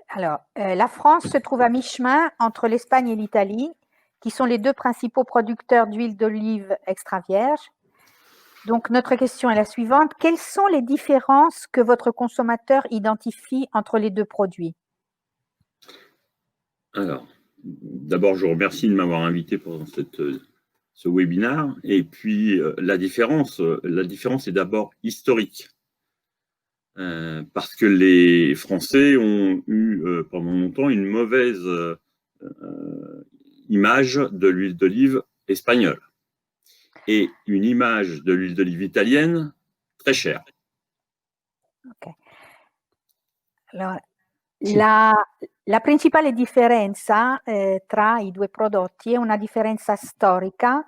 la France se trouve à mi-chemin entre l'Espagne et l'Italie, qui sont les deux principaux producteurs d'huile d'olive extra vierge. Donc, notre question est la suivante. Quelles sont les différences que votre consommateur identifie entre les deux produits?
Alors, d'abord, je vous remercie de m'avoir invité pour ce webinaire. Et puis, la différence est d'abord historique. Parce que les Français ont eu pendant longtemps une mauvaise image de l'huile d'olive espagnole et une image de l'huile d'olive italienne très chère.
Ok. Allora, la principale differenza tra i due prodotti è una differenza storica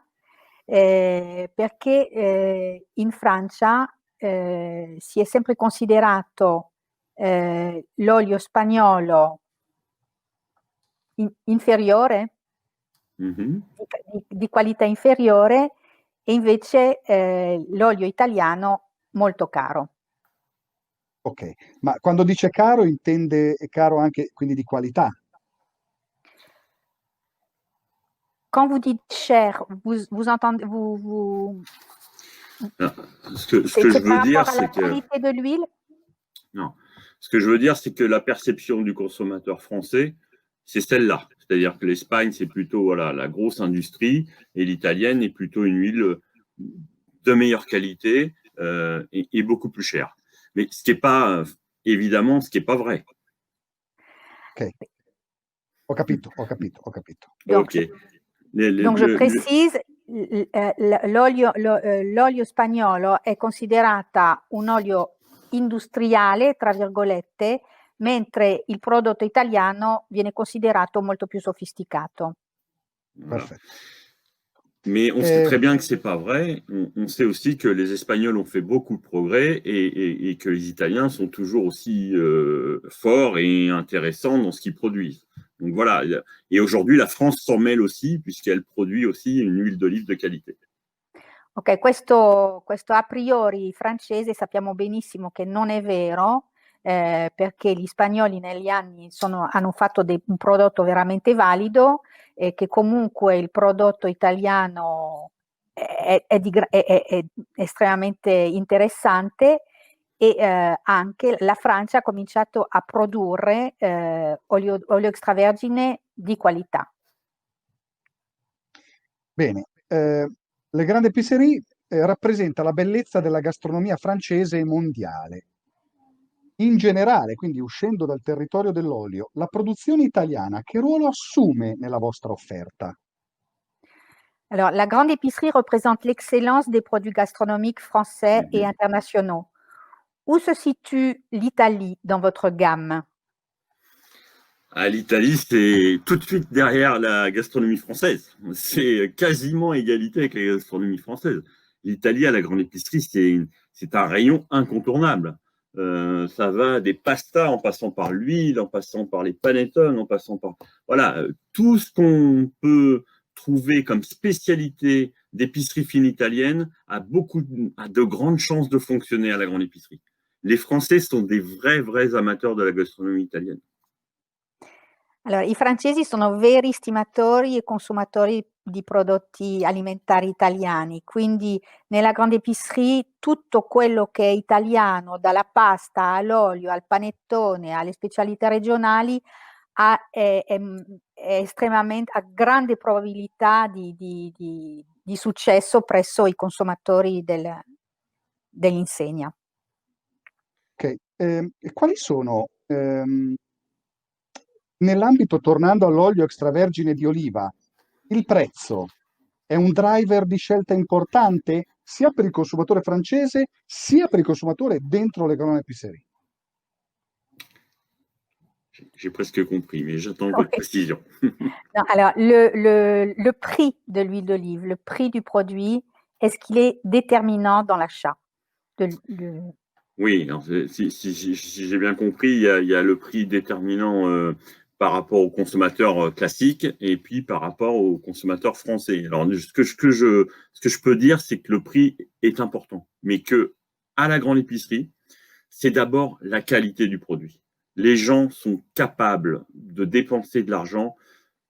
perché in Francia si è sempre considerato l'olio spagnolo inferiore, di qualità inferiore, e invece l'olio italiano molto caro.
Ok, ma quando dice caro intende caro anche quindi di qualità?
Quand vous dites cher, vous entendez vous
Non, ce que je veux dire, c'est que...
la qualité de l'huile?
Non, ce que je veux dire, c'est que la perception du consommateur français, c'est celle-là. C'est-à-dire que l'Espagne, c'est plutôt voilà, la grosse industrie, et l'italienne est plutôt une huile de meilleure qualité et beaucoup plus chère. Mais ce qui n'est pas, évidemment, ce qui n'est pas vrai.
Ok, ho capito.
Donc,
ok.
Donc je précise, l'olio spagnolo è considerata un olio industriale, tra virgolette, mentre il prodotto italiano viene considerato molto più sofisticato.
Voilà. Mais on sait très bien que ce n'est pas vrai. On sait aussi que les Espagnols ont fait beaucoup de progrès et que les Italiens sont toujours aussi forts et intéressants dans ce qu'ils produisent. Donc voilà, et aujourd'hui la France s'en mêle aussi puisqu'elle produit aussi une huile d'olive de qualité.
Ok, questo a priori francese sappiamo benissimo che non è vero, perché gli spagnoli negli anni hanno fatto un prodotto veramente valido e che comunque il prodotto italiano è estremamente interessante. E anche la Francia ha cominciato a produrre olio extravergine di qualità.
Bene, Le Grandes Épiceries rappresenta la bellezza della gastronomia francese e mondiale. In generale, quindi uscendo dal territorio dell'olio, la produzione italiana che ruolo assume nella vostra offerta?
Alors, la Grande Épicerie représente l'excellence des produits gastronomiques français et internationaux. où se situe l'Italie dans votre gamme?
L'Italie, c'est tout de suite derrière la gastronomie française. C'est quasiment égalité avec la gastronomie française. L'Italie à la grande épicerie, c'est un rayon incontournable. Ça va des pastas en passant par l'huile, en passant par les panettone, en passant par... Voilà, tout ce qu'on peut trouver comme spécialité d'épicerie fine italienne a de grandes chances de fonctionner à la grande épicerie. Les Français sont des vrais amateurs de la gastronomie italienne.
Allora, i francesi sono veri stimatori e consumatori di prodotti alimentari italiani, quindi nella grande épicerie tutto quello che è italiano, dalla pasta all'olio, al panettone, alle specialità regionali, è estremamente, ha grande probabilità di successo presso i consumatori dell'insegna.
Ok, e quali sono, nell'ambito, tornando all'olio extravergine di oliva, il prezzo è un driver di scelta importante sia per il consumatore francese sia per il consumatore dentro le grandi épicerie?
J'ai presque compris, mais j'attends votre précision.
Non, alors, le prix de l'huile d'olive, le prix du produit, est-ce qu'il est déterminant dans l'achat?
Oui, alors, si j'ai bien compris, il y a le prix déterminant par rapport aux consommateurs classiques et puis par rapport aux consommateurs français. Alors, ce que je peux dire, c'est que le prix est important, mais que à la grande épicerie, c'est d'abord la qualité du produit. Les gens sont capables de dépenser de l'argent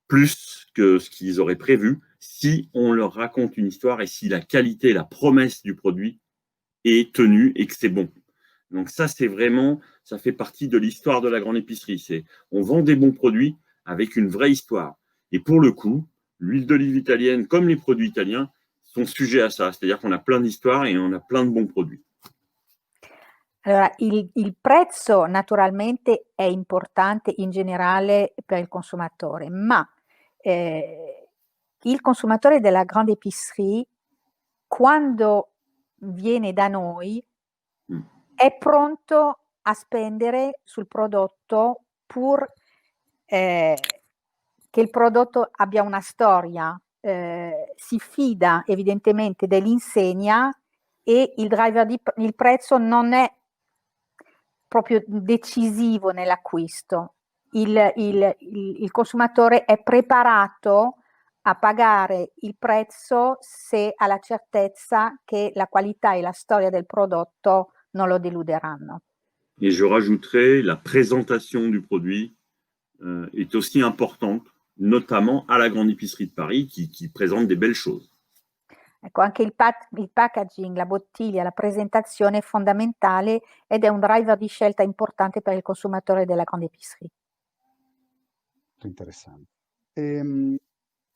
plus que ce qu'ils auraient prévu si on leur raconte une histoire et si la qualité, la promesse du produit est tenue et que c'est bon. Donc ça, c'est vraiment, ça fait partie de l'histoire de la grande épicerie. On vend des bons produits avec une vraie histoire. Et pour le coup, l'huile d'olive italienne, comme les produits italiens, sont sujets à ça. C'est-à-dire qu'on a plein d'histoires et on a plein de bons produits.
Allora, il prezzo naturalmente è importante in generale per il consumatore, ma il consumatore della grande épicerie, quando viene da noi, è pronto a spendere sul prodotto pur che il prodotto abbia una storia, si fida evidentemente dell'insegna e il prezzo non è proprio decisivo nell'acquisto. Il consumatore è preparato a pagare il prezzo se ha la certezza che la qualità e la storia del prodotto non lo deluderanno.
Et je rajouterai, la présentation du produit est aussi importante, notamment à la grande épicerie de Paris, qui présente des belles choses.
Ecco, anche il packaging, la bottiglia, la presentazione è fondamentale ed è un driver di scelta importante per il consumatore della grande épicerie.
Interessante.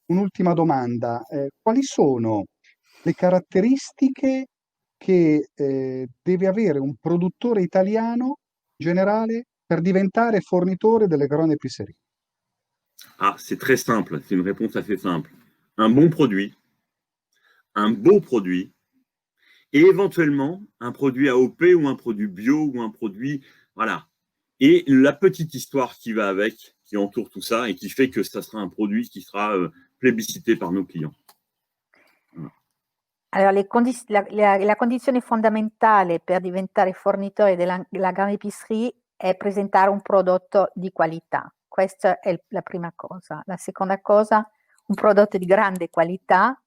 Un'ultima domanda, quali sono le caratteristiche che deve avere un produttore italiano in generale per diventare fornitore delle grandi épicerie?
Ah, c'est très simple, c'est une réponse assez simple. Un bon produit, un beau produit, et éventuellement un produit AOP ou un produit bio ou un produit, voilà. Et la petite histoire qui va avec, qui entoure tout ça et qui fait que ça sera un produit qui sera plébiscité par nos clients.
Allora, la condizione fondamentale per diventare fornitore della grande épicerie è presentare un prodotto di qualità. Questa è la prima cosa. La seconda cosa, un prodotto di grande qualità.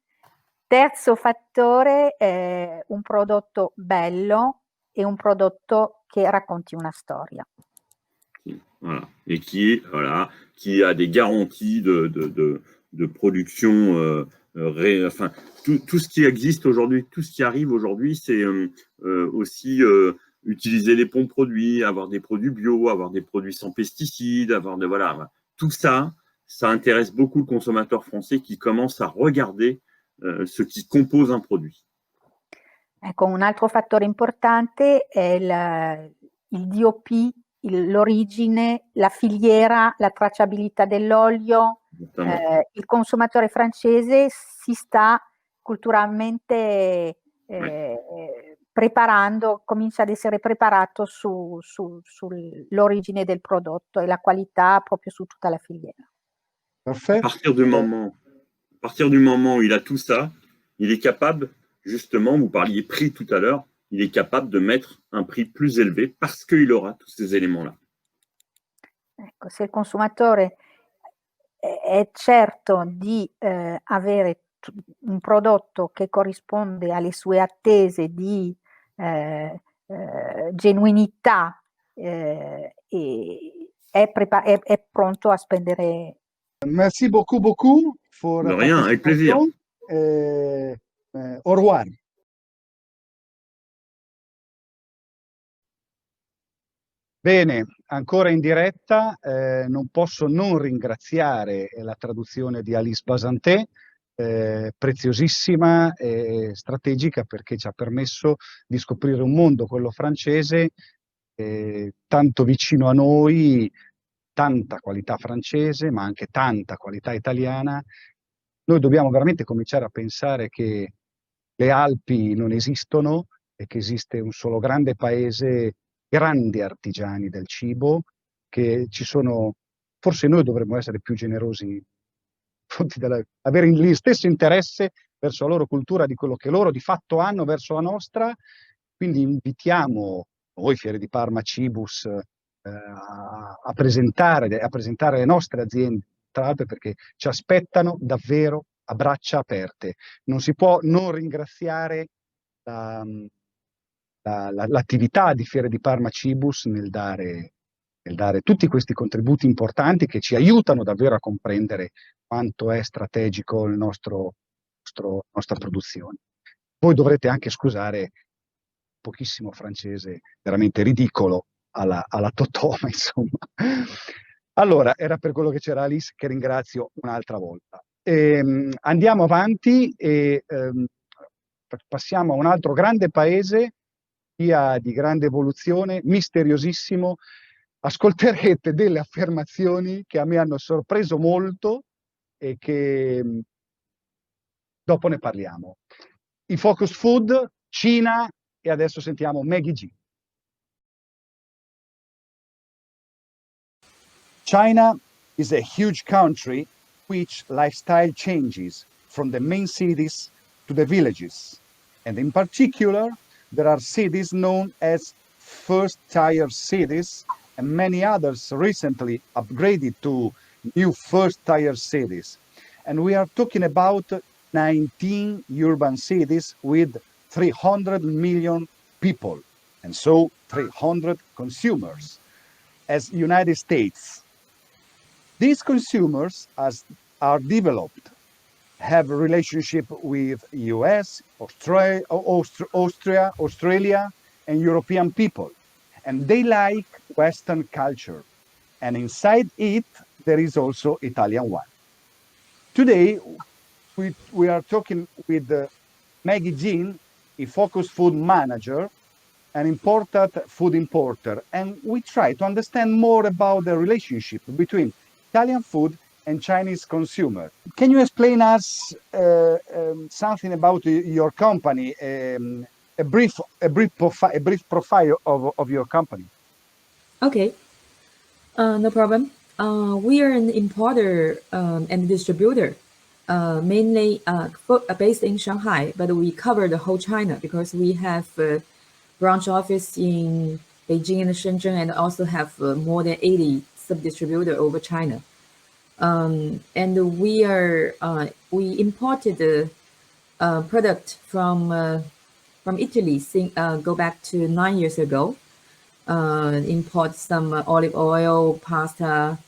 Terzo fattore, un prodotto bello e un prodotto che racconti una storia.
Voilà. Et qui a des garanties de production, enfin, tout ce qui existe aujourd'hui, tout ce qui arrive aujourd'hui, c'est aussi utiliser les bons produits, avoir des produits bio, avoir des produits sans pesticides, voilà. Tout ça, ça intéresse beaucoup le consommateur français qui commence à regarder ce qui compose un produit.
Ecco, un altro fattore importante è il DOP, l'origine, la filiera, la tracciabilità dell'olio. Il consumatore francese si sta culturalmente comincia ad essere preparato sull'origine del prodotto e la qualità proprio su tutta la filiera.
À partir du moment où il a tout ça, il est capable, justement, vous parliez prix tout à l'heure, il est capable de mettre un prix plus élevé parce qu'il aura tous ces éléments-là.
Ecco, se il consumatore è certo di avere un prodotto che corrisponde alle sue attese di genuinità e è pronto a spendere.
Merci beaucoup for
De rien, avec plaisir.
Au revoir. Bene, ancora in diretta, non posso non ringraziare la traduzione di Alice Basanté, preziosissima e strategica, perché ci ha permesso di scoprire un mondo, quello francese, tanto vicino a noi, tanta qualità francese, ma anche tanta qualità italiana. Noi dobbiamo veramente cominciare a pensare che le Alpi non esistono e che esiste un solo grande paese, grandi artigiani del cibo, che ci sono. Forse noi dovremmo essere più generosi, avere lo stesso interesse verso la loro cultura di quello che loro di fatto hanno verso la nostra. Quindi invitiamo voi, Fiere di Parma, Cibus, a presentare le nostre aziende, tra l'altro, perché ci aspettano davvero a braccia aperte. Non si può non ringraziare l'attività di Fiere di Parma Cibus nel dare tutti questi contributi importanti che ci aiutano davvero a comprendere quanto è strategico la nostra produzione. Voi dovrete anche scusare pochissimo francese, veramente ridicolo alla Totò, ma insomma. Allora, era per quello che c'era Alice, che ringrazio un'altra volta. Andiamo avanti e passiamo a un altro grande paese, via di grande evoluzione, misteriosissimo. Ascolterete delle affermazioni che a me hanno sorpreso molto e che dopo ne parliamo. I Focus Food, Cina, e adesso sentiamo Maggie G. China is a huge country which lifestyle changes from the main cities to the villages. And in particular, there are cities known as first-tier cities, and many others recently upgraded to new first-tier cities. And we are talking about 19 urban cities with 300 million people, and so 300 consumers. As United States, these consumers, as are developed, have a relationship with US, Australia, and European people, and they like Western culture, and inside it there is also Italian one. Today we are talking with Maggie Jean, a Focus Food manager, an imported food importer, and we try to understand more about the relationship between Italian food and Chinese consumer. Can you explain us something about your company, a brief profile of your company?
Okay, no problem. We are an importer and distributor, mainly based in Shanghai, but we cover the whole China because we have a branch office in Beijing and Shenzhen, and also have more than 80 sub-distributors over China. And we imported the product from Italy, go back to 9 years ago. Import some olive oil, pasta,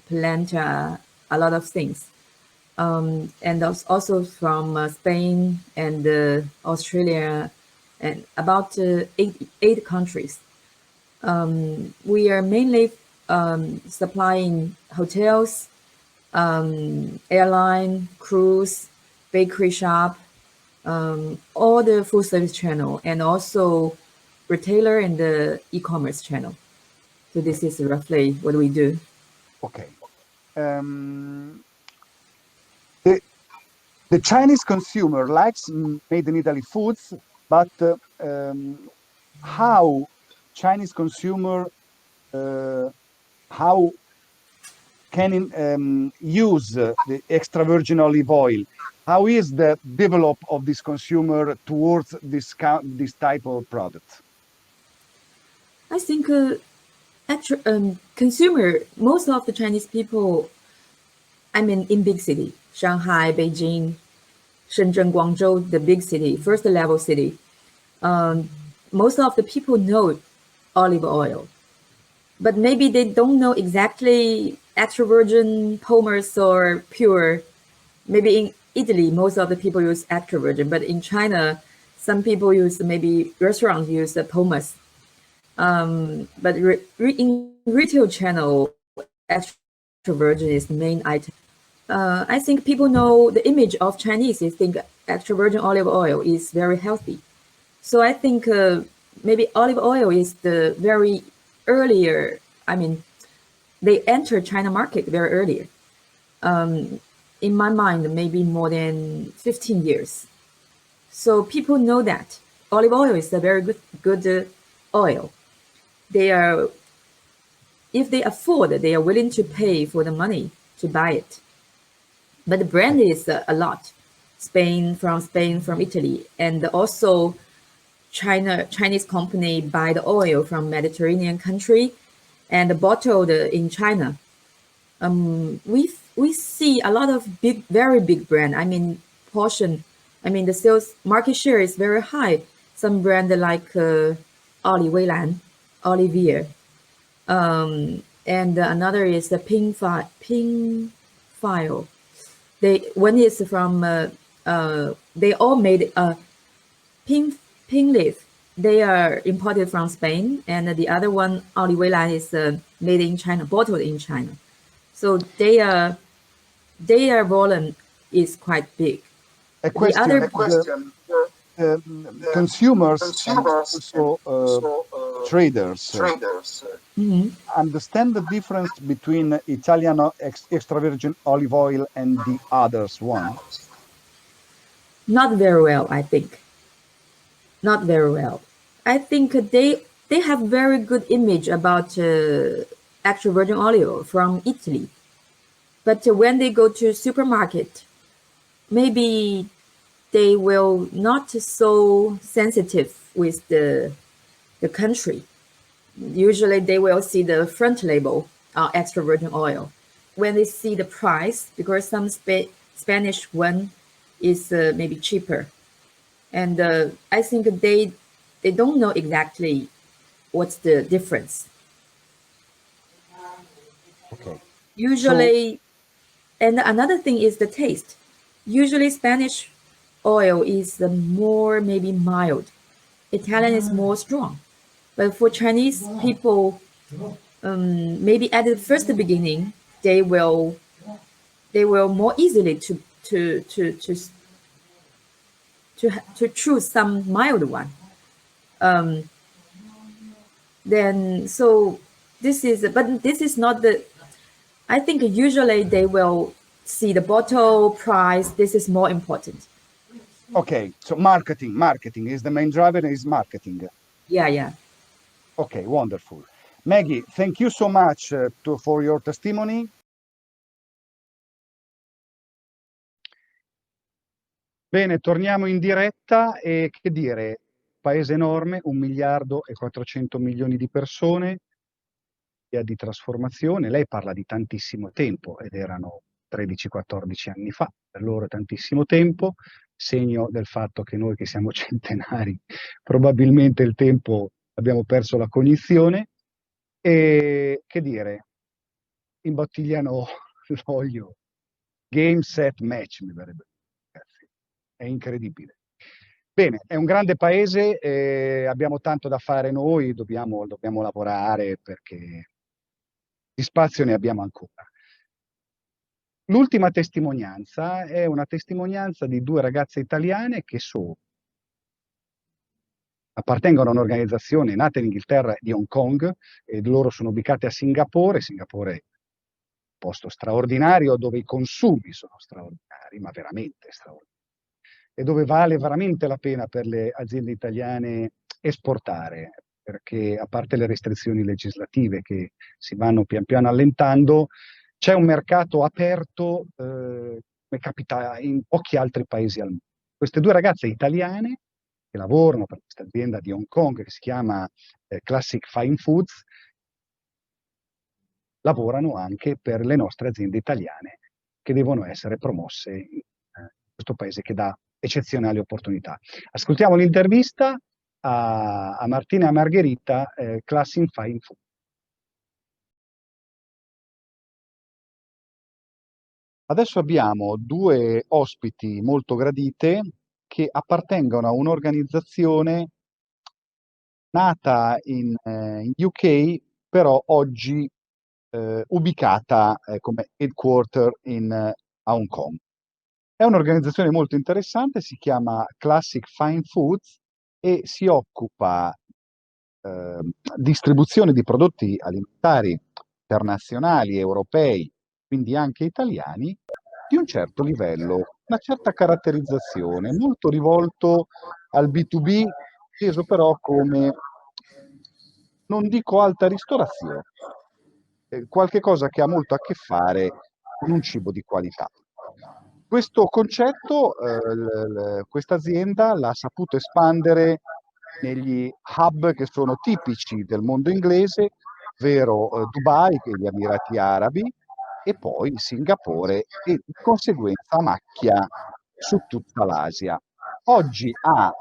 polenta, a lot of things. And also from Spain and Australia, and about 8 countries. We are mainly supplying hotels, airline, cruise, bakery shop, all the food service channel, and also retailer and the e-commerce channel. So this is roughly what we do.
Okay. The Chinese consumer likes made in Italy foods, but how Chinese consumer, how can use the extra virgin olive oil? How is the develop of this consumer towards this type of product?
I think consumer, most of the Chinese people, I mean, in big city, Shanghai, Beijing, Shenzhen, Guangzhou, the big city, first level city, most of the people know olive oil, but maybe they don't know exactly extra virgin, pomace, or pure. Maybe in Italy, most of the people use extra virgin, but in China, some people use, maybe restaurants use the pomace. But in retail channel, extra virgin is the main item. I think people know the image of Chinese. They think extra virgin olive oil is very healthy. So I think maybe olive oil is the very earlier, I mean, they enter China market very earlier. In my mind, maybe more than 15 years. So people know that olive oil is a very good oil. They are, if they afford, they are willing to pay for the money to buy it. But the brand is a lot. Spain, from Italy, and also Chinese company buy the oil from Mediterranean country and bottled in China. We see a lot of very big brand. I mean, portion. I mean, the sales market share is very high. Some brand like Weilan, Olivier, and another is the Pink File. One is from they all made Pink Leaf. They are imported from Spain, and the other one, Weilan, is made in China, bottled in China. So their volume is quite big.
A question. Consumers and also traders understand the difference between Italian extra virgin olive oil and the others one?
Not very well, I think. Not very well. I think they have very good image about extra virgin olive oil from Italy. But when they go to supermarket, maybe they will not so sensitive with the country. Usually they will see the front label, extra virgin oil. When they see the price, because some Spanish one is maybe cheaper. And I think they don't know exactly what's the difference.
Okay.
Usually, and another thing is the taste. Usually Spanish oil is more maybe mild. Italian is more strong. But for Chinese people, maybe at the first beginning, they will more easily to choose some mild one. Then so this is, but this is not the. I think usually they will see the bottle price. This is more important.
Okay, so marketing is the main driver. Is marketing.
Yeah.
Okay, wonderful. Maggie, thank you so much for your testimony. Bene, torniamo in diretta e che dire, paese enorme, 1.400.000.000 di persone, di trasformazione. Lei parla di tantissimo tempo ed erano 13-14 anni fa, per loro è tantissimo tempo, segno del fatto che noi che siamo centenari probabilmente il tempo abbiamo perso la cognizione e che dire, imbottigliano l'olio, game set match mi verrebbe, ragazzi, è incredibile. Bene, è un grande paese, abbiamo tanto da fare noi, dobbiamo lavorare perché di spazio ne abbiamo ancora. L'ultima testimonianza è una testimonianza di 2 ragazze italiane che appartengono a un'organizzazione nata in Inghilterra di Hong Kong e loro sono ubicate a Singapore. Singapore è un posto straordinario dove i consumi sono straordinari, ma veramente straordinari. e dove vale veramente la pena per le aziende italiane esportare, perché a parte le restrizioni legislative che si vanno pian piano allentando, c'è un mercato aperto come capita in pochi altri paesi al mondo. Queste due ragazze italiane che lavorano per questa azienda di Hong Kong che si chiama Classic Fine Foods, lavorano anche per le nostre aziende italiane che devono essere promosse in questo paese che dà eccezionali opportunità. Ascoltiamo l'intervista a Martina e a Margherita, Classic Fine Foods. Adesso abbiamo due ospiti molto gradite che appartengono a un'organizzazione nata in UK, però oggi ubicata come headquarter a Hong Kong. È un'organizzazione molto interessante, si chiama Classic Fine Foods e si occupa distribuzione di prodotti alimentari internazionali, europei, quindi anche italiani, di un certo livello, una certa caratterizzazione, molto rivolto al B2B, inteso però come, non dico alta ristorazione, qualche cosa che ha molto a che fare con un cibo di qualità. Questo concetto, questa azienda l'ha saputo espandere negli hub che sono tipici del mondo inglese, ovvero Dubai, e gli Emirati Arabi, e poi Singapore e di conseguenza macchia su tutta l'Asia. Oggi ha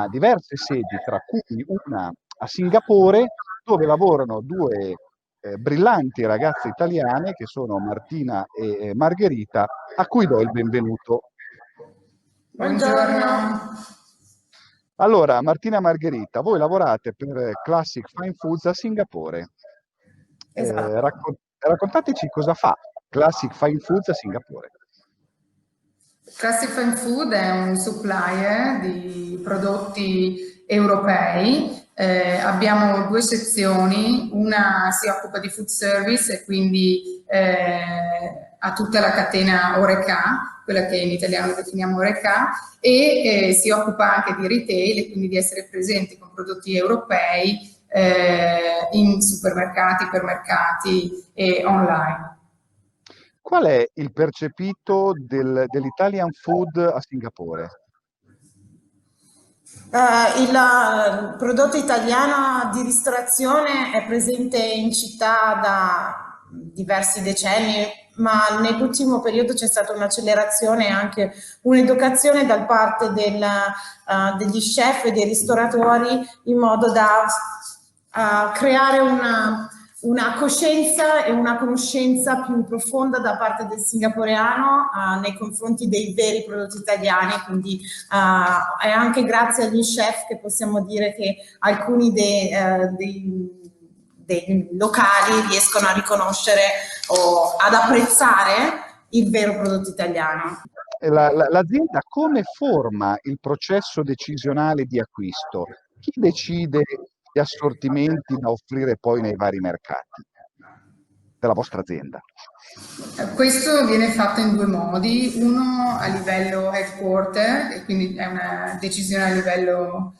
diverse sedi, tra cui una a Singapore, dove lavorano due brillanti ragazze italiane che sono Martina e Margherita, a cui do il benvenuto.
Buongiorno.
Allora, Martina e Margherita, voi lavorate per Classic Fine Foods a Singapore.
Esatto.
Raccontateci cosa fa Classic Fine Foods a Singapore.
Classic Fine Food è un supplier di prodotti europei. Abbiamo due sezioni, una si occupa di food service e quindi ha tutta la catena Horeca, quella che in italiano definiamo Horeca, e si occupa anche di retail e quindi di essere presenti con prodotti europei in supermercati, ipermercati e online.
Qual è il percepito dell'Italian food a Singapore?
Il prodotto italiano di ristorazione è presente in città da diversi decenni, ma nell'ultimo periodo c'è stata un'accelerazione e anche un'educazione da parte degli chef e dei ristoratori in modo da creare una coscienza e una conoscenza più profonda da parte del singaporeano nei confronti dei veri prodotti italiani, quindi è anche grazie agli chef che possiamo dire che alcuni dei locali riescono a riconoscere o ad apprezzare il vero prodotto italiano.
L'azienda come forma il processo decisionale di acquisto? Chi decide gli assortimenti da offrire poi nei vari mercati della vostra azienda?
Questo viene fatto in due modi, uno a livello headquarter, e quindi è una decisione a livello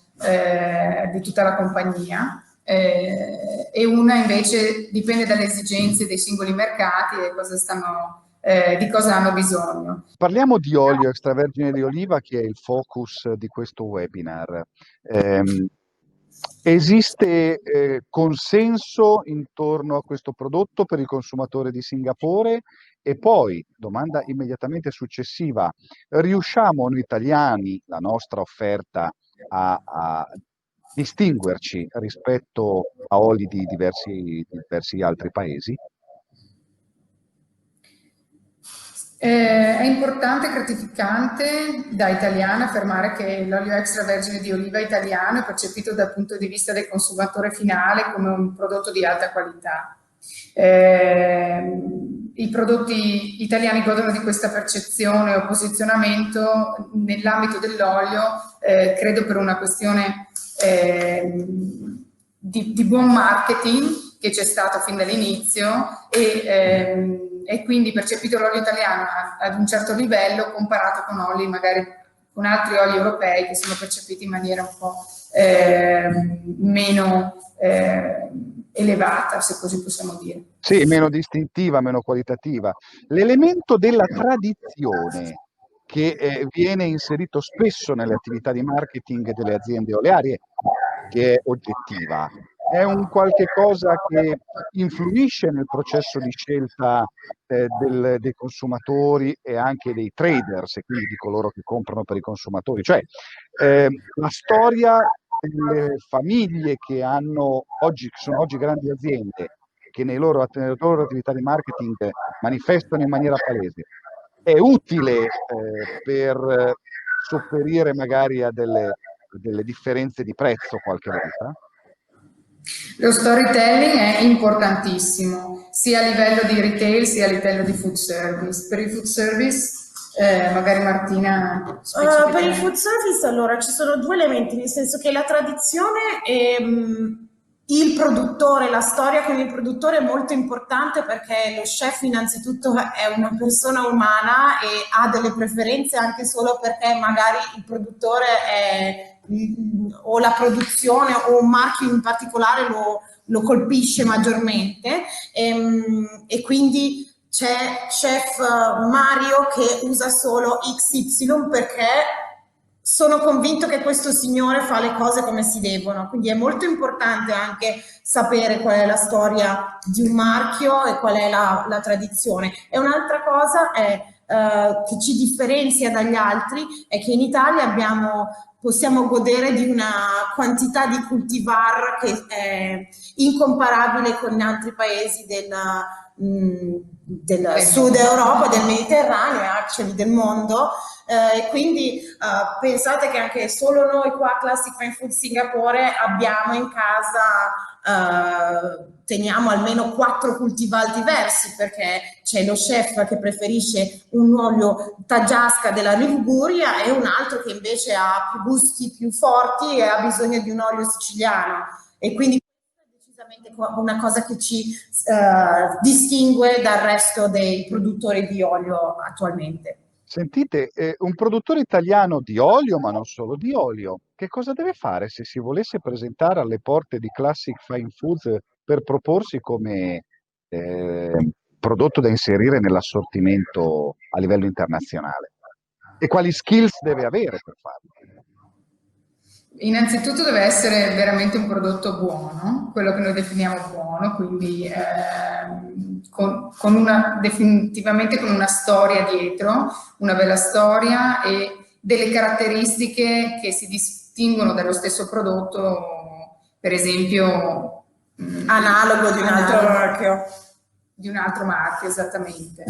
di tutta la compagnia, e una invece dipende dalle esigenze dei singoli mercati e di cosa hanno bisogno.
Parliamo di olio extravergine di oliva, che è il focus di questo webinar. Esiste consenso intorno a questo prodotto per il consumatore di Singapore? E poi, domanda immediatamente successiva, riusciamo noi italiani, la nostra offerta, a distinguerci rispetto a oli di diversi altri paesi?
È importante e gratificante da italiana affermare che l'olio extravergine di oliva italiano è percepito dal punto di vista del consumatore finale come un prodotto di alta qualità. I prodotti italiani godono di questa percezione o posizionamento nell'ambito dell'olio, credo per una questione di buon marketing che c'è stato fin dall'inizio e quindi percepito l'olio italiano ad un certo livello comparato con oli magari
con altri oli europei che sono percepiti in maniera un po' meno elevata, se così possiamo dire.
Sì, meno distintiva, meno qualitativa. L'elemento della tradizione che viene inserito spesso nelle attività di marketing delle aziende olearie, che è oggettiva, è un qualche cosa che influisce nel processo di scelta dei consumatori e anche dei traders, e quindi di coloro che comprano per i consumatori. Cioè, la storia delle famiglie che sono oggi grandi aziende, che nelle loro attività di marketing manifestano in maniera palese, è utile per sopperire magari a delle differenze di prezzo qualche volta?
Lo storytelling è importantissimo, sia a livello di retail sia a livello di food service. Per il food service, magari Martina
per il food service, allora, ci sono due elementi, nel senso che la tradizione e il produttore, la storia con il produttore è molto importante, perché lo chef innanzitutto è una persona umana e ha delle preferenze anche solo perché magari il produttore o la produzione o un marchio in particolare lo colpisce maggiormente, e quindi c'è chef Mario che usa solo XY perché sono convinto che questo signore fa le cose come si devono. Quindi è molto importante anche sapere qual è la storia di un marchio e qual è la tradizione. E un'altra cosa che ci differenzia dagli altri è che in Italia possiamo godere di una quantità di cultivar che è incomparabile con altri paesi del sud Europa, del Mediterraneo e actually del mondo. Quindi pensate che anche solo noi qua a Classic Fine Food Singapore abbiamo in casa, teniamo almeno 4 cultivar diversi, perché c'è lo chef che preferisce un olio Taggiasca della Liguria e un altro che invece ha più gusti più forti e ha bisogno di un olio siciliano, e quindi è decisamente una cosa che ci distingue dal resto dei produttori di olio attualmente.
Sentite, un produttore italiano di olio, ma non solo di olio, che cosa deve fare se si volesse presentare alle porte di Classic Fine Foods per proporsi come prodotto da inserire nell'assortimento a livello internazionale? E quali skills deve avere per farlo?
Innanzitutto deve essere veramente un prodotto buono, quello che noi definiamo buono, quindi definitivamente con una storia dietro, una bella storia e delle caratteristiche che si distinguono dallo stesso prodotto, per esempio
analogo di un altro marchio.
Di un altro marchio, esattamente.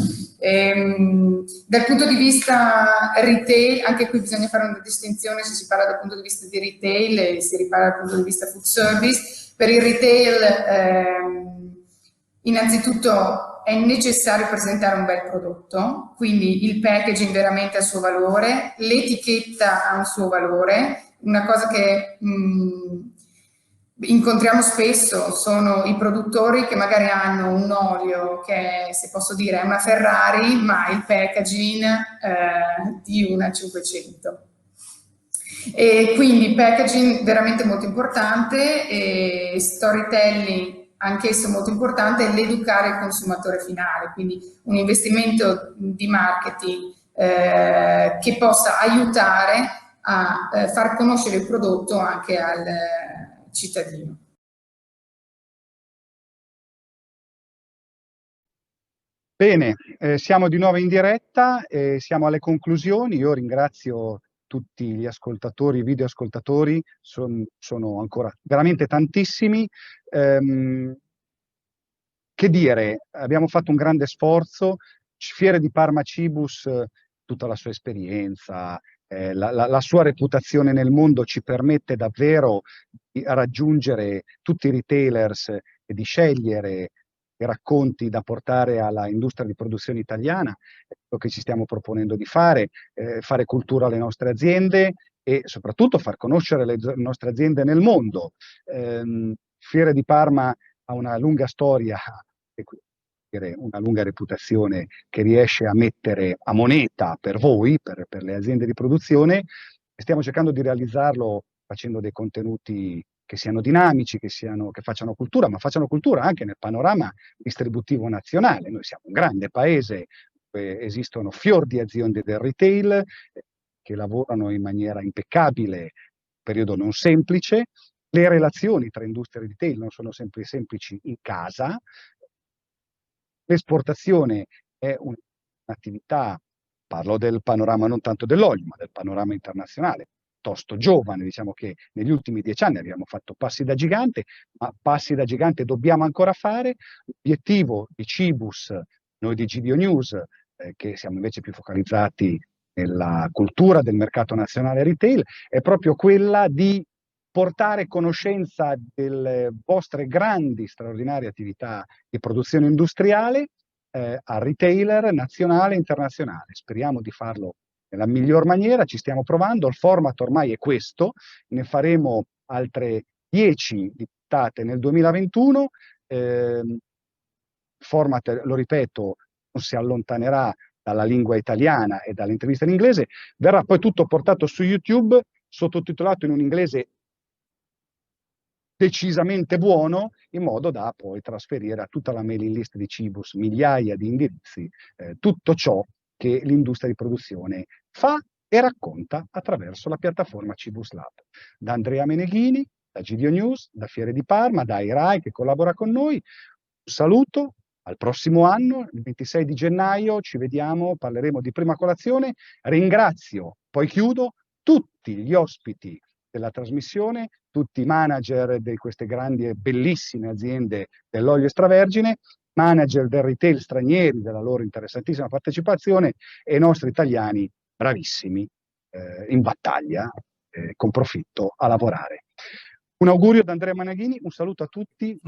Dal punto di vista retail, anche qui bisogna fare una distinzione se si parla dal punto di vista di retail e si parla dal punto di vista food service. Per il retail, innanzitutto è necessario presentare un bel prodotto, quindi il packaging veramente ha il suo valore, l'etichetta ha un suo valore. Una cosa che incontriamo spesso sono i produttori che magari hanno un olio che, se posso dire, è una Ferrari, ma il packaging di una 500. E quindi packaging veramente molto importante, e storytelling anch'esso molto importante, e l'educare il consumatore finale, quindi un investimento di marketing che possa aiutare a far conoscere il prodotto anche al cittadino.
Bene, siamo di nuovo in diretta, siamo alle conclusioni. Io ringrazio tutti gli ascoltatori, i videoascoltatori, sono ancora veramente tantissimi. Che dire, abbiamo fatto un grande sforzo. Fiere di Parma Cibus, tutta la sua esperienza, la sua reputazione nel mondo ci permette davvero di raggiungere tutti i retailers e di scegliere i racconti da portare alla industria di produzione italiana. È quello che ci stiamo proponendo di fare cultura alle nostre aziende e soprattutto far conoscere le nostre aziende nel mondo. Fiere di Parma ha una lunga storia una lunga reputazione che riesce a mettere a moneta per voi, per le aziende di produzione. Stiamo cercando di realizzarlo facendo dei contenuti che siano dinamici, che facciano cultura, ma facciano cultura anche nel panorama distributivo nazionale. Noi siamo un grande paese, esistono fior di aziende del retail che lavorano in maniera impeccabile, periodo non semplice. Le relazioni tra industria e retail non sono sempre semplici in casa. L'esportazione è un'attività, parlo del panorama non tanto dell'olio, ma del panorama internazionale, piuttosto giovane. Diciamo che negli ultimi 10 anni abbiamo fatto passi da gigante, ma passi da gigante dobbiamo ancora fare. L'obiettivo di Cibus, noi di GDO News, che siamo invece più focalizzati nella cultura del mercato nazionale retail, è proprio quella di portare conoscenza delle vostre grandi, straordinarie attività di produzione industriale al retailer nazionale e internazionale. Speriamo di farlo nella miglior maniera, ci stiamo provando, il format ormai è questo, ne faremo altre 10 di puntate nel 2021, il format, lo ripeto, non si allontanerà dalla lingua italiana e dall'intervista in inglese, verrà poi tutto portato su YouTube, sottotitolato in un inglese decisamente buono, in modo da poi trasferire a tutta la mailing list di Cibus, migliaia di indirizzi, tutto ciò che l'industria di produzione fa e racconta attraverso la piattaforma Cibus Lab. Da Andrea Meneghini, da GDO News, da Fiere di Parma, da IRAI che collabora con noi, un saluto, al prossimo anno, il 26 di gennaio ci vediamo, parleremo di Prima Colazione. Ringrazio, poi chiudo, tutti gli ospiti della trasmissione, tutti i manager di queste grandi e bellissime aziende dell'olio extravergine, manager del retail stranieri, della loro interessantissima partecipazione, e i nostri italiani bravissimi, in battaglia, con profitto, a lavorare. Un augurio da Andrea Meneghini, un saluto a tutti.